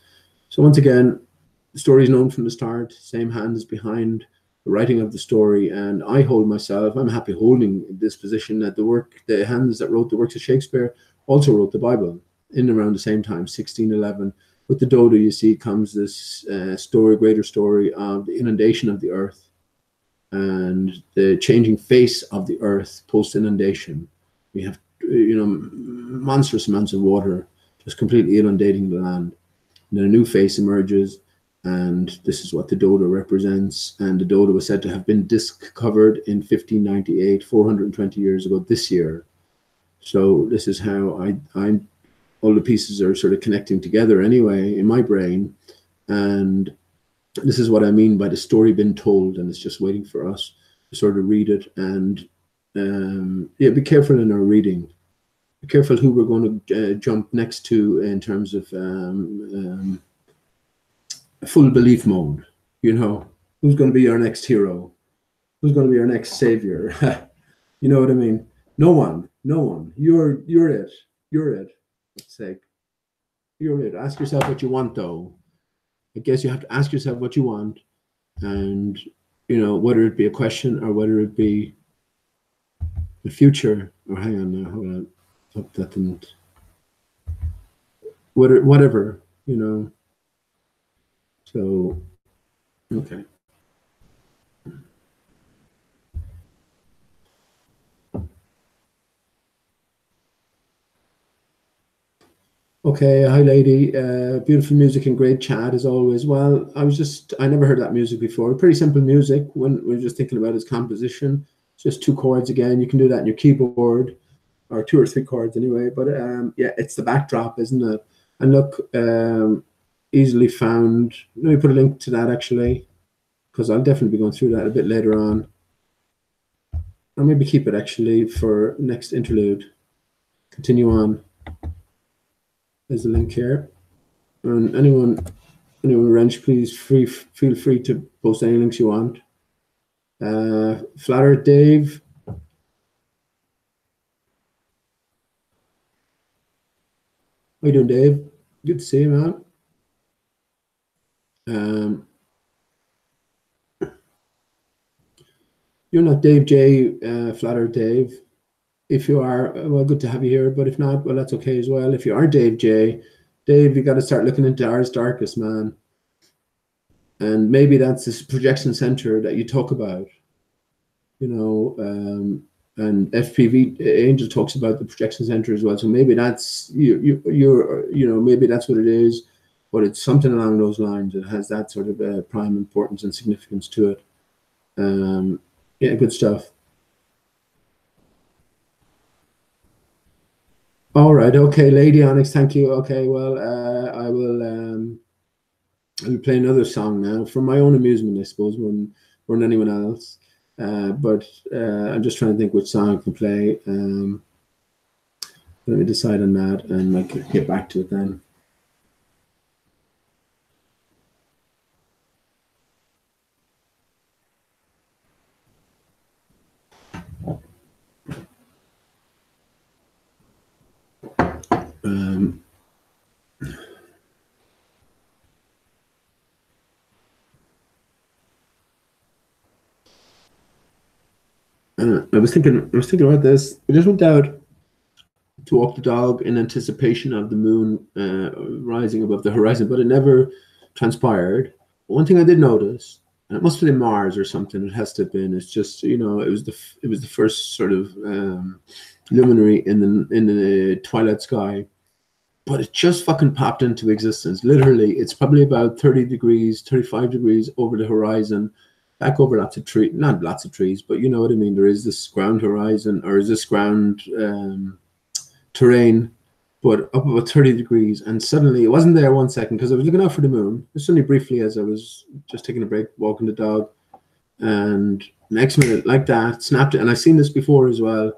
So once again, the story is known from the start. Same hand is behind the writing of the story, and I hold myself, I'm happy holding this position that the hands that wrote the works of Shakespeare also wrote the Bible in around the same time, 1611. With the dodo, you see, comes this greater story of the inundation of the earth and the changing face of the earth post-inundation. We have, monstrous amounts of water just completely inundating the land. And then a new face emerges, and this is what the dodo represents. And the dodo was said to have been discovered in 1598, 420 years ago this year. So this is how I'm all the pieces are sort of connecting together anyway in my brain. And this is what I mean by the story being told, and it's just waiting for us to sort of read it. And yeah, be careful in our reading. Be careful who we're going to jump next to in terms of full belief mode. You know, who's going to be our next hero? Who's going to be our next savior? You know what I mean? No one. You're it. You're it. For God's sake. You're it. Ask yourself what you want, though. I guess you have to ask yourself what you want, and whether it be a question or whether it be the future. Or hang on now, hold on. Hope that didn't. Whatever. So, okay. Okay, hi lady. Beautiful music and great chat as always. Well, I never heard that music before. Pretty simple music when we're just thinking about its composition. It's just 2 chords again. You can do that in your keyboard, or 2 or 3 chords anyway. But yeah, it's the backdrop, isn't it? And look, easily found. Let me put a link to that actually, because I'll definitely be going through that a bit later on. Or maybe keep it actually for next interlude. Continue on. There's a link here. And anyone wrench, please feel free to post any links you want. Flatter Dave. How you doing, Dave? Good to see you, man. You're not Dave J. Flatter Dave. If you are, well, good to have you here. But if not, well, that's okay as well. If you are Dave J, Dave, you got to start looking into ARISTARCHUS, man. And maybe that's this projection center that you talk about, and FPV Angel talks about the projection center as well. So maybe that's maybe that's what it is, but it's something along those lines. It has that sort of prime importance and significance to it. Yeah, good stuff. All right, okay, Lady Onyx, thank you. Okay, well, I will play another song now for my own amusement, I suppose, more than anyone else. But I'm just trying to think which song I can play. Let me decide on that, and I can get back to it then. I was thinking about this. I just went out to walk the dog in anticipation of the moon rising above the horizon, but it never transpired. One thing I did notice, and it must have been Mars or something. It has to have been. It's just, you know, it was the first sort of luminary in the twilight sky, but it just fucking popped into existence. Literally, it's probably about 30 degrees, 35 degrees over the horizon, back over lots of trees, not lots of trees, but you know what I mean. There is this ground horizon, or is this ground terrain, but up about 30 degrees. And suddenly, it wasn't there 1 second because I was looking out for the moon. Just suddenly, briefly, as I was just taking a break, walking the dog, and next minute, like that, snapped it. And I've seen this before as well.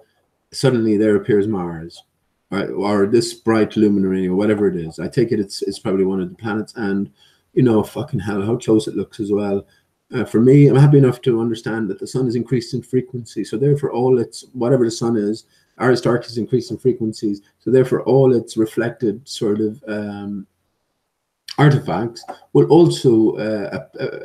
Suddenly, there appears Mars. Or this bright luminary, or whatever it is. I take it it's probably one of the planets, and you know, fucking hell, how close it looks as well. For me, I'm happy enough to understand that the sun is increased in frequency, so therefore all its, whatever the sun is, ARISTARCHUS is increased in frequencies, so therefore all its reflected sort of artifacts will also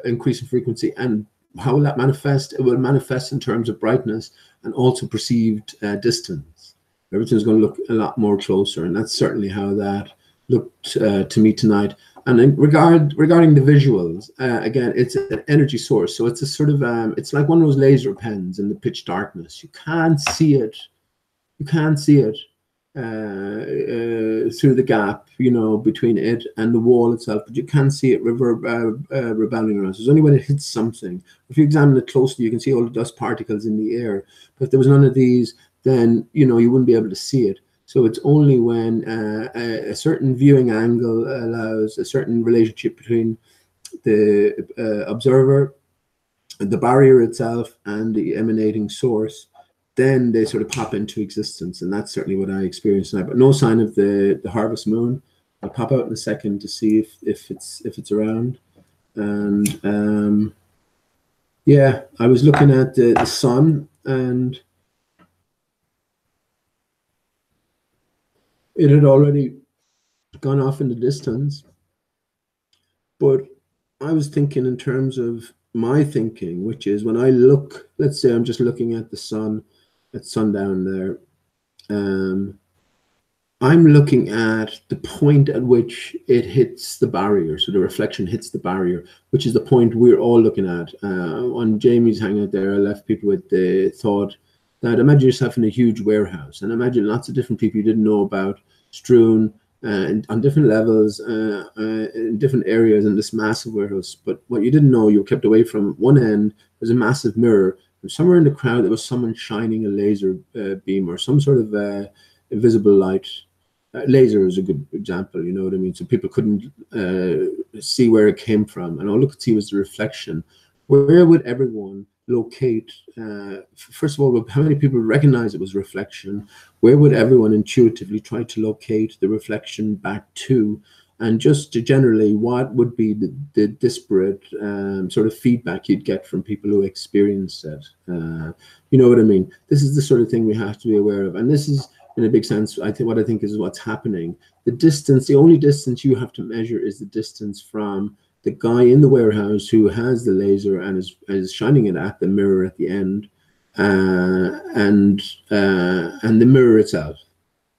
increase in frequency. And how will that manifest? It will manifest in terms of brightness and also perceived distance. Everything's going to look a lot more closer, and that's certainly how that looked to me tonight. And in regarding the visuals, again, it's an energy source, so it's a sort of it's like one of those laser pens in the pitch darkness. You can't see it. You can't see it through the gap, you know, between it and the wall itself, but you can see it rebelling around. So it's only when it hits something. If you examine it closely, you can see all the dust particles in the air. But if there was none of these, then you know you wouldn't be able to see it. So it's only when a certain viewing angle allows a certain relationship between the observer, the barrier itself, and the emanating source, then they sort of pop into existence. And that's certainly what I experienced now. But no sign of the harvest moon. I'll pop out in a second to see if it's around. And yeah, I was looking at the sun, and it had already gone off in the distance. But I was thinking in terms of my thinking, which is when I look, let's say I'm just looking at the sun at sundown there. I'm looking at the point at which it hits the barrier. So the reflection hits the barrier, which is the point we're all looking at. On Jamie's hangout there, I left people with the thought that imagine yourself in a huge warehouse, and imagine lots of different people you didn't know about strewn on different levels, in different areas in this massive warehouse. But what you didn't know, you were kept away from one end, there's a massive mirror. And somewhere in the crowd, there was someone shining a laser beam or some sort of invisible light. Laser is a good example, you know what I mean? So people couldn't see where it came from, and all they could see was the reflection. Where would everyone locate? First of all, how many people recognize it was reflection? Where would everyone intuitively try to locate the reflection back to? And just generally, what would be the disparate sort of feedback you'd get from people who experience it? You know what I mean? This is the sort of thing we have to be aware of. And this is, in a big sense, I think what I think is what's happening. The distance, the only distance you have to measure is the distance from the guy in the warehouse who has the laser and is shining it at the mirror at the end, and the mirror itself,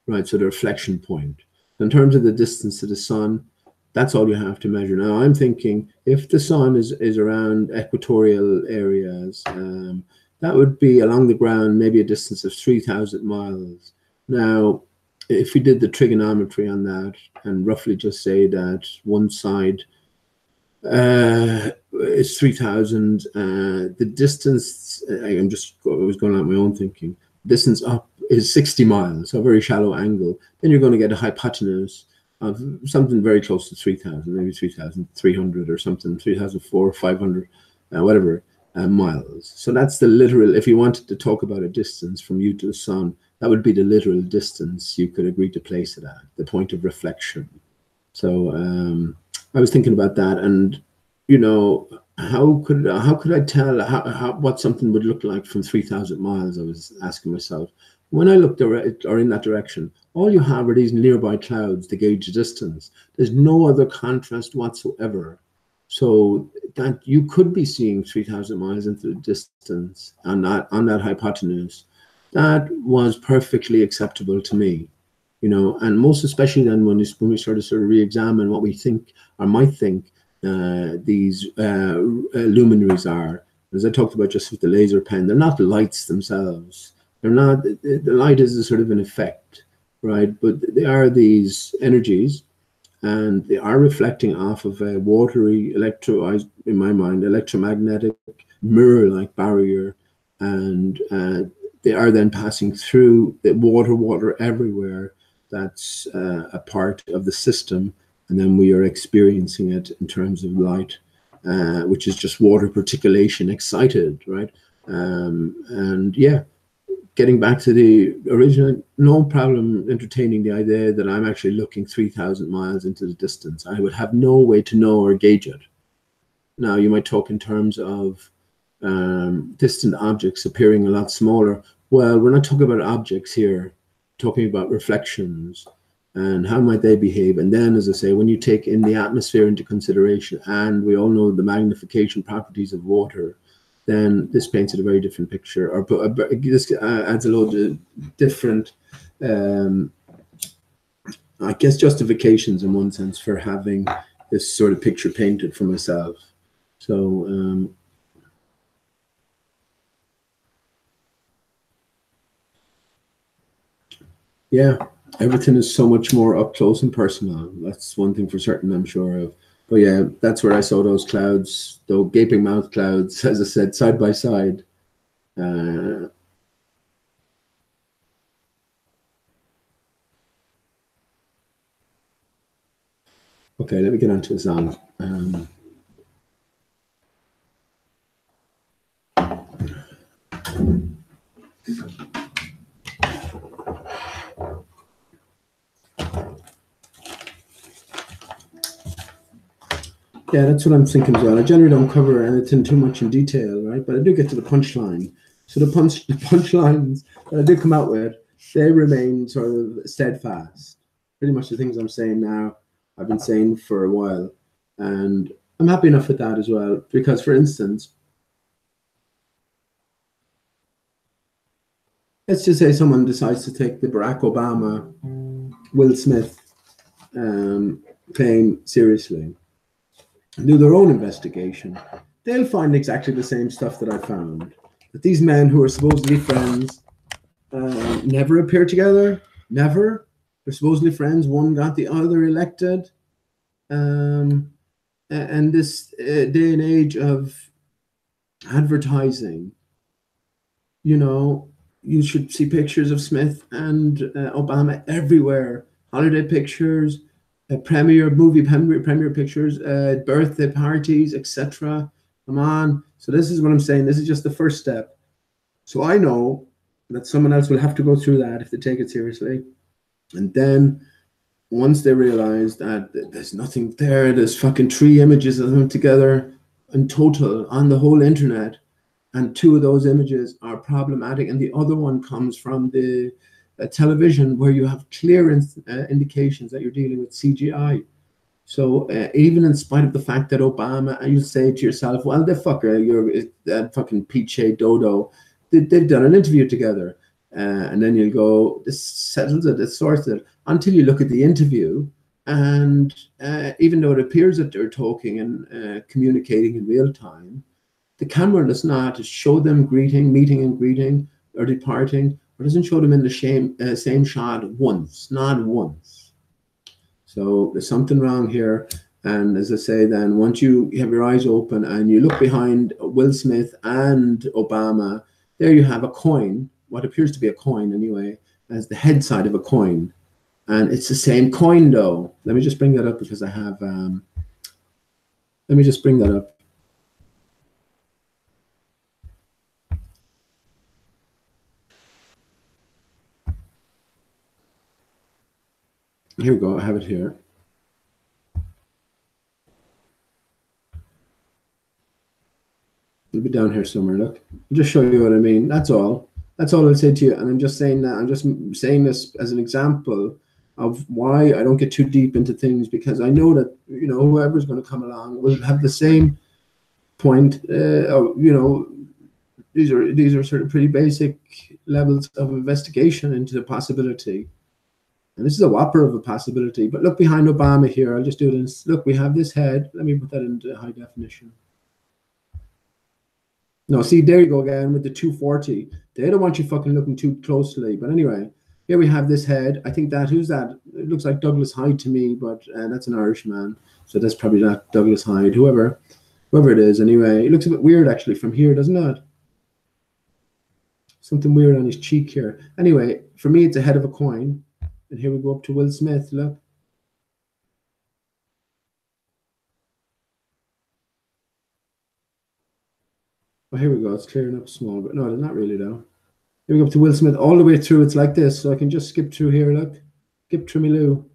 right? So the reflection point. In terms of the distance to the sun, that's all you have to measure. Now, I'm thinking if the sun is around equatorial areas, that would be along the ground, maybe a distance of 3,000 miles. Now, if we did the trigonometry on that and roughly just say that one side is 3,000, the distance, I was going out my own thinking, distance up is 60 miles, so a very shallow angle. Then you're going to get a hypotenuse of something very close to 3,000, maybe 3,300 or something, 3,400 or 500, whatever, miles. So that's the literal, if you wanted to talk about a distance from you to the sun, that would be the literal distance you could agree to place it at, the point of reflection. So I was thinking about that, and you know, how could I tell what something would look like from 3,000 miles? I was asking myself. When I looked or in that direction, all you have are these nearby clouds to gauge the distance. There's no other contrast whatsoever. So that you could be seeing 3,000 miles into the distance on that hypotenuse. That was perfectly acceptable to me. you know, and most especially then when we start to sort of re-examine what we think or might think these luminaries are. As I talked about just with the laser pen, they're not the lights themselves. They're not, the light is a sort of an effect, right? But they are these energies, and they are reflecting off of a watery, in my mind, electromagnetic mirror-like barrier, and they are then passing through the water everywhere. That's a part of the system, and then we are experiencing it in terms of light, which is just water particulation excited, right? And yeah, getting back to the original, no problem entertaining the idea that I'm actually looking 3,000 miles into the distance. I would have no way to know or gauge it. Now, you might talk in terms of distant objects appearing a lot smaller. Well, we're not talking about objects here, talking about reflections and how might they behave. And then, as I say, when you take in the atmosphere into consideration, and we all know the magnification properties of water, then this paints a very different picture, or this adds a load of different, I guess, justifications in one sense for having this sort of picture painted for myself. So, yeah, everything is so much more up close and personal. That's one thing for certain, I'm sure of. But yeah, that's where I saw those clouds, those gaping mouth clouds, as I said, side by side. Okay, let me get on to a song. Yeah, that's what I'm thinking as well. I generally don't cover anything too much in detail, right? But I do get to the punchline. So the punchlines that I do come out with, they remain sort of steadfast. Pretty much the things I'm saying now, I've been saying for a while. And I'm happy enough with that as well. Because, for instance, let's just say someone decides to take the Barack Obama, Will Smith claim seriously, do their own investigation. They'll find exactly the same stuff that I found. That these men who are supposedly friends never appear together, never. They're supposedly friends. One got the other elected. And this day and age of advertising, you know, you should see pictures of Smith and Obama everywhere. Holiday pictures, premiere pictures, birthday parties, etc. Come on. So this is what I'm saying. This is just the first step. So I know that someone else will have to go through that if they take it seriously. And then once they realize that there's nothing there, there's fucking 3 images of them together in total on the whole internet, and 2 of those images are problematic, and the other one comes from the television where you have clear indications that you're dealing with CGI. So even in spite of the fact that Obama, and you say to yourself, well, the fucker, you're that fucking Piche Dodo, they've done an interview together. And then you'll go, this settles it, it sorts it, until you look at the interview. And even though it appears that they're talking and communicating in real time, the camera does not show them meeting and greeting, or departing, or doesn't show them in the same shot once, not once. So there's something wrong here. And as I say, then once you have your eyes open and you look behind Will Smith and Obama, there you have a coin, what appears to be a coin anyway, as the head side of a coin. And it's the same coin though. Let me just bring that up because I have, let me just bring that up. Here we go, I have it here. It'll be down here somewhere, look. I'll just show you what I mean, that's all. That's all I'll say to you. And I'm just saying that, I'm just saying this as an example of why I don't get too deep into things, because I know that, you know, whoever's going to come along will have the same point. You know, these are sort of pretty basic levels of investigation into the possibility. And this is a whopper of a possibility. But look behind Obama here. I'll just do this. Look, we have this head. Let me put that into high definition. No, see, there you go again with the 240. They don't want you fucking looking too closely. But anyway, here we have this head. I think that, who's that? It looks like Douglas Hyde to me, but that's an Irishman. So that's probably not Douglas Hyde, whoever it is. Anyway, it looks a bit weird actually from here, doesn't it? Something weird on his cheek here. Anyway, for me, it's a head of a coin. And here we go up to Will Smith, look. Well, here we go. It's clearing up small, but no, not really though. Here we go up to Will Smith all the way through. It's like this, so I can just skip through here, look. Skip through me loo.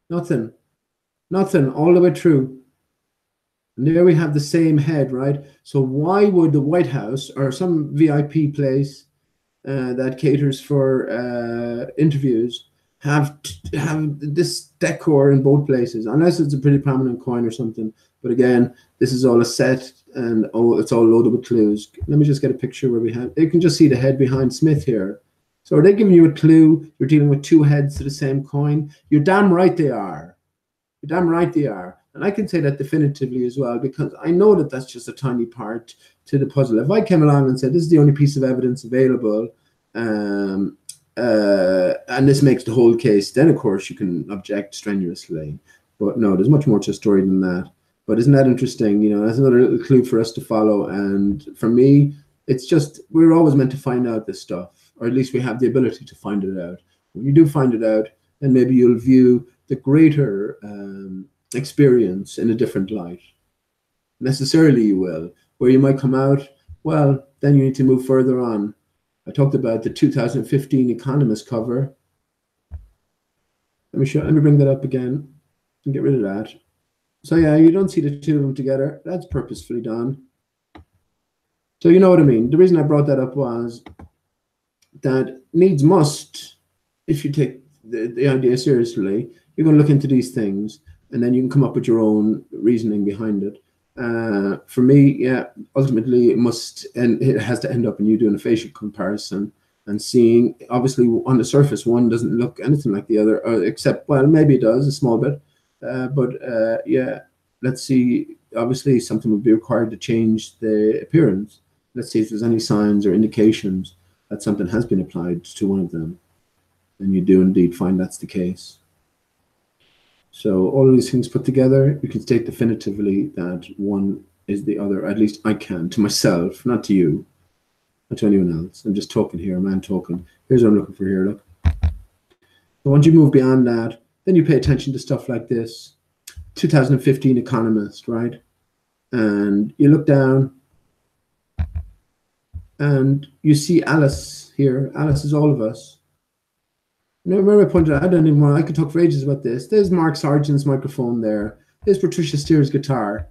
Nothing. Nothing, all the way through. And there we have the same head, right? So why would the White House or some VIP place that caters for interviews have this decor in both places, unless it's a pretty prominent coin or something? But again, this is all a set, and it's all loaded with clues. Let me just get a picture where we have. You can just see the head behind Smith here. So are they giving you a clue? You're dealing with two heads to the same coin. You're damn right they are. You're damn right they are. And I can say that definitively as well, because I know that that's just a tiny part to the puzzle. If I came along and said, this is the only piece of evidence available, and this makes the whole case, then of course you can object strenuously. But no, there's much more to a story than that. But isn't that interesting? You know, that's another little clue for us to follow. And for me, it's just, we're always meant to find out this stuff, or at least we have the ability to find it out. When you do find it out, then maybe you'll view the greater experience in a different light. Necessarily you will. Where you might come out, well, then you need to move further on. I talked about the 2015 Economist cover. Let me bring that up again and get rid of that. So yeah, you don't see the two of them together. That's purposefully done. So you know what I mean. The reason I brought that up was that needs must, if you take the idea seriously, you're going to look into these things, and then you can come up with your own reasoning behind it. For me, yeah, ultimately it must, and it has to end up in you doing a facial comparison and seeing, obviously on the surface, one doesn't look anything like the other, except, well, maybe it does a small bit. Yeah, let's see. Obviously, something would be required to change the appearance. Let's see if there's any signs or indications that something has been applied to one of them. And you do indeed find that's the case. So all of these things put together, you can state definitively that one is the other. At least I can, to myself, not to you, not to anyone else. I'm just talking here, man talking. Here's what I'm looking for here, look. So once you move beyond that, then you pay attention to stuff like this. 2015 Economist, right? And you look down and you see Alice here. Alice is all of us. Now, remember I pointed out, I could talk for ages about this. There's Mark Sargent's microphone there. There's Patricia Steer's guitar.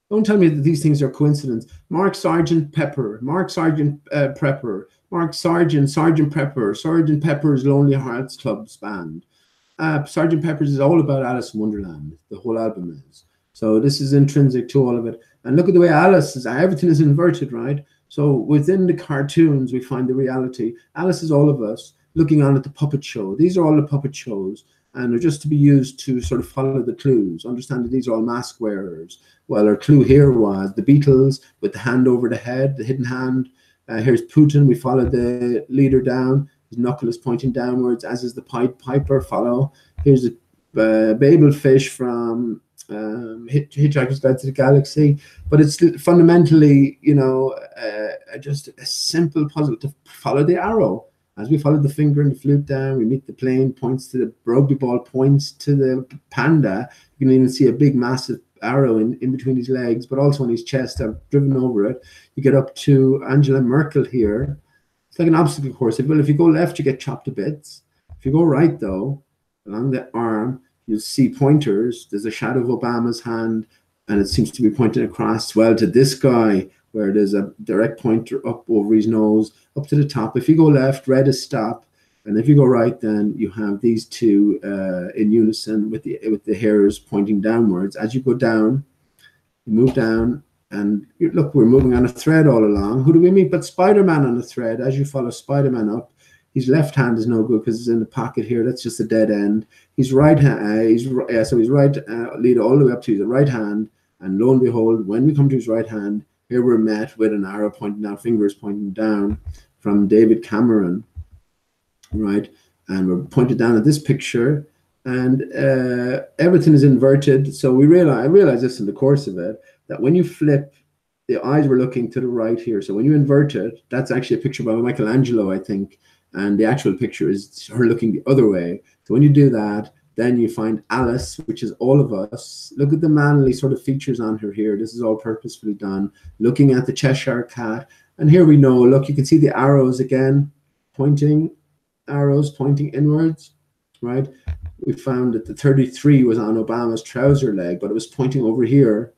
Don't tell me that these things are coincidence. Mark Sargent Pepper, Mark Sargent Prepper, Mark Sargent, Sergeant Pepper, Sergeant Pepper's Lonely Hearts Club's band. Sergeant Pepper's is all about Alice in Wonderland. The whole album is. So this is intrinsic to all of it. And look at the way Alice is, everything is inverted, right? So within the cartoons, we find the reality. Alice is all of us looking on at the puppet show. These are all the puppet shows, and they're just to be used to sort of follow the clues. Understand that these are all mask wearers. Well, our clue here was the Beatles with the hand over the head, the hidden hand. Here's Putin. We follow the leader down. His knuckle is pointing downwards, as is the Piper. Follow. Here's a Babel fish from Hitchhiker's Guide to the Galaxy. But it's fundamentally, you know, just a simple puzzle to follow the arrow. As we follow the finger and the flute down, we meet the plane, points to the rugby ball, points to the panda. You can even see a big, massive arrow in between his legs, but also on his chest. I've driven over it. You get up to Angela Merkel here. It's like an obstacle course. Well, if you go left, you get chopped to bits. If you go right, though, along the arm, you'll see pointers. There's a shadow of Obama's hand, and it seems to be pointing across, well, to this guy, where there's a direct pointer up over his nose, up to the top. If you go left, red is stop. And if you go right, then you have these two in unison with the hairs pointing downwards. As you go down, you move down, and look, we're moving on a thread all along. Who do we meet but Spider-Man on a thread? As you follow Spider-Man up, His left hand is no good because it's in the pocket here. That's just a dead end. His right hand, so his right lead all the way up to his right hand. And lo and behold, when we come to his right hand, here we're met with an arrow pointing down, fingers pointing down from David Cameron, right? And we're pointed down at this picture, and everything is inverted. So I realized this in the course of it, that when you flip, the eyes were looking to the right here. So when you invert it, that's actually a picture by Michelangelo, I think. And the actual picture is her looking the other way. So when you do that, then you find Alice, which is all of us. Look at the manly sort of features on her here. This is all purposefully done. Looking at the Cheshire Cat. And here we know, look, you can see the arrows again, arrows pointing inwards, right? We found that the 33 was on Obama's trouser leg, but it was pointing over here.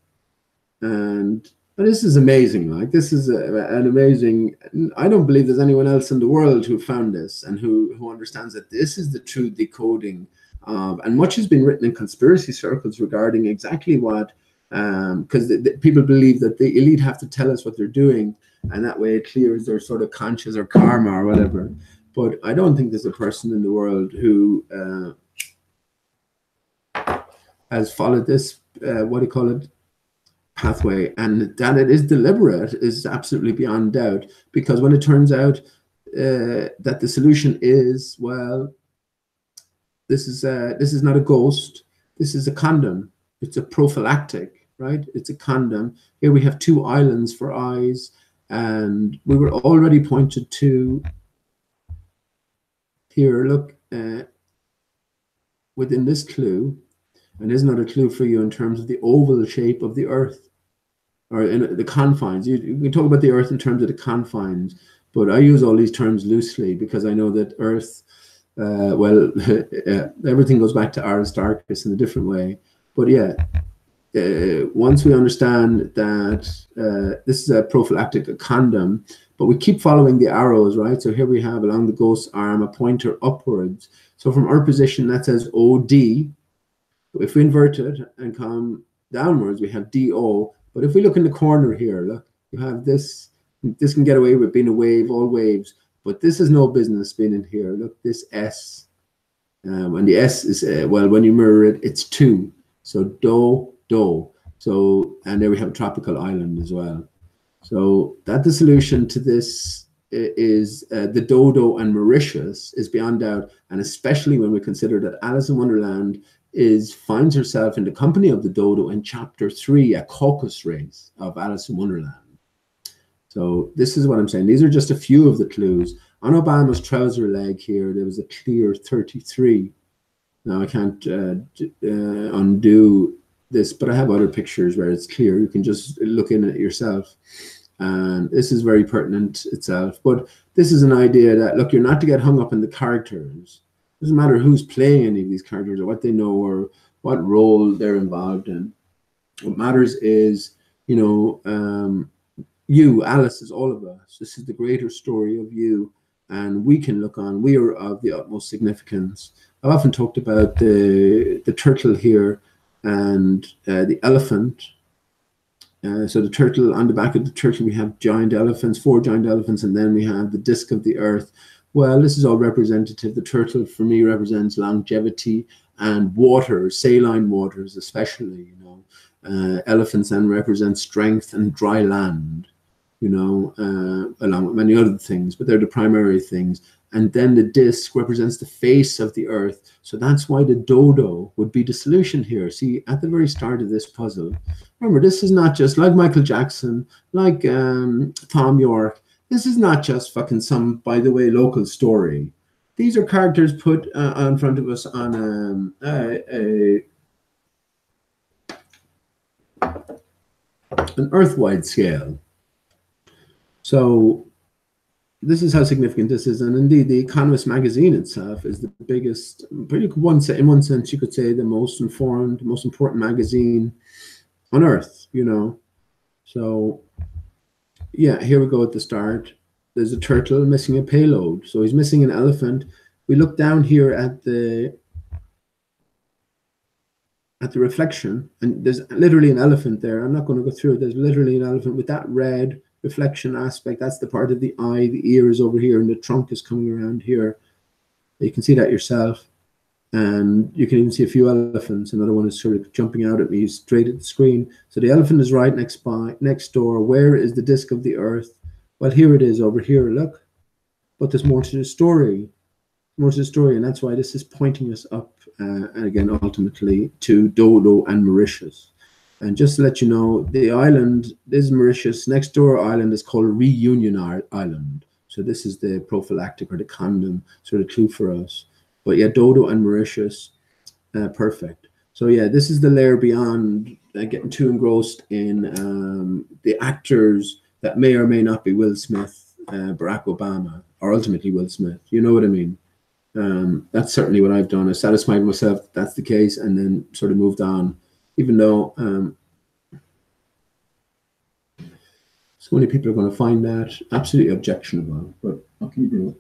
And this is amazing. Like, this is an amazing, I don't believe there's anyone else in the world who found this and who understands that this is the true decoding. And much has been written in conspiracy circles regarding exactly what, because people believe that the elite have to tell us what they're doing, and that way it clears their sort of conscience or karma or whatever. But I don't think there's a person in the world who has followed this, what do you call it, pathway, and that it is deliberate is absolutely beyond doubt, because when it turns out that the solution is, well, this is not a ghost, this is a condom, it's a prophylactic, right? It's a condom. Here we have 2 islands for eyes, and we were already pointed to here, look, within this clue, and there's another clue for you in terms of the oval shape of the Earth, or in the confines. You can talk about the Earth in terms of the confines, but I use all these terms loosely because I know that Earth, well, everything goes back to Aristarchus in a different way. But yeah, once we understand that this is a prophylactic, a condom, but we keep following the arrows, right? So here we have along the ghost's arm a pointer upwards. So from our position, that says OD. If we invert it and come downwards, we have DO. But if we look in the corner here, look, you have this. This can get away with being a wave, all waves. But this is no business being in here. Look, this S. And the S is, well, when you mirror it, it's 2. So do, do. So, and there we have a tropical island as well. So that the solution to this is the dodo and Mauritius is beyond doubt. And especially when we consider that Alice in Wonderland finds herself in the company of the dodo in chapter 3, a caucus race of Alice in Wonderland. So this is what I'm saying. These are just a few of the clues. On Obama's trouser leg here, there was a clear 33. Now I can't undo this, but I have other pictures where it's clear. You can just look in it yourself. And this is very pertinent itself. But this is an idea that, look, you're not to get hung up in the characters. It doesn't matter who's playing any of these characters or what they know or what role they're involved in. What matters is, you know, you, Alice, is all of us. This is the greater story of you, and we can look on. We are of the utmost significance. I've often talked about the turtle here and the elephant. So the turtle, on the back of the turtle, we have giant elephants, 4 giant elephants, and then we have the disc of the earth. Well, this is all representative. The turtle, for me, represents longevity and water, saline waters especially, you know. Elephants then represent strength and dry land, you know, along with many other things, but they're the primary things. And then the disc represents the face of the earth. So that's why the dodo would be the solution here. See, at the very start of this puzzle, remember, this is not just like Michael Jackson, like Thom Yorke. This is not just fucking some, by the way, local story. These are characters put in front of us on an earth-wide scale. So this is how significant this is. And indeed, the Economist magazine itself is the biggest, in one sense, you could say the most informed, most important magazine on earth, you know. So yeah, here we go at the start. There's a turtle missing a payload. So he's missing an elephant. We look down here at the reflection, and there's literally an elephant there. I'm not going to go through it. There's literally an elephant with that red reflection aspect. That's the part of the eye. The ear is over here and the trunk is coming around here. You can see that yourself. And you can even see a few elephants. Another one is sort of jumping out at me straight at the screen. So the elephant is right next door. Where is the disc of the earth? Well, here it is over here, look. But there's more to the story. More to the story, and that's why this is pointing us up, and again, ultimately, to Dodo and Mauritius. And just to let you know, the island, this is Mauritius. Next door island is called Reunion Island. So this is the prophylactic or the condom sort of clue for us. But yeah, Dodo and Mauritius, perfect. So yeah, this is the layer beyond getting too engrossed in the actors that may or may not be Will Smith, Barack Obama, or ultimately Will Smith. You know what I mean? That's certainly what I've done. I satisfied myself that that's the case, and then sort of moved on, even though so many people are going to find that absolutely objectionable. But what can you do?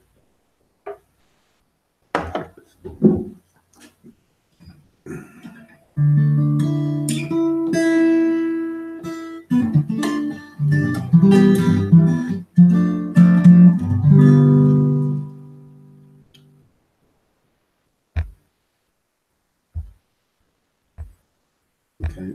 Okay.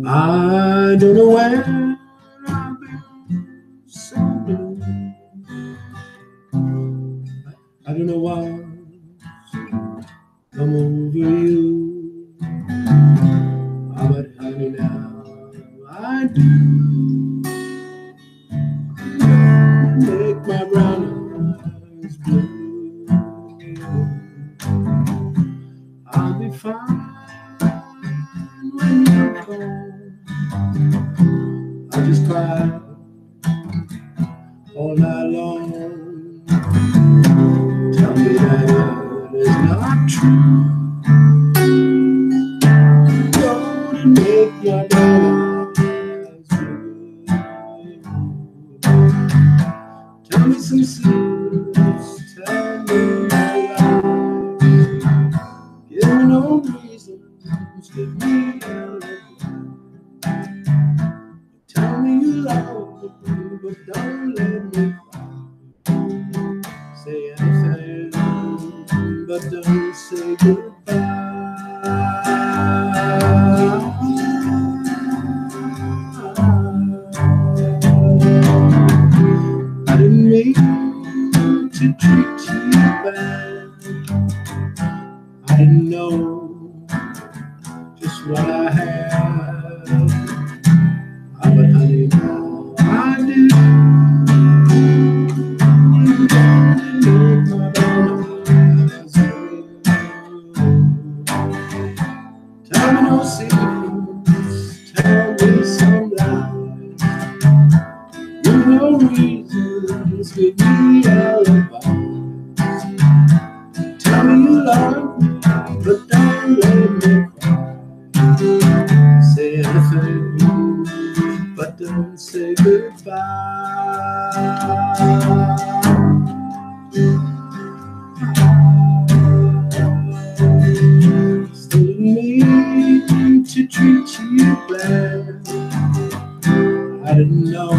I don't know where I've been so blue. I don't know what's come over you. But honey, now I do. Make my brown eyes blue. I'll be fine when you're gone. I just cry all night long. Tell me that is not true. Gonna make my brown eyes blue. Tell me some secrets, tell me no lies. Give me no reasons, give me a tell me you love me, but don't let me cry. Say anything, but don't say goodbye. I didn't mean to treat you bad. I didn't know just what I had. But honey, now I do. Make my brown eyes blue. Tell me no secrets, tell me some lies. Give me no reasons, give me alibis. Tell me you love me, but don't let me cry. Say anything, but don't say goodbye. Still need to treat you bad. I didn't know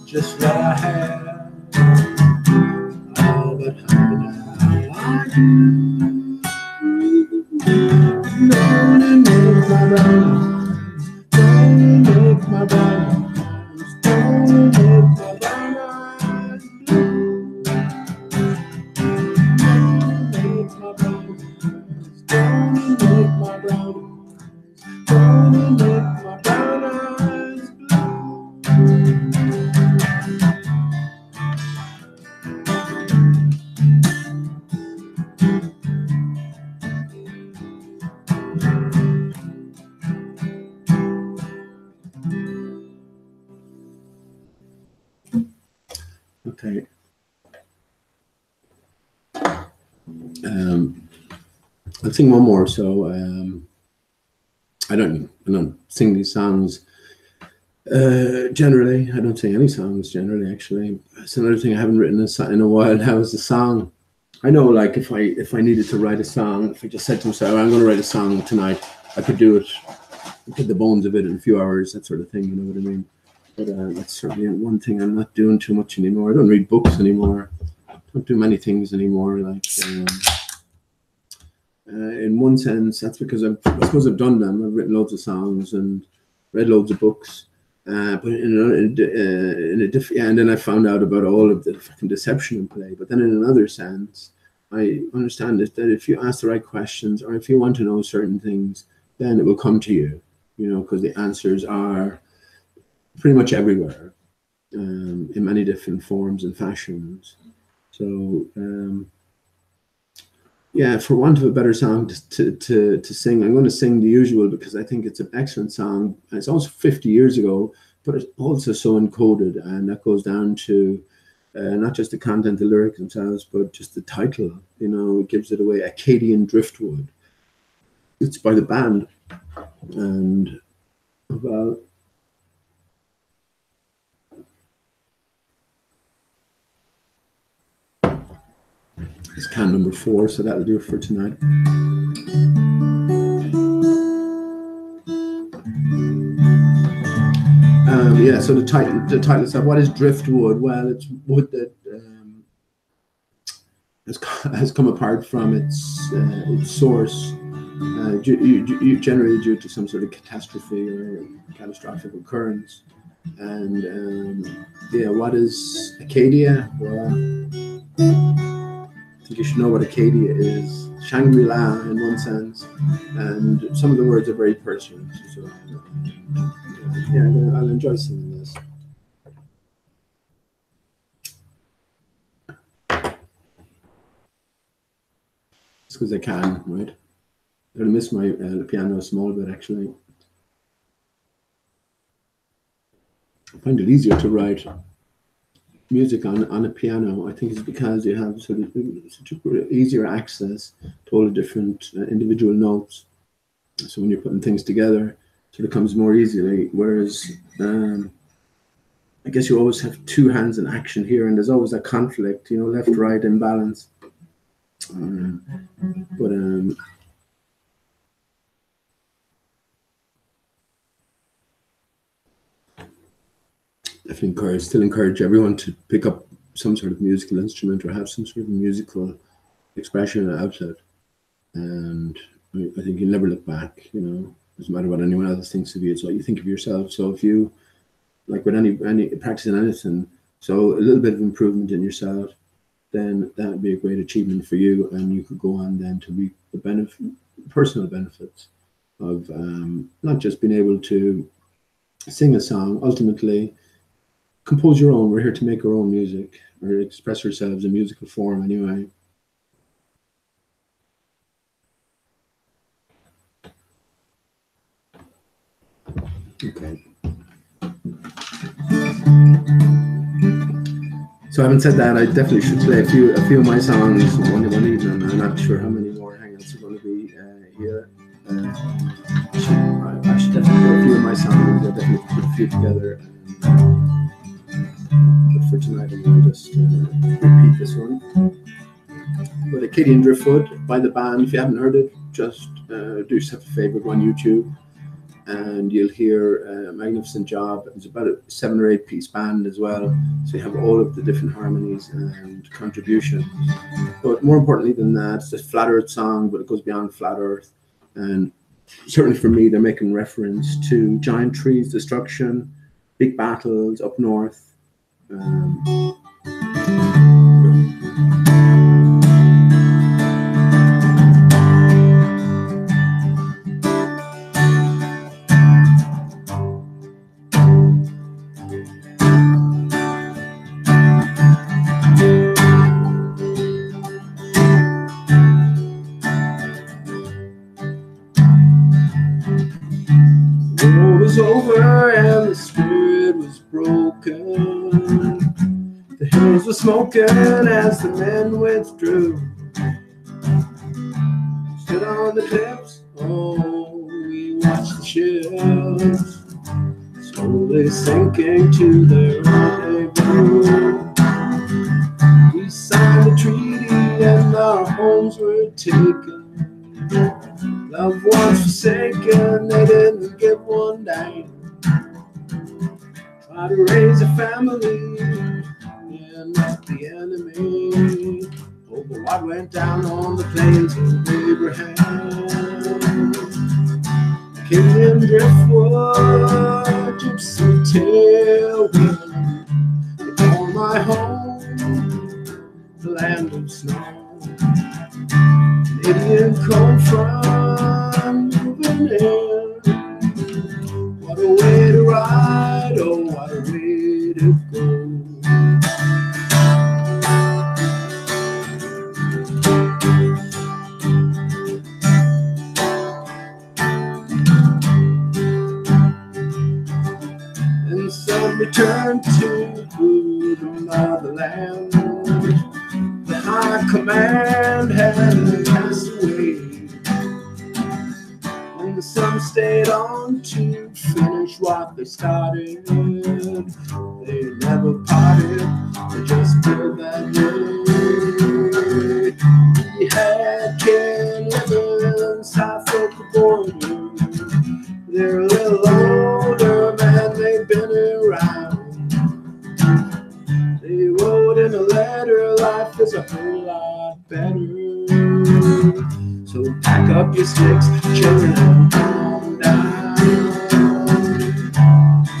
just what I had. Oh, but how now I do. Don't make my brown eyes, don't make my brown eyes, don't make my brown eyes blue. Don't make my brown eyes, don't make my brown eyes, don't make my brown eyes blue. Okay. I'll sing one more. So I don't sing these songs generally. I don't sing any songs generally. Actually, it's another thing I haven't written in a while. Now is the song. I know, like if I needed to write a song, if I just said to myself, I'm going to write a song tonight, I could do it, get the bones of it in a few hours, that sort of thing. You know what I mean? But that's certainly one thing I'm not doing too much anymore. I don't read books anymore. I don't do many things anymore. Like in one sense, that's because I suppose I've done them. I've written loads of songs and read loads of books. But in a different, and then I found out about all of the fucking deception in play. But then in another sense, I understand that if you ask the right questions, or if you want to know certain things, then it will come to you. You know, because the answers are pretty much everywhere, in many different forms and fashions. So yeah, for want of a better song to sing, I'm going to sing the usual because I think it's an excellent song. It's also 50 years ago, but it's also so encoded, and that goes down to not just the content, the lyrics themselves, but just the title. You know, it gives it away. Acadian Driftwood. It's by the band, and about. It's can number 4, so that'll do it for tonight. Yeah, so the title itself, what is driftwood? Well, it's wood that has come apart from its source, generally due to some sort of catastrophe or catastrophic occurrence. And yeah, what is Acadia? Well, I think you should know what Acadia is. Shangri-La in one sense, and some of the words are very personal. So yeah, I'll enjoy singing this. Just because I can, right? I'm gonna miss my piano a small bit actually. I find it easier to write music on a piano. I think it's because you have sort of such easier access to all the different individual notes. So when you're putting things together, it sort of comes more easily. Whereas I guess you always have two hands in action here, and there's always that conflict, you know, left, right, imbalance. Definitely still encourage everyone to pick up some sort of musical instrument or have some sort of musical expression and outlet. And I think you'll never look back, you know, doesn't matter what anyone else thinks of you, it's what you think of yourself. So if you, like with any practicing anything, so a little bit of improvement in yourself, then that would be a great achievement for you, and you could go on then to reap the personal benefits of not just being able to sing a song, ultimately compose your own. We're here to make our own music or express ourselves in musical form anyway. Okay. So having said that, I definitely should play a few of my songs one evening. I'm not sure how many more hangouts are going to be here. I should definitely play a few of my songs. I'll definitely put a few together. But for tonight, I'm going to just repeat this one. But Acadian Driftwood by the band. If you haven't heard it, just do yourself a favor, go on YouTube, and you'll hear a magnificent job. It's about a 7 or 8 piece band as well, so you have all of the different harmonies and contributions. But more importantly than that, it's a flat earth song, but it goes beyond flat earth. And certainly for me, they're making reference to giant trees, destruction, big battles up north. Over and the spirit was broken. The hills were smoking as the men withdrew. Stood on the cliffs, oh, we watched the ships slowly sinking to their rendezvous. We signed a treaty and our homes were taken. Loved ones forsaken, they didn't give one dime. Tried to raise a family and met the enemy. Oh, but what went down on the plains of Abraham? Canadian driftwood, gypsy tailwind, they call my home the land of snow. Canadian cold front moving in. What a way to ride, oh, what a way to go. And some returned to the motherland. The high command had passed away, and some stayed on to finish what they started. They never parted, they just built that way. We had Ken living south of the border. They're a little older, man, they've been around. They wrote in a letter, life is a whole lot better. So pack up your sticks, children, and come down.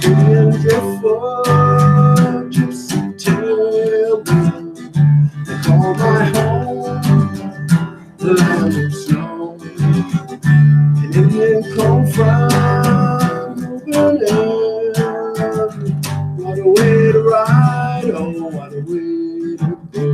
Indian driftwood, gypsy tailwind, they call my home the land of snow. An Indian cold front moving in. What a way to ride, oh, what a way to go.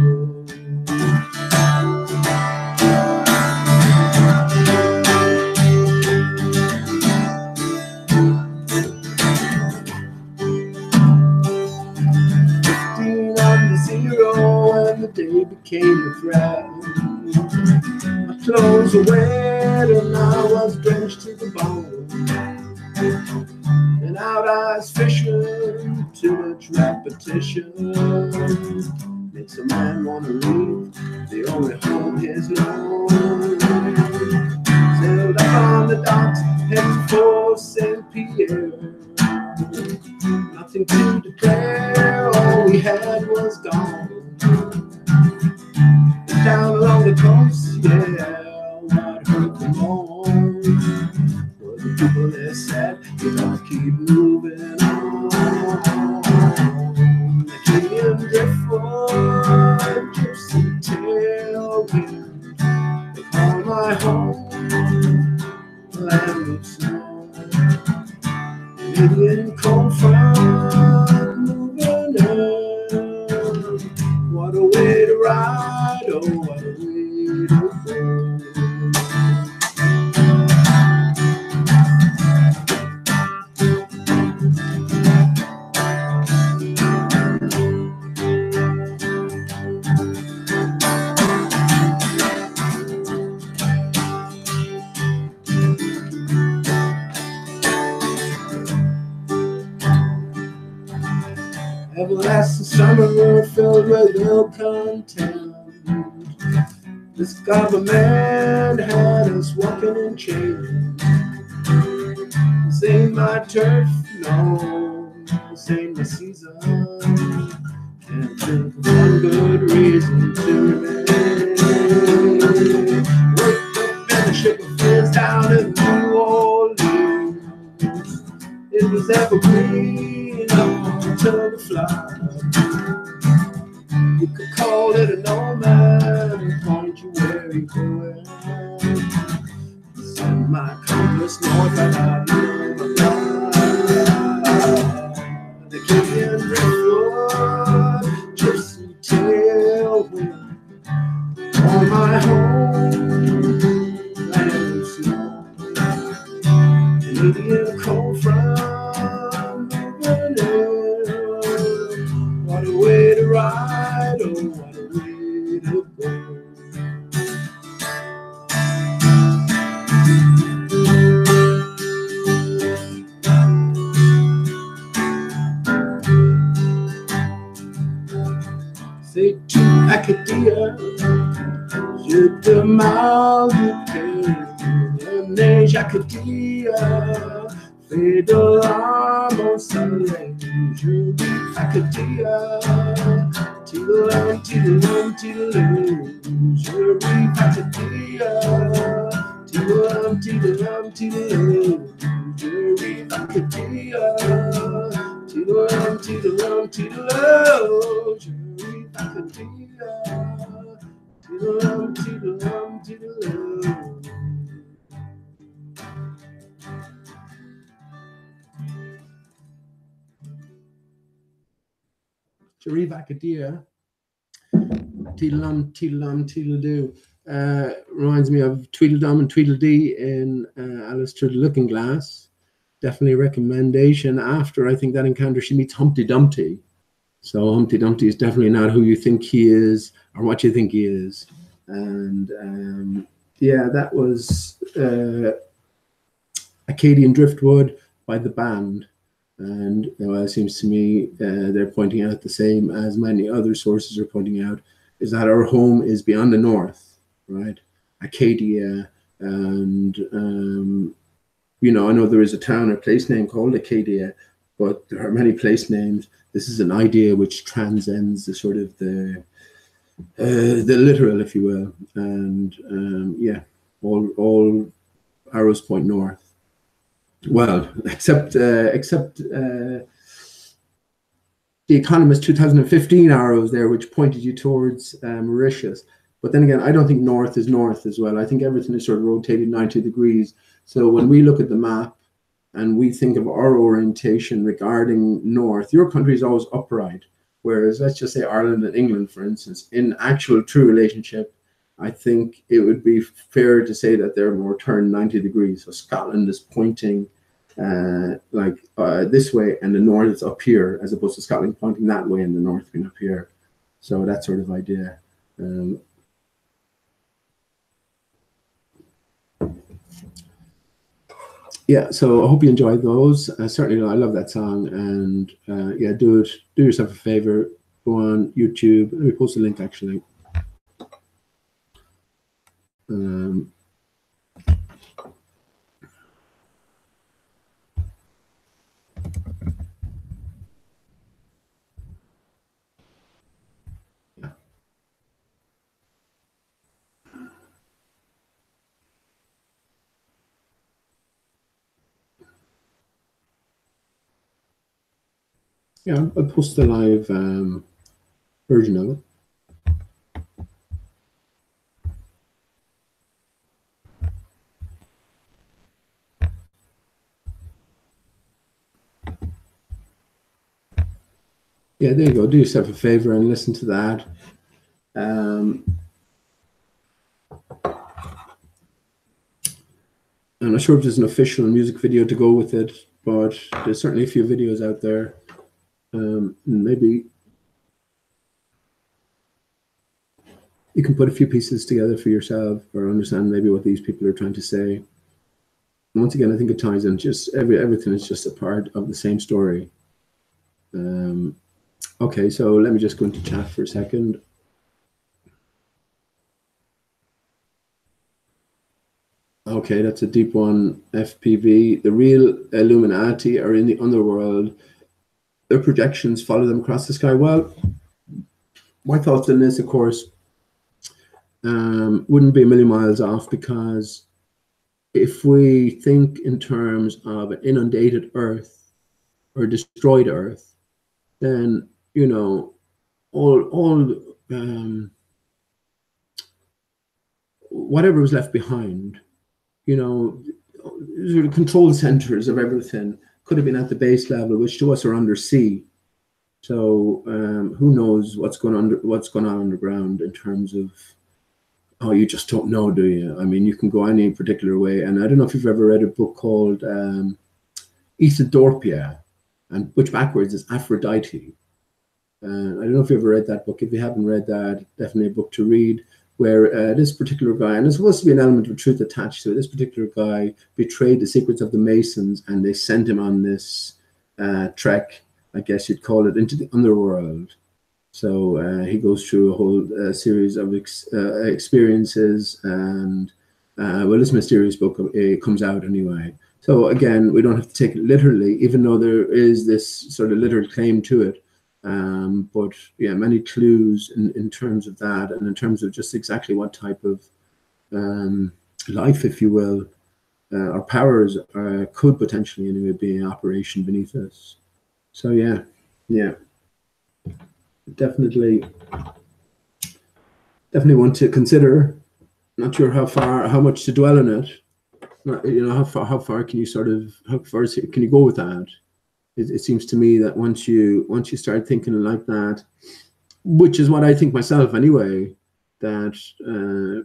And the day became a threat. My clothes were wet and I was drenched to the bone. And out eyes fishing, too much repetition makes a man wanna leave the only home he's known. Sailed up on the docks, heading for St. Pierre. Nothing to declare, all we had was gone. Down along the coast, yeah, what hurt the most were the people that said, you gotta keep moving on. The Canadian driftwood, gypsy tailwind, they call my home the land of snow. Canadian cold front moving in. What a way to ride, oh, what a way to go. Everlasting summer filled with ill content. This government had us walking in chains. This ain't my turf, no, this ain't my season. Can't think of one good reason to remain. Worked up in a ship of friends down in New Orleans. It was evergreen up until the flood. You could call it a nomad and point you where you're going. Send my compass north and I knew my God. The Canadian driftwood, gypsy tailwind, on my home, land of snow. Canadian cold front moving in. What a way to ride, oh, what a way to go. Vacadia, je demande ne Jacadia, fais de l'âme au soleil, je vis Vacadia, tidelam, tidelam, tidelam, je vis Vacadia, tidelam, tidelam, tidelam, je vis Vacadia, tidelam, tidelam, tidelam, je vis Vacadia, tidelam, tidelam, tidelam. Sharif Akadia, Tweedledum, Tweedledum, Tweedledoo. Reminds me of Tweedledum and Tweedledee in Alice Through the Looking Glass. Definitely a recommendation. After, I think, that encounter, she meets Humpty Dumpty. So Humpty Dumpty is definitely not who you think he is or what you think he is. And yeah, that was Acadian Driftwood by the band. And it seems to me they're pointing out the same as many other sources are pointing out, is that our home is beyond the north, right? Acadia, and you know, I know there is a town or place name called Acadia, but there are many place names. This is an idea which transcends the sort of the literal, if you will, and yeah, all arrows point north. Well, except The Economist 2015 arrows there, which pointed you towards Mauritius. But then again, I don't think north is north as well. I think everything is sort of rotated 90 degrees. So when we look at the map and we think of our orientation regarding north, your country is always upright. Whereas let's just say Ireland and England, for instance, in actual true relationship, I think it would be fair to say that they're more turned 90 degrees. So Scotland is pointing this way, and the north is up here, as opposed to Scotland pointing that way and the north being up here. So that sort of idea. Yeah, so I hope you enjoyed those. Certainly, I love that song, and yeah, do yourself a favor, go on YouTube. Let me post a link actually. Yeah, I'll post the live version of it. Yeah, there you go. Do yourself a favor and listen to that. I'm not sure if there's an official music video to go with it, but there's certainly a few videos out there. Maybe you can put a few pieces together for yourself or understand maybe what these people are trying to say. Once again, I think it ties in. Just everything is just a part of the same story. Okay, so let me just go into chat for a second. Okay, that's a deep one. FPV. The real Illuminati are in the underworld. Their projections follow them across the sky. Well, my thoughts on this, of course, wouldn't be a million miles off, because if we think in terms of an inundated Earth or destroyed Earth, then, you know, whatever was left behind, you know, sort of control centers of everything could have been at the base level, which to us are under sea. So who knows what's going on underground in terms of, oh, you just don't know, do you? I mean, you can go any particular way. And I don't know if you've ever read a book called Ethiopia, and which backwards is Aphrodite. I don't know if you've ever read that book. If you haven't read that, definitely a book to read, where this particular guy, and there's supposed to be an element of truth attached to it, this particular guy betrayed the secrets of the Masons, and they sent him on this trek, I guess you'd call it, into the underworld. So he goes through a whole series of experiences, and well, this mysterious book comes out anyway. So again, we don't have to take it literally, even though there is this sort of literal claim to it. But yeah, many clues in terms of that, and in terms of just exactly what type of life, if you will, or powers could potentially anyway be in operation beneath us. So yeah, definitely want to consider. Not sure how much to dwell on it. You know, how far can you can you go with that? It seems to me that once you start thinking like that, which is what I think myself anyway, that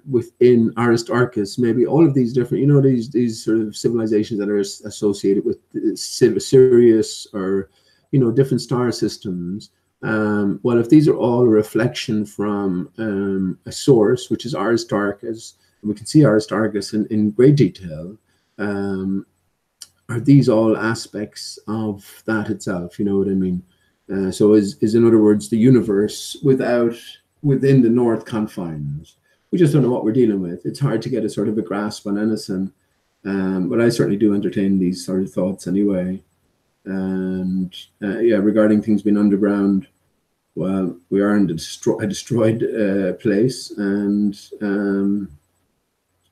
within Aristarchus, maybe all of these different, you know, these sort of civilizations that are associated with Sirius, or, you know, different star systems. Well, if these are all a reflection from a source, which is Aristarchus, and we can see Aristarchus in great detail, are these all aspects of that itself? You know what I mean? So is in other words, the universe within the north confines. We just don't know what we're dealing with. It's hard to get a sort of a grasp on anything. But I certainly do entertain these sort of thoughts anyway. And yeah, regarding things being underground, well, we are in a destroyed place, and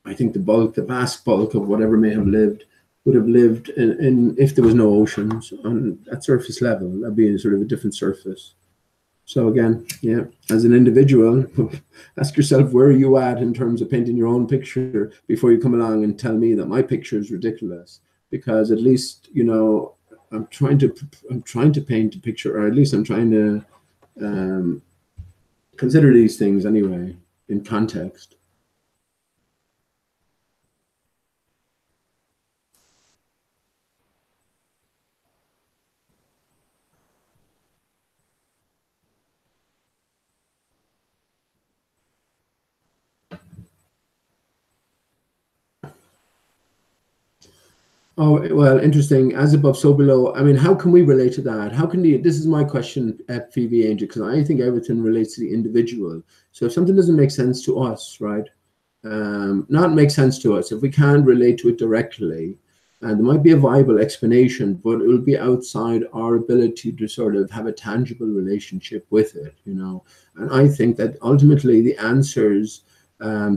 I think the vast bulk of whatever may have lived would have lived in if there was no oceans on at surface level. That'd be sort of a different surface. So again, yeah, as an individual, ask yourself, where are you at in terms of painting your own picture before you come along and tell me that my picture is ridiculous. Because at least, you know, I'm trying to paint a picture, or at least I'm trying to consider these things anyway in context. Oh, well, interesting. As above, so below. I mean, how can we relate to that? How can this is my question at Phoebe Angel, because I think everything relates to the individual. So if something doesn't make sense to us, right? Not make sense to us, if we can't relate to it directly, and there might be a viable explanation, but it will be outside our ability to sort of have a tangible relationship with it, you know. And I think that ultimately the answers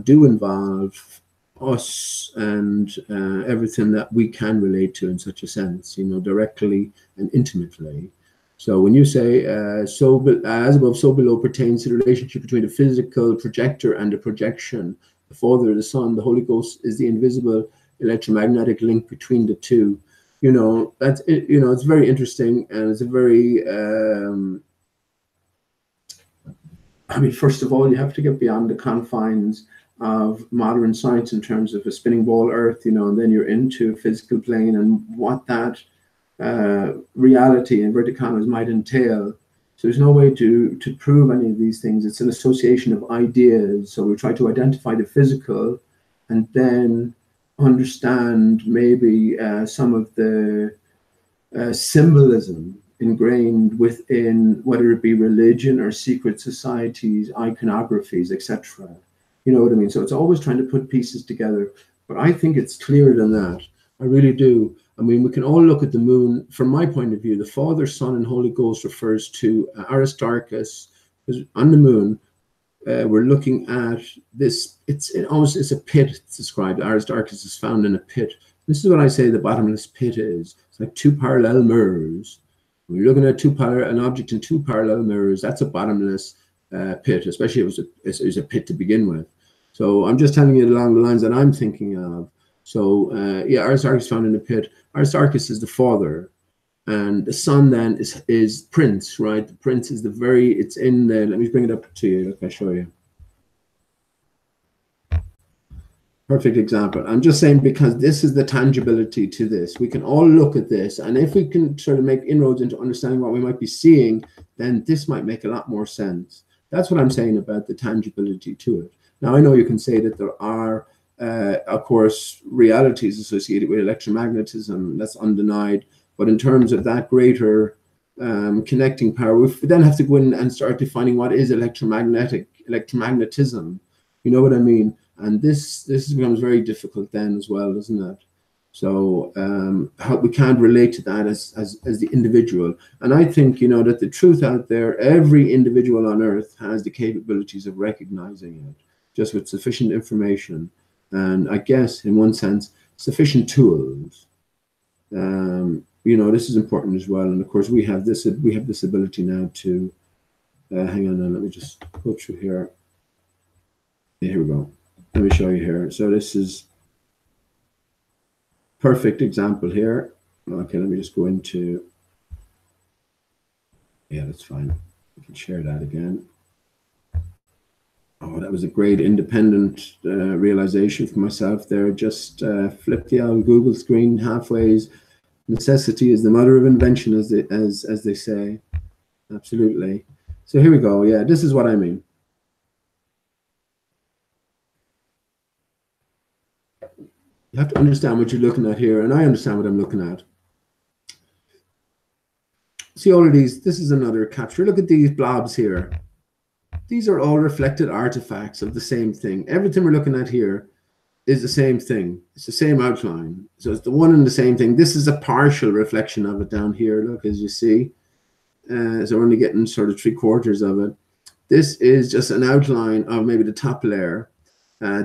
do involve us and everything that we can relate to in such a sense, you know, directly and intimately. So when you say as above, so below pertains to the relationship between the physical projector and the projection, the Father, the Son, the Holy Ghost is the invisible electromagnetic link between the two. You know, that's it. You know, it's very interesting, and it's a very I mean, first of all, you have to get beyond the confines of modern science in terms of a spinning ball Earth, you know, and then you're into physical plane and what that reality, inverted commas, might entail. So there's no way to prove any of these things. It's an association of ideas. So we try to identify the physical and then understand maybe some of the symbolism ingrained within, whether it be religion or secret societies, iconographies, etc. You know what I mean? So it's always trying to put pieces together. But I think it's clearer than that. I really do. I mean, we can all look at the moon. From my point of view, the Father, Son, and Holy Ghost refers to Aristarchus. On the moon, we're looking at this. It's a pit. It's described. Aristarchus is found in a pit. This is what I say the bottomless pit is. It's like two parallel mirrors. When you're looking at an object in two parallel mirrors, that's a bottomless pit, especially if it was a pit to begin with. So I'm just telling you along the lines that I'm thinking of. So yeah, Aristarchus found in a pit. Aristarchus is the father, and the son then is Prince, right? The Prince is it's in the, let me bring it up to you if I show you. Perfect example. I'm just saying, because this is the tangibility to this. We can all look at this, and if we can sort of make inroads into understanding what we might be seeing, then this might make a lot more sense. That's what I'm saying about the tangibility to it. Now, I know you can say that there are, of course, realities associated with electromagnetism. That's undenied. But in terms of that greater connecting power. We then have to go in and start defining what is electromagnetism. You know what I mean? And this becomes very difficult then as well, doesn't it? So how we can't relate to that as the individual. And I think, you know, that the truth out there, every individual on earth has the capabilities of recognizing it, just with sufficient information. And I guess, in one sense, sufficient tools. You know, this is important as well. And of course, we have this ability now to hang on. Let me just go through here. Yeah, here we go. Let me show you here. So this is perfect example here. Okay, let me just go into. Yeah, that's fine. I can share that again. Oh, that was a great independent realization for myself there. Just flipped the old Google screen halfways. Necessity is the mother of invention, as they say. Absolutely. So here we go. Yeah, this is what I mean. You have to understand what you're looking at here, and I understand what I'm looking at. See all of these. This is another capture. Look at these blobs here. These are all reflected artifacts of the same thing. Everything we're looking at here is the same thing. It's the same outline. So it's the one and the same thing. This is a partial reflection of it down here. Look, as you see. So we're only getting sort of 3/4 of it. This is just an outline of maybe the top layer.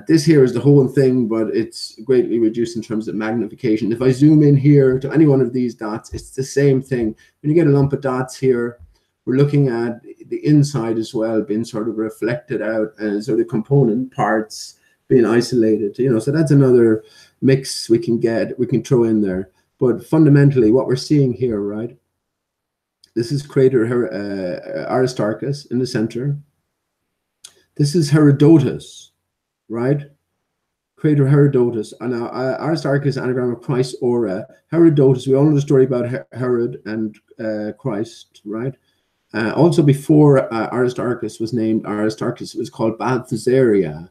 This here is the whole thing, but it's greatly reduced in terms of magnification. If I zoom in here to any one of these dots, it's the same thing. When you get a lump of dots here, we're looking at the inside as well being sort of reflected out and sort of component parts being isolated. You know, so that's another mix we can throw in there. But fundamentally, what we're seeing here, right? This is crater Aristarchus in the center. This is Herodotus, right? Crater Herodotus. And now Aristarchus, anagram of Christ's aura. Herodotus, we all know the story about Herod and Christ, right? Also, before Aristarchus was named Aristarchus, it was called Balthasaria,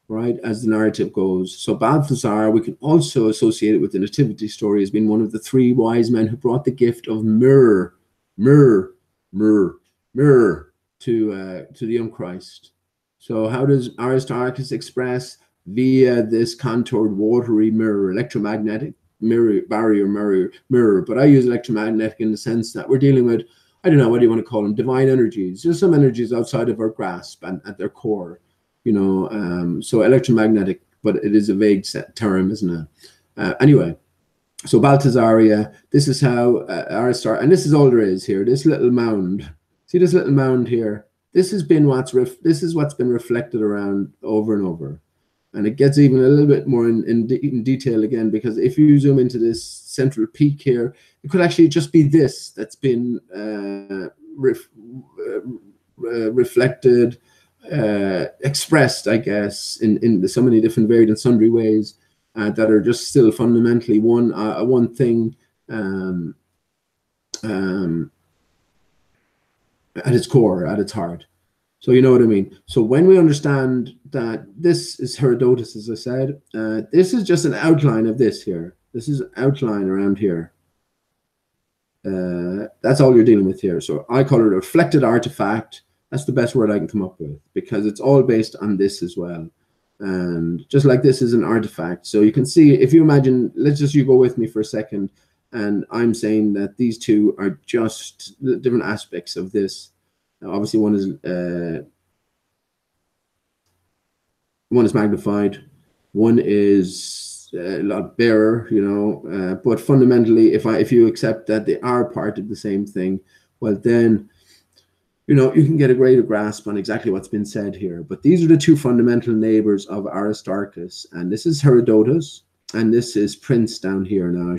right, as the narrative goes. So Balthasar, we can also associate it with the nativity story as being one of the 3 wise men who brought the gift of myrrh to the young Christ. So how does Aristarchus express? Via this contoured watery mirror, electromagnetic barrier mirror. But I use electromagnetic in the sense that we're dealing with, I don't know, what do you want to call them? Divine energies. There's some energies outside of our grasp and at their core, you know. So electromagnetic, but it is a vague set term, isn't it? Anyway, so Balthasaria, this is how Aristarchus, and this is all there is here. This little mound, see this little mound here. This has been what's been reflected around over and over. And it gets even a little bit more in detail again, because if you zoom into this central peak here, it could actually just be this that's been reflected, expressed, I guess, in so many different varied and sundry ways that are just still fundamentally one thing at its core, at its heart. So you know what I mean? So when we understand that this is Herodotus, as I said, this is just an outline of this here. This is an outline around here. That's all you're dealing with here. So I call it a reflected artifact. That's the best word I can come up with, because it's all based on this as well. And just like this is an artifact. So you can see, if you imagine, you go with me for a second, and I'm saying that these two are just different aspects of this. Now, obviously, one is magnified, one is a lot barer, you know. But fundamentally, if you accept that they are part of the same thing, well, then, you know, you can get a greater grasp on exactly what's been said here. But these are the 2 fundamental neighbors of Aristarchus, and this is Herodotus, and this is Prince down here. Now,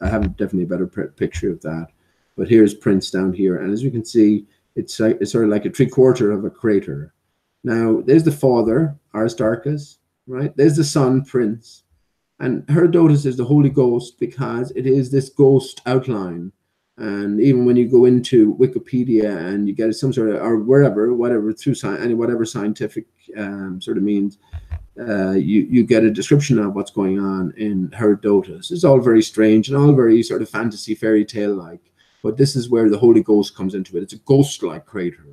I have definitely a better picture of that, but here's Prince down here, and as you can see, it's sort of like a 3/4 of a crater. Now, there's the father, Aristarchus, right? There's the son, Prince. And Herodotus is the Holy Ghost, because it is this ghost outline. And even when you go into Wikipedia and you get some sort of, or whatever, through whatever scientific sort of means, you get a description of what's going on in Herodotus. It's all very strange and all very sort of fantasy fairy tale like. but this is where the Holy Ghost comes into it. It's a ghost-like crater.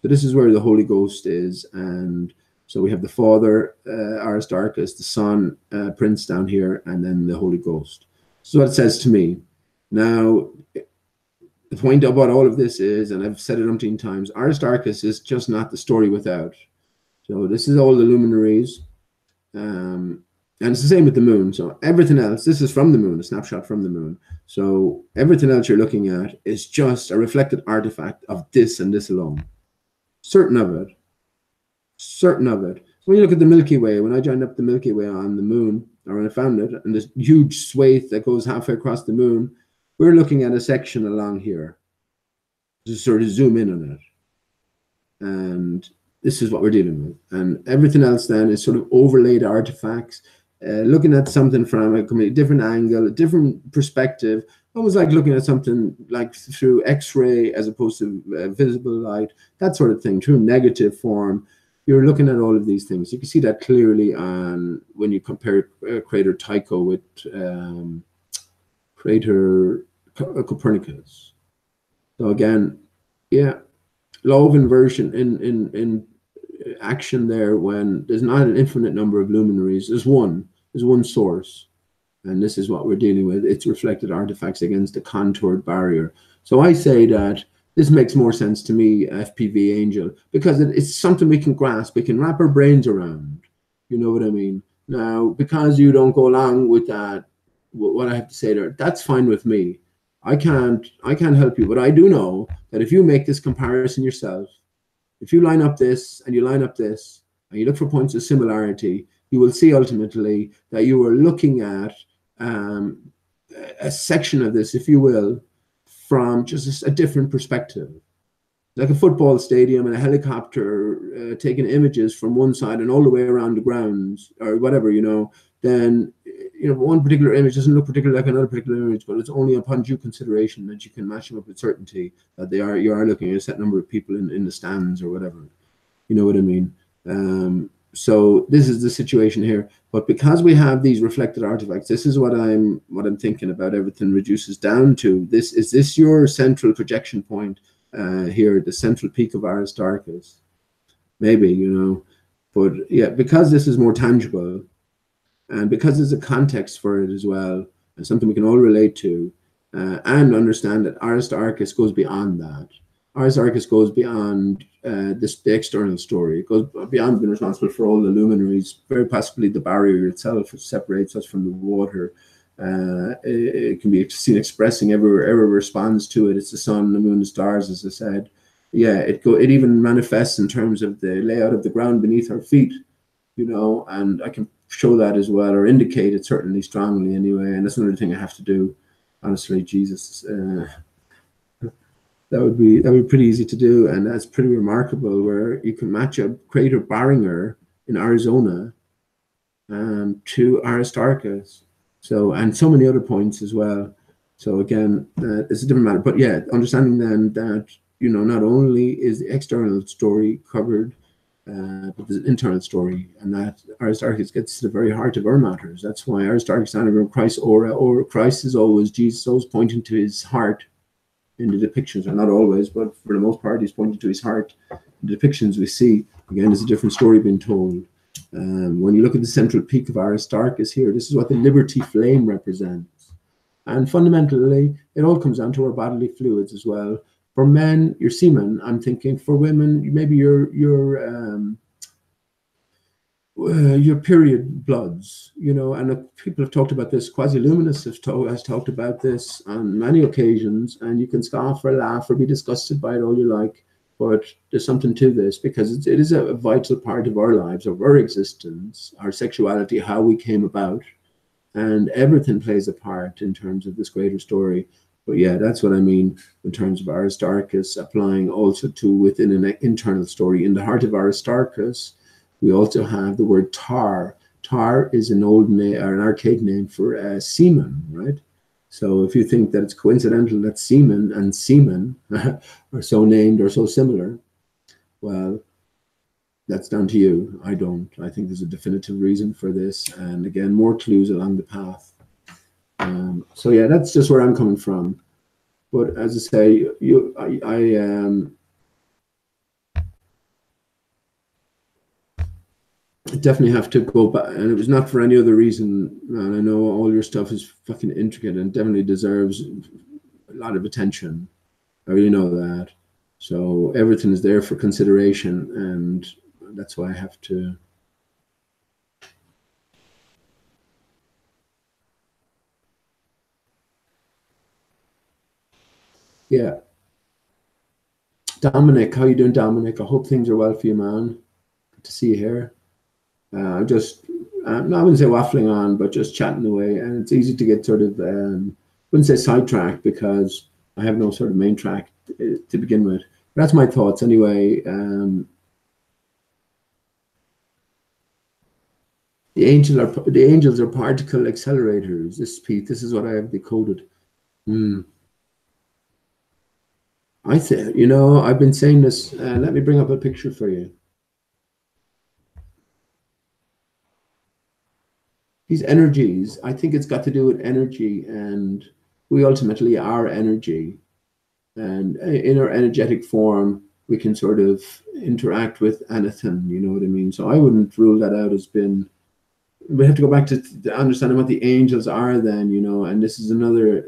So this is where the Holy Ghost is, and so we have the Father, Aristarchus, the Son, Prince down here, and then the Holy Ghost. This is what it says to me. Now, the point about all of this is, and I've said it umpteen times, Aristarchus is just not the story without. So this is all the luminaries, and it's the same with the moon. So everything else, this is from the moon, a snapshot from the moon. So everything else you're looking at is just a reflected artifact of this and this alone. Certain of it. Certain of it. So when you look at the Milky Way, when I joined up the Milky Way on the moon, or when I found it, and this huge swathe that goes halfway across the moon, we're looking at a section along here. Just sort of zoom in on it. And this is what we're dealing with. And everything else then is sort of overlaid artifacts, looking at something from a completely different angle, a different perspective, almost like looking at something like through X-ray as opposed to visible light, that sort of thing, through negative form. You're looking at all of these things. You can see that clearly on when you compare crater Tycho with crater Copernicus. So again, yeah, law of inversion in action there when there's not an infinite number of luminaries. There's one source, and this is what we're dealing with. It's reflected artifacts against a contoured barrier. So I say that this makes more sense to me, FPV Angel, because it's something we can grasp, we can wrap our brains around. You know what I mean? Now, because you don't go along with that, what I have to say there, that's fine with me. I can't help you, but I do know that if you make this comparison yourself, if you line up this and you line up this, and you look for points of similarity, you will see ultimately that you are looking at a section of this, if you will, from just a different perspective. Like a football stadium and a helicopter taking images from one side and all the way around the grounds or whatever, you know, then, you know, one particular image doesn't look particularly like another particular image, but it's only upon due consideration that you can match them up with certainty that you are looking at a set number of people in the stands or whatever. You know what I mean? So this is the situation here. But because we have these reflected artifacts, this is what I'm thinking about. Everything reduces down to this. Is this your central projection point here, the central peak of Aristarchus? Maybe, you know. But yeah, because this is more tangible, and because there's a context for it as well, and something we can all relate to, and understand that Aristarchus goes beyond that. Aristarchus goes beyond the external story. It goes beyond being responsible for all the luminaries, very possibly the barrier itself, which separates us from the water. It can be seen expressing everywhere responds to it. It's the sun, the moon, the stars, as I said. Yeah, it even manifests in terms of the layout of the ground beneath our feet, you know, and I can show that as well, or indicate it certainly strongly anyway. And that's another thing I have to do. Honestly, Jesus, that would be pretty easy to do, and that's pretty remarkable. Where you can match up Crater Barringer in Arizona to Aristarchus, so and so many other points as well. So again, it's a different matter. But yeah, understanding then that, you know, not only is the external story covered, but there's an internal story, and that Aristarchus gets to the very heart of our matters. That's why Aristarchus anagram Christ aura, or Christ is always Jesus, always pointing to his heart in the depictions, or not always, but for the most part, he's pointing to his heart. The depictions we see, again, there's a different story being told. When you look at the central peak of Aristarchus here, this is what the liberty flame represents. And fundamentally, it all comes down to our bodily fluids as well. For men, your semen. I'm thinking for women, maybe your period bloods, you know, and people have talked about this. Quasi-Luminous has talked about this on many occasions, and you can scoff or laugh or be disgusted by it all you like, but there's something to this, because it is a vital part of our lives, of our existence, our sexuality, how we came about, and everything plays a part in terms of this greater story. But yeah, that's what I mean in terms of Aristarchus applying also to within an internal story. In the heart of Aristarchus, we also have the word tar. Tar is an old name, or an archaic name for semen, right? So if you think that it's coincidental that semen and semen are so named or so similar, well, that's down to you. I don't. I think there's a definitive reason for this. And again, more clues along the path. So yeah, that's just where I'm coming from. But as I say, definitely have to go back, and it was not for any other reason, man. I know all your stuff is fucking intricate and definitely deserves a lot of attention. I really know that. So everything is there for consideration, and that's why I have to. Yeah. Dominic, how you doing, Dominic? I hope things are well for you, man. Good to see you here. No, I wouldn't say waffling on, but just chatting away. And it's easy to get sort of, wouldn't say sidetracked because I have no sort of main track to begin with. But that's my thoughts anyway. The angels are particle accelerators. This is what I have decoded. I say, you know, I've been saying this. Let me bring up a picture for you. These energies, I think it's got to do with energy, and we ultimately are energy. And in our energetic form, we can sort of interact with anything, you know what I mean? So I wouldn't rule that out as being, we have to go back to understanding what the angels are then, you know, and this is another,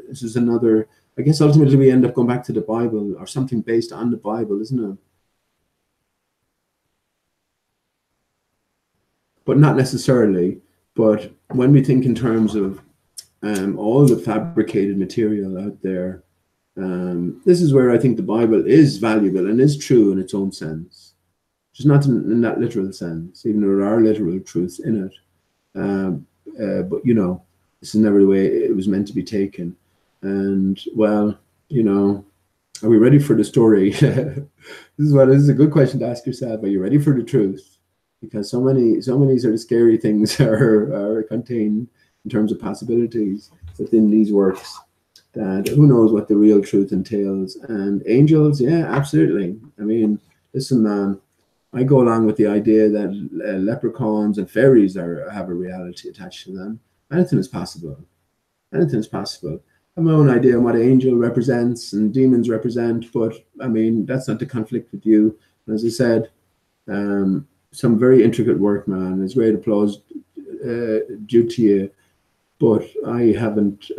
I guess ultimately we end up going back to the Bible or something based on the Bible, isn't it? But not necessarily. But when we think in terms of all the fabricated material out there, this is where I think the Bible is valuable and is true in its own sense. Just not in that literal sense, even though there are literal truths in it. But, you know, this is never the way it was meant to be taken. And, well, you know, are we ready for the story? This is a good question to ask yourself. Are you ready for the truth? Because so many sort of scary things are contained in terms of possibilities within these works, that who knows what the real truth entails. And angels, yeah, absolutely. I mean, listen, man, I go along with the idea that leprechauns and fairies have a reality attached to them. Anything is possible. Anything is possible. I have my own idea on what angel represents and demons represent, but I mean, that's not to conflict with you. As I said, some very intricate work, man. It's great applause due to you, but I haven't,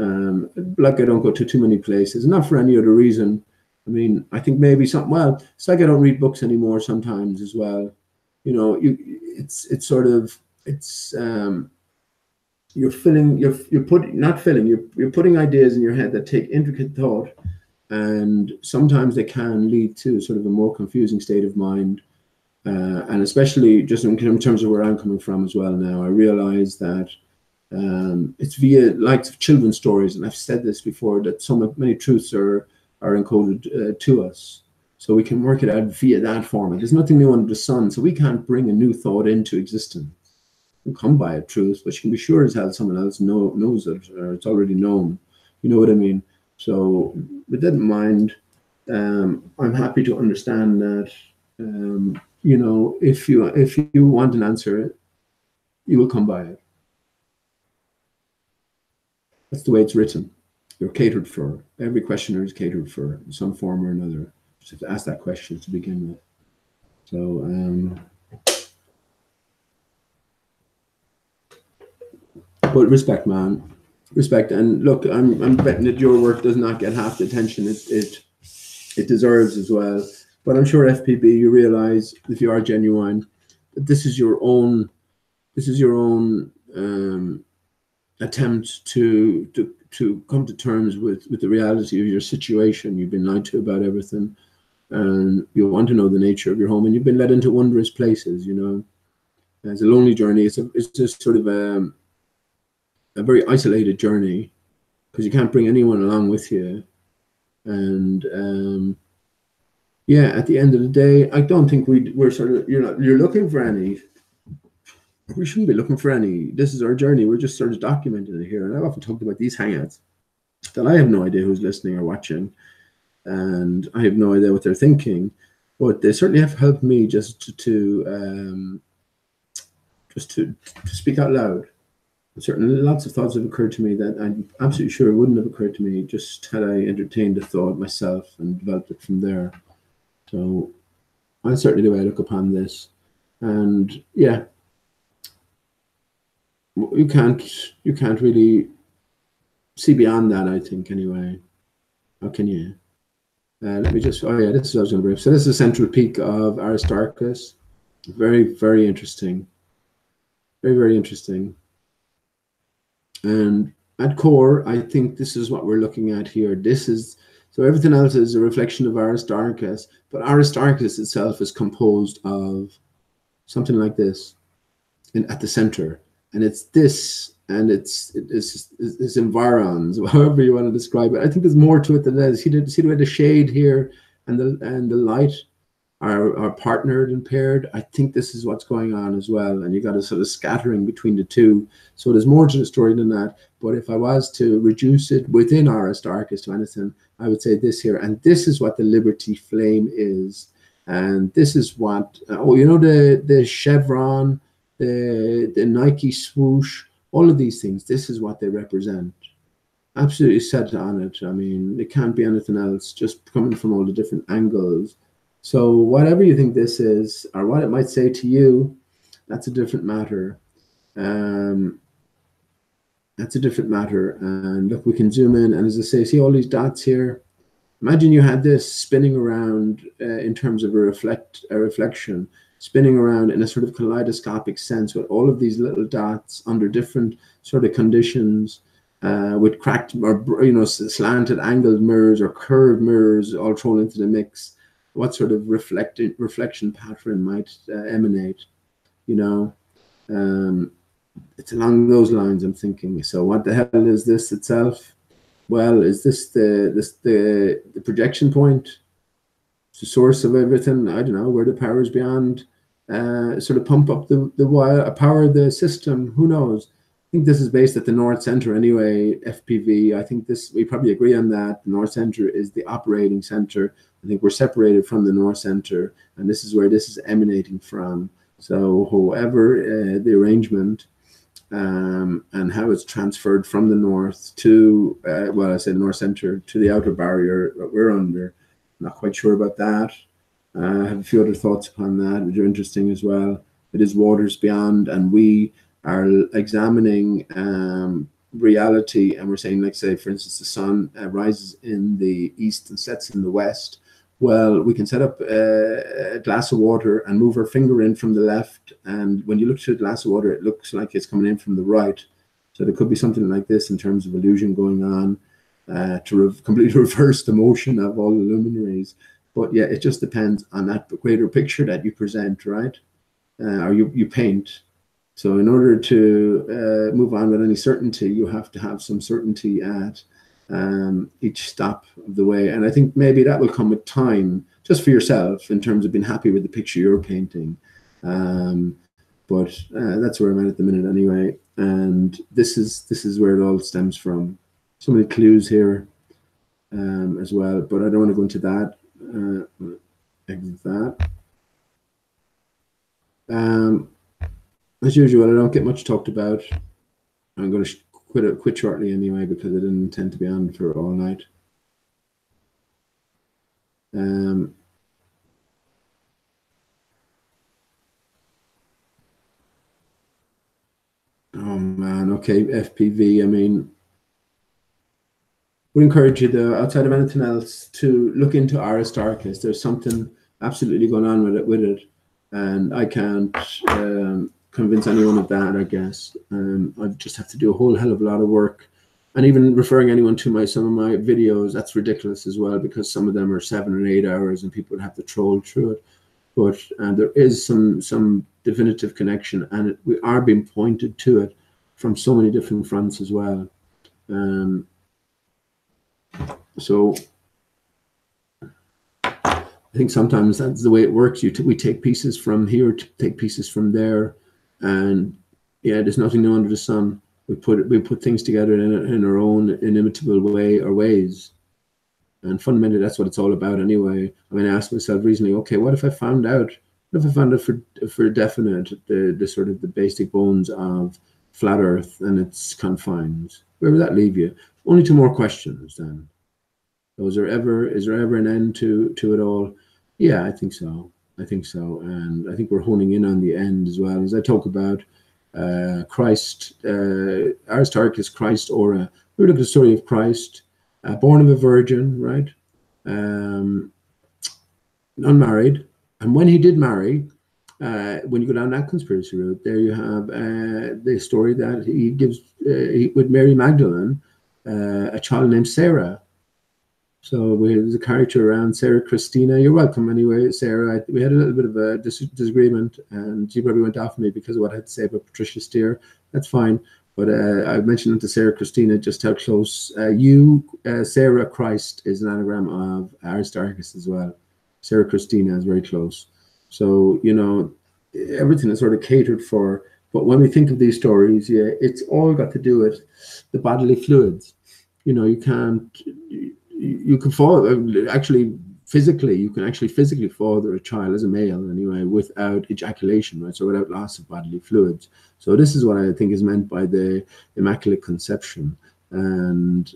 like, I don't go to too many places, not for any other reason. I mean, I think maybe well, it's like I don't read books anymore sometimes as well. You know, you're putting ideas in your head that take intricate thought, and sometimes they can lead to sort of a more confusing state of mind. And especially just in terms of where I'm coming from as well now, I realize that it's via likes of children's stories, and I've said this before, that many truths are encoded to us, so we can work it out via that format. There's nothing new under the sun, so we can't bring a new thought into existence. You come by a truth, but you can be sure as hell someone else knows it, or it's already known. You know what I mean? So with that in mind, I'm happy to understand that. You know, if you want an answer, you will come by it. That's the way it's written. You're catered for. Every questioner is catered for in some form or another. Just have to ask that question to begin with. So, but respect, man, respect. And look, I'm betting that your work does not get half the attention it deserves as well. But I'm sure FPB, you realize, if you are genuine, that this is your own attempt to come to terms with the reality of your situation. You've been lied to about everything, and you want to know the nature of your home, and you've been led into wondrous places. You know, it's a lonely journey. It's just sort of a very isolated journey, because you can't bring anyone along with you, and yeah, at the end of the day, I don't think we're sort of, you're looking for any. We shouldn't be looking for any. This is our journey. We're just sort of documenting it here. And I've often talked about these hangouts that I have no idea who's listening or watching, and I have no idea what they're thinking, but they certainly have helped me just to speak out loud certainly lots of thoughts have occurred to me that I'm absolutely sure wouldn't have occurred to me just had I entertained the thought myself and developed it from there. So that's certainly the way I look upon this. And yeah, you can't really see beyond that, I think, anyway. How can you? Let me just, oh yeah, this is what I was going to bring. So this is the central peak of Aristarchus. Very, very interesting. Very, very interesting. And at core, I think this is what we're looking at here. This is, so everything else is a reflection of Aristarchus, but Aristarchus itself is composed of something like this at the center. And it's this, and it's environs, however you want to describe it. I think there's more to it than that. See the way the shade here and the light are partnered and paired. I think this is what's going on as well. And you got a sort of scattering between the two. So there's more to the story than that. But if I was to reduce it within Aristarchus to anything, I would say this here. And this is what the Liberty Flame is. And this is what, oh, you know, the chevron, the Nike swoosh, all of these things, this is what they represent. Absolutely set on it. I mean, it can't be anything else, just coming from all the different angles. So whatever you think this is, or what it might say to you, that's a different matter. That's a different matter. And look, we can zoom in, and as I say, see all these dots here? Imagine you had this spinning around in terms of a reflection, spinning around in a sort of kaleidoscopic sense with all of these little dots under different sort of conditions, with cracked or, you know, slanted angled mirrors or curved mirrors all thrown into the mix. What sort of reflection pattern might emanate, you know? It's along those lines I'm thinking. So what the hell is this itself? Well, is this the projection point? It's the source of everything. I don't know, where the powers beyond sort of pump up the power of the system. Who knows? I think this is based at the North Center anyway, FPV. I think this, we probably agree on that. The North Center is the operating center. I think we're separated from the North Center, and this is where this is emanating from. So however the arrangement and how it's transferred from the North to, well, I say the North Center to the outer barrier that we're under. Not quite sure about that. I have a few other thoughts upon that, which are interesting as well. It is waters beyond, and we are examining reality, and we're saying, like, say, for instance, the sun rises in the east and sets in the west. Well, we can set up a glass of water and move our finger in from the left, and when you look through a glass of water, it looks like it's coming in from the right. So there could be something like this in terms of illusion going on to completely reverse the motion of all the luminaries. But yeah, it just depends on that greater picture that you present, right? Or you paint. So in order to move on with any certainty, you have to have some certainty at each stop of the way. And I think maybe that will come with time, just for yourself, in terms of being happy with the picture you're painting. But that's where I'm at the minute anyway. And this is where it all stems from. So many clues here as well, but I don't want to go into that. Exit that. As usual, I don't get much talked about. I'm going to quit shortly anyway, because I didn't intend to be on for all night. Oh man, okay, FPV. I mean, would encourage you, though, outside of anything else, to look into Aristarchus. There's something absolutely going on with it, and I can't convince anyone of that, I guess. I just have to do a whole hell of a lot of work, and even referring anyone to some of my videos, that's ridiculous as well, because some of them are 7 or 8 hours, and people would have to troll through it. But there is some definitive connection, and we are being pointed to it from so many different fronts as well. So I think sometimes that's the way it works. We take pieces from here, take pieces from there, and yeah, there's nothing new under the sun. We put things together in our own inimitable way or ways, and fundamentally that's what it's all about anyway. I mean, I asked myself recently, okay, what if I found out? What if I found out for definite the sort of the basic bones of flat Earth and its confines. Where would that leave you? Only two more questions then. So is there ever an end to it all? Yeah, I think so. I think so, and I think we're honing in on the end as well. As I talk about Christ, Aristarchus, Christ aura. We look at the story of Christ, born of a virgin, right? Unmarried, and when he did marry, when you go down that conspiracy route, there you have the story that he gives with Mary Magdalene a child named Sarah. So there's a character around Sarah Christina. You're welcome anyway, Sarah. We had a little bit of a disagreement, and she probably went off me because of what I had to say about Patricia Steer. That's fine. But I mentioned to Sarah Christina just how close Sarah Christ is an anagram of Aristarchus as well. Sarah Christina is very close. So, you know, everything is sort of catered for. But when we think of these stories, yeah, it's all got to do with the bodily fluids. You know, you can father, actually physically, you can actually physically father a child as a male anyway without ejaculation, right? So without loss of bodily fluids. So this is what I think is meant by the Immaculate Conception. And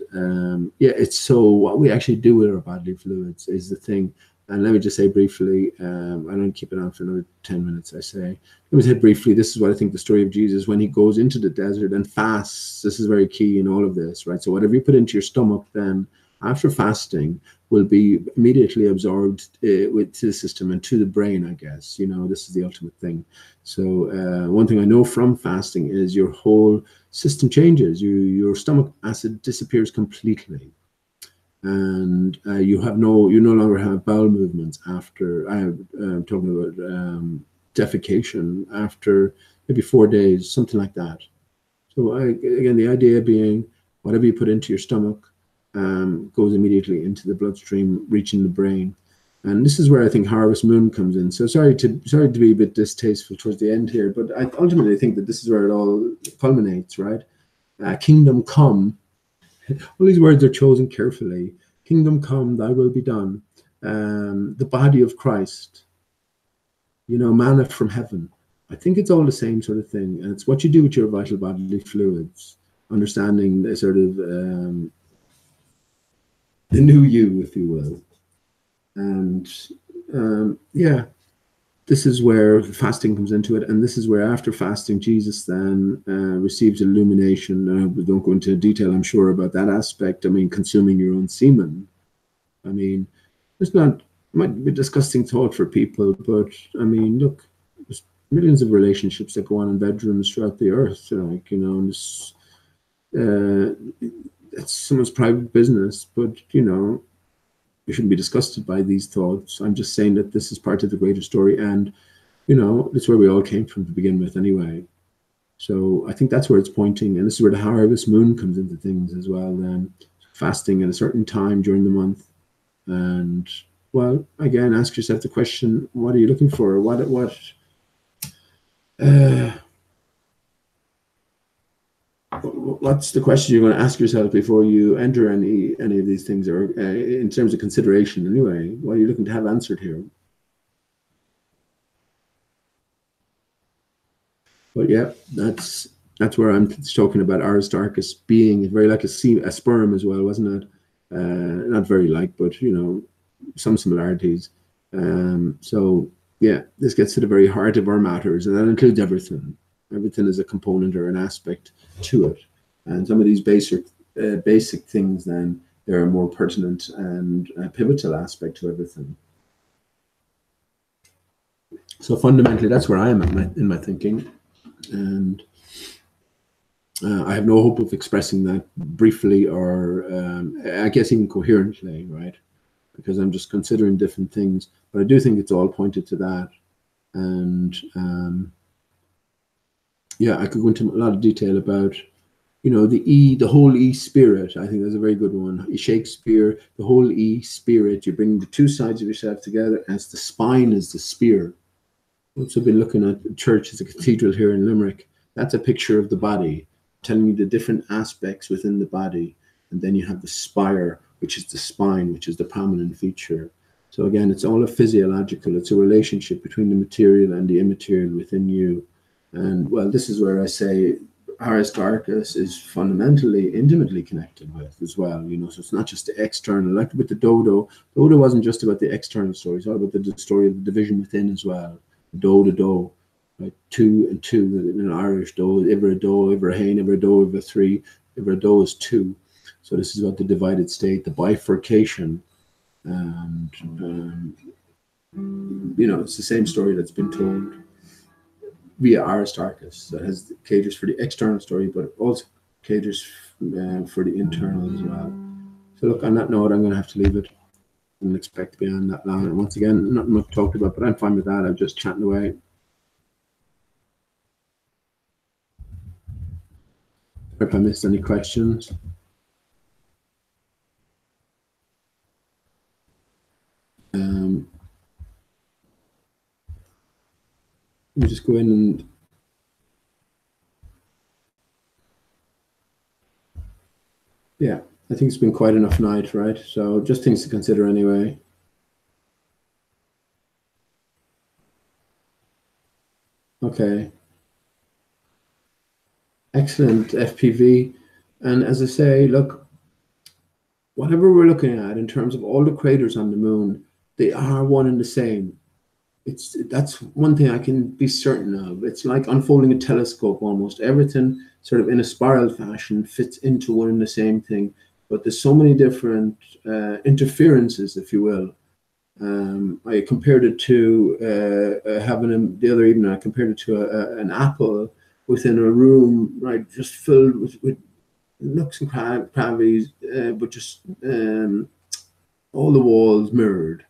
yeah, it's so what we actually do with our bodily fluids is the thing. And let me just say briefly, I don't keep it on for another 10 minutes, I say. Let me say briefly, this is what I think the story of Jesus, when he goes into the desert and fasts, this is very key in all of this, right? So whatever you put into your stomach then, after fasting, will be immediately absorbed to the system and to the brain, I guess. You know, this is the ultimate thing. So one thing I know from fasting is your whole system changes. Your stomach acid disappears completely. And you no longer have bowel movements after. I'm talking about defecation after maybe 4 days, something like that. So again, the idea being whatever you put into your stomach goes immediately into the bloodstream, reaching the brain. And this is where I think Harvest Moon comes in. So sorry to be a bit distasteful towards the end here, but I ultimately think that this is where it all culminates, right? Kingdom come. All these words are chosen carefully. Kingdom come, thy will be done. The body of Christ, you know, manna from heaven. I think it's all the same sort of thing. And it's what you do with your vital bodily fluids, understanding the sort of the new you, if you will. And yeah, this is where fasting comes into it. And this is where after fasting, Jesus then receives illumination. We don't go into detail, I'm sure, about that aspect. I mean, consuming your own semen. I mean, it might be a disgusting thought for people, but I mean, look, there's millions of relationships that go on in bedrooms throughout the earth. Like, you know, it's someone's private business, but, you know, we shouldn't be disgusted by these thoughts. I'm just saying that this is part of the greater story, and you know, it's where we all came from to begin with anyway. So I think that's where it's pointing, and this is where the Harvest Moon comes into things as well. Then fasting at a certain time during the month, and well, again, ask yourself the question: what are you looking for? What's the question you're going to ask yourself before you enter any of these things, or in terms of consideration anyway? What are you looking to have answered here? But yeah, that's where I'm talking about Aristarchus being very like a sperm as well, wasn't it? Not very like, but you know, some similarities. So yeah, this gets to the very heart of our matters, and that includes everything. Everything is a component or an aspect to it. And some of these basic things, then, they're a more pertinent and pivotal aspect to everything. So fundamentally, that's where I am in my thinking. And I have no hope of expressing that briefly or I guess even coherently, right? Because I'm just considering different things. But I do think it's all pointed to that. And yeah, I could go into a lot of detail about, you know, the whole E spirit. I think that's a very good one. Shakespeare, the whole E spirit. You bring the two sides of yourself together as the spine is the spear. Also been looking at the church as a cathedral here in Limerick. That's a picture of the body, telling you the different aspects within the body. And then you have the spire, which is the spine, which is the prominent feature. So again, it's all a physiological. It's a relationship between the material and the immaterial within you. And well, this is where I say Aristarchus is fundamentally, intimately connected with as well, you know, so it's not just the external, like with the dodo. Dodo wasn't just about the external story, it's all about the story of the division within as well. Do to do, right? 2 and 2 in an Irish do, iver a do, iver a hain, iver a do, iver 3, iver a do is 2. So this is about the divided state, the bifurcation, and you know, it's the same story that's been told via Aristarchus, that has caters for the external story, but also caters for the internal as well. So look, on that note, I'm going to have to leave it. I didn't expect to be on that long. And once again, not much talked about, but I'm fine with that. I'm just chatting away. If I missed any questions. Let me just go in and yeah, I think it's been quite enough night, right? So just things to consider anyway. Okay. Excellent FPV. And as I say, look, whatever we're looking at in terms of all the craters on the moon, they are one and the same. That's one thing I can be certain of. It's like unfolding a telescope almost. Everything sort of in a spiral fashion fits into one and the same thing. But there's so many different interferences, if you will. I compared it to the other evening, I compared it to an apple within a room, right, just filled with nooks and crannies, but just all the walls mirrored.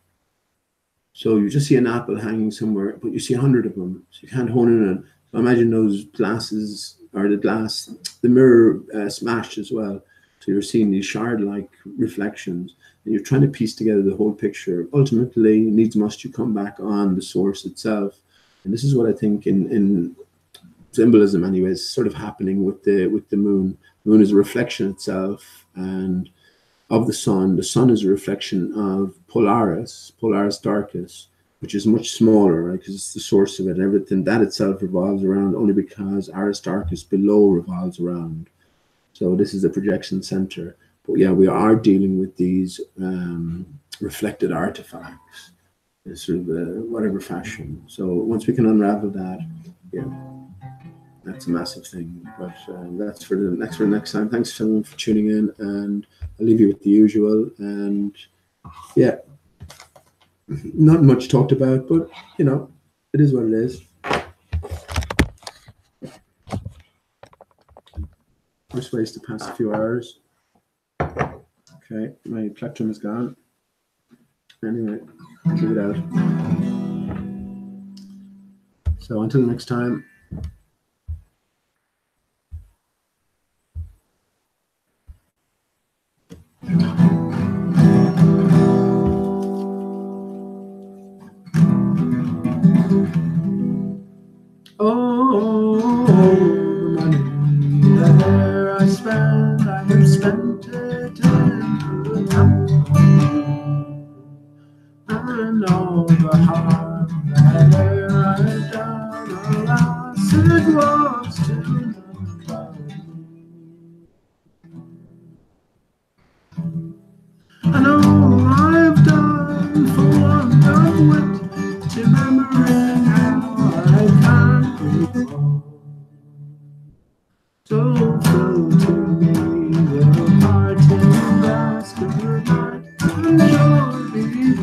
So you just see an apple hanging somewhere, but you see 100 of them, so you can't hone in on it. So imagine those glasses, or the mirror smashed as well. So you're seeing these shard-like reflections, and you're trying to piece together the whole picture. Ultimately, needs must you come back on the source itself. And this is what I think in symbolism anyway is sort of happening with the moon. The moon is a reflection itself, and of the sun. The sun is a reflection of Polaris Darkus, which is much smaller, right? Because it's the source of it. Everything that itself revolves around only because Aristarchus below revolves around. So this is the projection center. But yeah, we are dealing with these reflected artifacts in sort of whatever fashion. So once we can unravel that, yeah, that's a massive thing. But that's for the next time. Thanks everyone for tuning in, and I'll leave you with the usual. And yeah, not much talked about, but you know, it is what it is. Worst ways to pass a few hours. Okay, my plectrum is gone. Anyway, leave it out. So until next time. Oh, the money that I have spent it in the town. I know the harm that I've done, alas, it was to nobody. I know I've done for want of wit, remembering how I can't recall. So fill to me the parting last of the night, and joy be with you.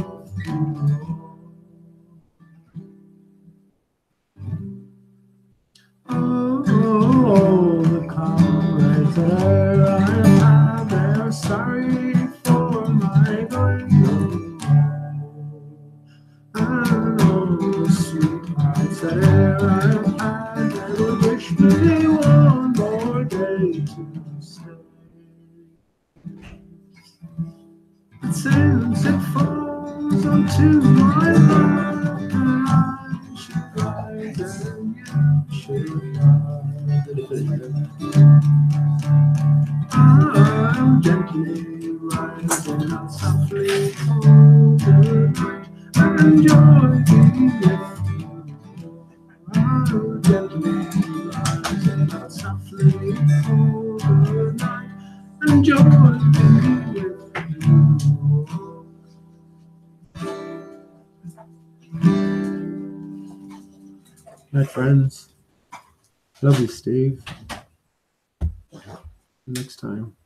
Oh, the comrades there I have, they're sorry for my going away. I know the sweethearts there I've had, they would wish me one more day to stay. But since it falls onto my lap, and I should rise and you should rise, I'm gently rising and softly hold the night, and joy be with you. I'm gently rising and softly Hi, friends. Love you, Steve. Next time.